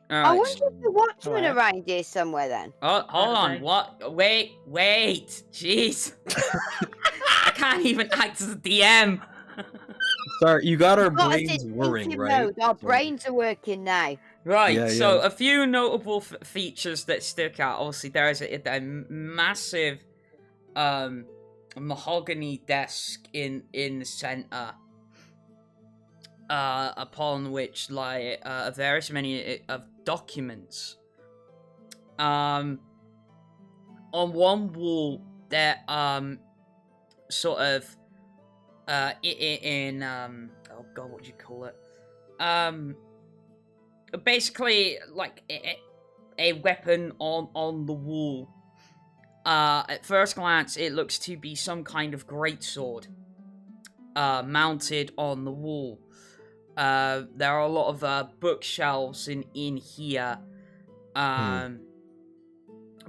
All I right. wonder if the watchman Alright. around here somewhere then. Oh, hold on. Okay. What? Wait. Jeez. I can't even act as a DM. Sorry, you got our Got us brains in whirring, thinking right? mode. Our So- brains are working now. Right, Yeah, so yeah. a few notable features that stick out. Obviously, there is a massive mahogany desk in the center, upon which lie various many of documents. On one wall, there sort of in oh god, what do you call it? Basically like a weapon on the wall. At first glance, it looks to be some kind of greatsword mounted on the wall. There are a lot of bookshelves in here.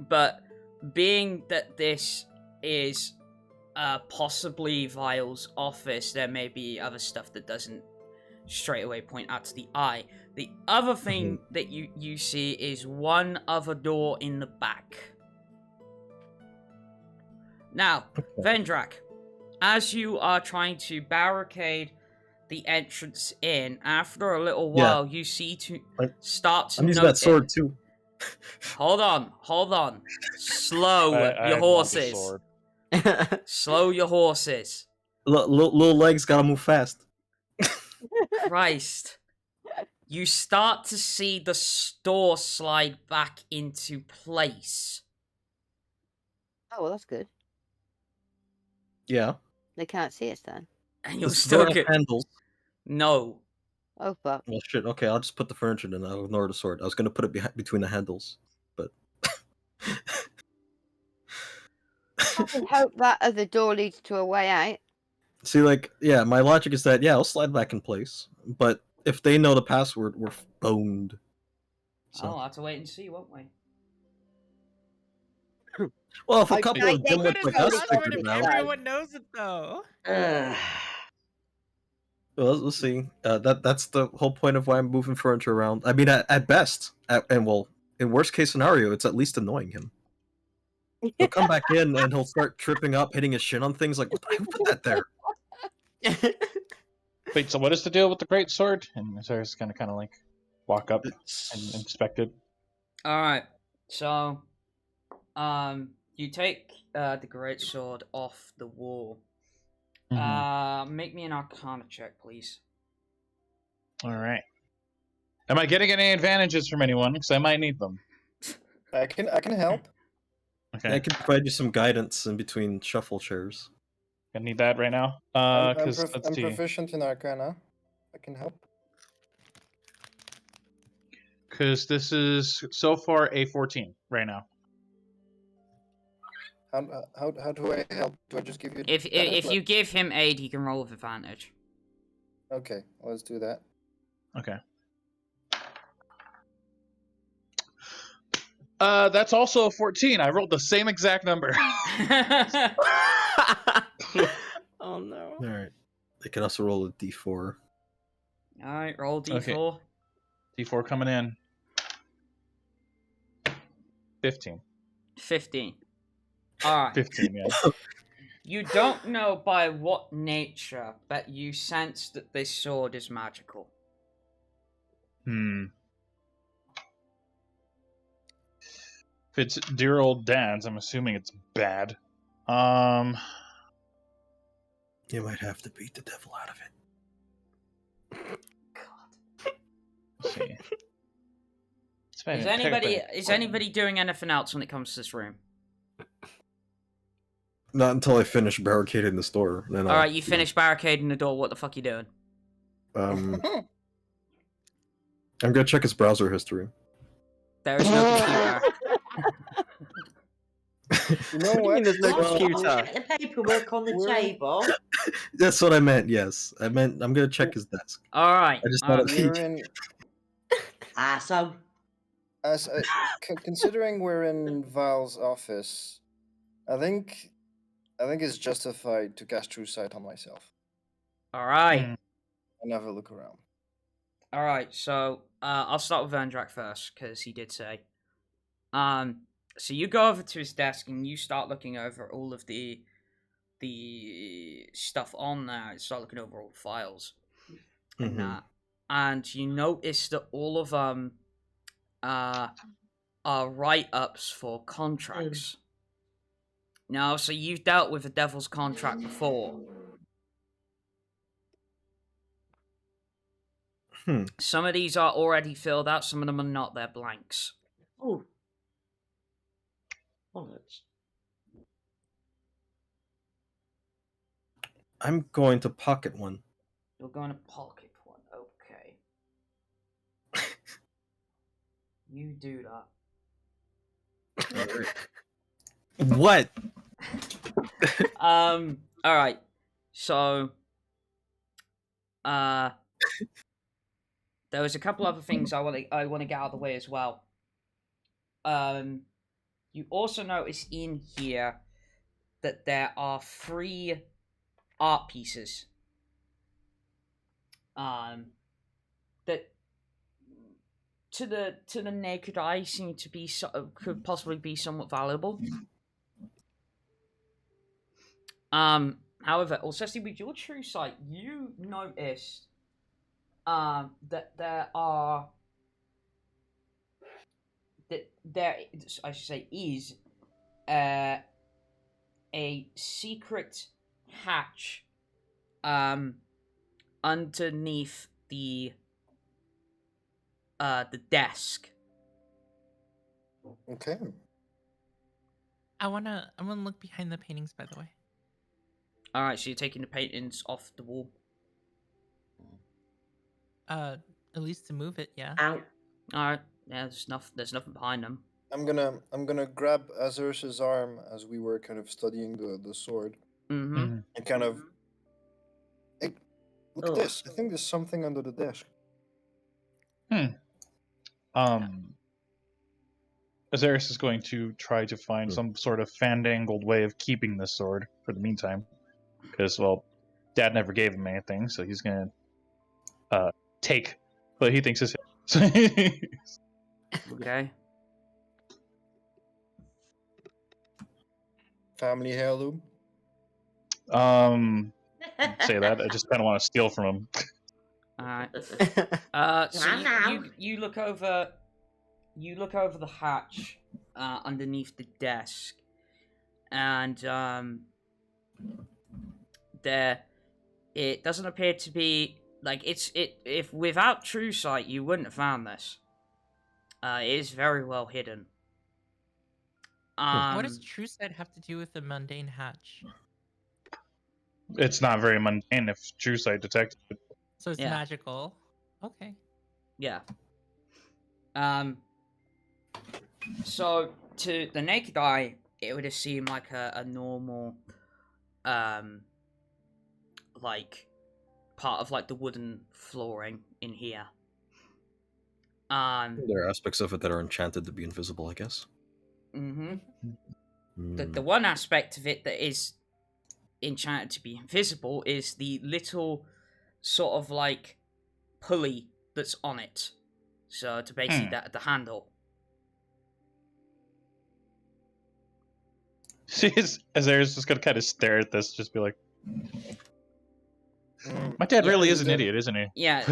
But being that this is possibly Vile's office, there may be other stuff that doesn't straight away point out to the eye. The other thing that you see is one other door in the back. Now, Vendrak, as you are trying to barricade the entrance in, after a little while, you see to start to I'm using that notice. sword too. Hold on. Slow I your want the horses. sword. Slow your horses. Little legs gotta move fast. Christ. You start to see the store slide back into place. Oh, well, that's good. Yeah. They can't see us then. And you'll Does the still door have get... handles. No. Oh, fuck. Well, shit. Okay, I'll just put the furniture in. I'll ignore the sword. I was gonna put it between the handles, but. I hope that other door leads to a way out. See, like, yeah, my logic is that I'll slide back in place, but if they know the password, we're boned. So. Oh, we'll have to wait and see, won't we? Well, if a I- couple I- of they dimwits could've like done us that figured with it the out. guy. Everyone knows it though. Well, we'll see. That's the whole point of why I'm moving furniture around. I mean, at best, in worst case scenario, it's at least annoying him. He'll come back in and he'll start tripping up, hitting his shin on things like, who put that there? Wait, so what is the deal with the great sword? And Azerus kind of like walk up and inspect it. Alright. So, you take the great sword off the wall. Make me an Arcana check, please. All right. Am I getting any advantages from anyone? Because I might need them. I can help. Okay. I can provide you some guidance in between shuffle chairs. I need that right now. I'm Because let's see. proficient in Arcana. I can help. Because this is so far a 14 right now. How do I help? Do I just give you? If you give him aid, he can roll with advantage. Okay, let's do that. Okay. That's also a 14. I rolled the same exact number. Oh no. All right. I can also roll a d4. All right, roll d4. Okay. D4 coming in. 15. 15. All right. 15, yeah. You don't know by what nature, but you sense that this sword is magical. If it's dear old dad's, I'm assuming it's bad. You might have to beat the devil out of it. Let's see. Is anybody doing anything else when it comes to this room? Not until I finish barricading the store. Then All right, you finish barricading the door. What the fuck you doing? I'm gonna check his browser history. There is no computer. You know what? There's no computer. Check the paperwork on the table. That's what I meant. Yes, I meant I'm gonna check his desk. All right. I just thought We're in. So Considering we're in Val's office, I think it's justified to cast True Sight on myself All right. and have a look around. All right. So I'll start with Vendrak first because he did say. So you go over to his desk and you start looking over all of the stuff on there. You start looking over all the files and that, and you notice that all of them are write-ups for contracts. Now, so you've dealt with a devil's contract before. Some of these are already filled out. Some of them are not. They're blanks. Oh. Bollocks. I'm going to pocket one. You're going to pocket one. Okay. You do that. What? All right. So, there was a couple other things I want to get out of the way as well. You also notice in here that there are 3 art pieces. That to the naked eye seem to be could possibly be somewhat valuable. However, Orsesti, with your true sight, you noticed that there I should say is a secret hatch underneath the desk. Okay. I wanna look behind the paintings, by the way. All right, so you're taking the paintings off the wall. At least to move it, yeah. Ow. All right, yeah. There's nothing behind them. I'm gonna grab Azerus's arm as we were kind of studying the sword, Mm-hmm. and kind of. Hey, look at this! I think there's something under the desk. Azerus is going to try to find some sort of fandangled way of keeping this sword for the meantime. Because, well, Dad never gave him anything, so he's going to take what he thinks is his. Okay. Family heirloom. Say that. I just kind of want to steal from him. All right. So you look over. You look over the hatch underneath the desk, and there, it doesn't appear to be like if without true sight you wouldn't have found this. It is very well hidden. What does true sight have to do with the mundane hatch? It's not very mundane if true sight detected it. So it's magical. Okay. Yeah. So to the naked eye, it would have seemed like a normal, like part of like the wooden flooring in here. There are aspects of it that are enchanted to be invisible, I guess. The one aspect of it that is enchanted to be invisible is the little sort of like pulley that's on it. So to basically the handle. Azerus just gonna kind of stare at this, just be like, "My dad really is an idiot, isn't he?" Yeah.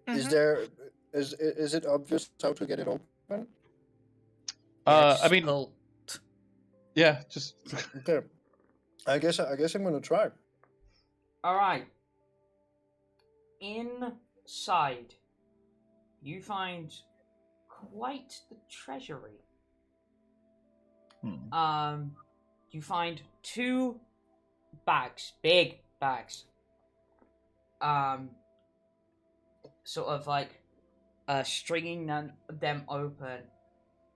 Is there is it obvious how to get it open? I mean, yeah, just okay. I guess I'm gonna try. All right. Inside, you find quite the treasury. You find 2 bags, big bags. Sort of like stringing them open.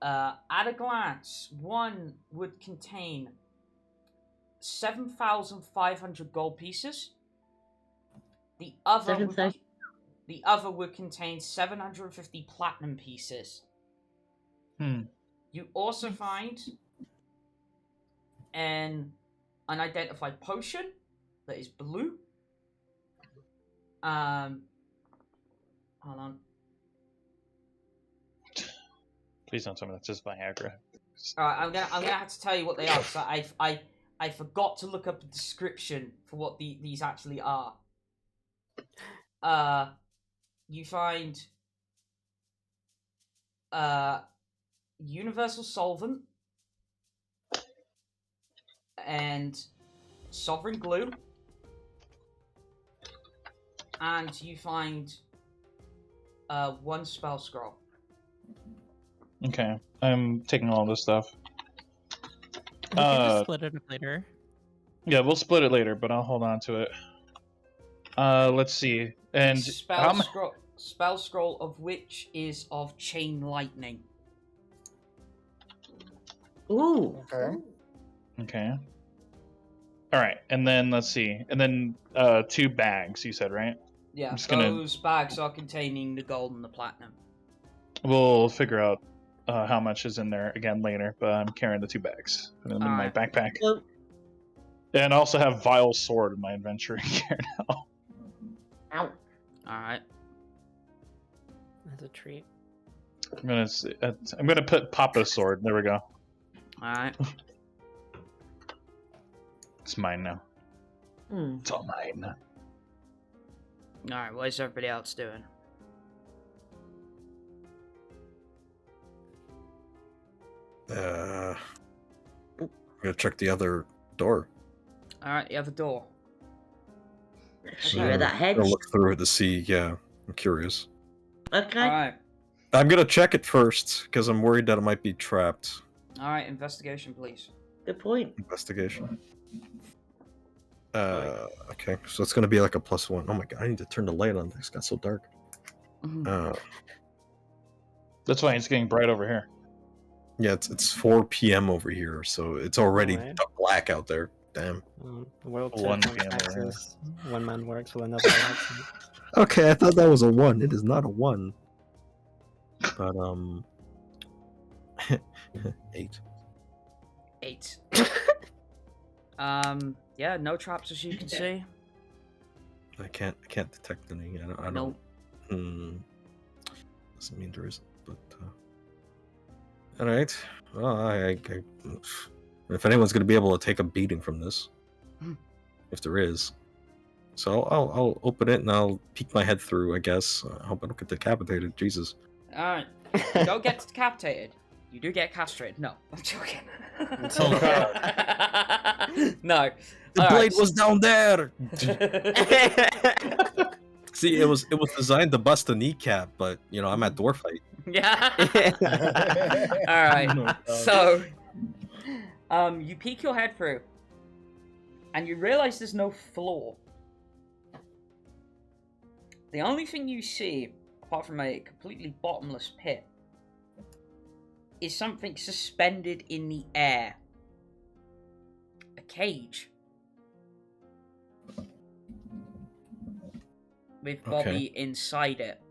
At a glance, one would contain 7,500 gold pieces. The other would contain 750 platinum pieces. You also find an unidentified potion that is blue. Hold on. please don't tell me that's just Viagra. Alright, I'm gonna have to tell you what they are, because I forgot to look up a description for what these actually are. You find universal solvent and sovereign glue, and you find 1 spell scroll. Okay, I'm taking all this stuff. We can just split it up later. Yeah, we'll split it later, but I'll hold on to it. Let's see. And spell scroll of which is of chain lightning. Ooh. Okay. Okay. All right, and then let's see. And then 2 bags, you said, right? Yeah, I'm just gonna... those bags are containing the gold and the platinum. We'll figure out how much is in there again later, but I'm carrying the 2 bags. Put them in my backpack. Well, And I also have Vile Sword in my adventuring gear now. ow. Alright. That's a treat. I'm gonna put Papa's sword. There we go. Alright. It's mine now. It's all mine. Alright, what is everybody else doing? I'm gonna check the other door. Alright, the other door. See where that heads. I'll look through it to see. Yeah, I'm curious. Okay. Alright. I'm gonna check it first because I'm worried that it might be trapped. Alright, investigation, please. Good point. Investigation. Okay, so it's gonna be like a +1. Oh my god, I need to turn the light on. It's got so dark. That's why it's getting bright over here. Yeah, it's 4 p.m. over here, so it's already black out there. Damn. World 1 1 p.m. over here. axis. One man works while another works. Okay, I thought that was a 1. It is not a 1. But 8. 8. Yeah, no traps as you can see. I can't detect any. I don't. Nope. Doesn't mean there isn't, but all right. Well, if anyone's gonna be able to take a beating from this, if there is, so I'll open it and I'll peek my head through. I guess. I hope I don't get decapitated. Jesus. Alright. You don't get decapitated. You do get castrated. No, I'm joking. No. The blade was down there. See, it was designed to bust a kneecap, but you know I'm at door fight. Yeah. Alright. So you peek your head through and you realize there's no floor. The only thing you see apart from a completely bottomless pit, is something suspended in the air. A cage. With Bobby inside it.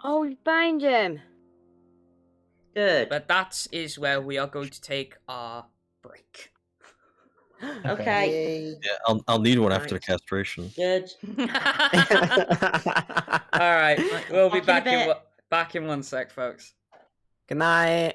Oh, we found him. Good. But that is where we are going to take our break. Okay. Yeah, I'll need one after Right. castration. Good. Alright, we'll be Back in a back in 1 sec, folks. Good night.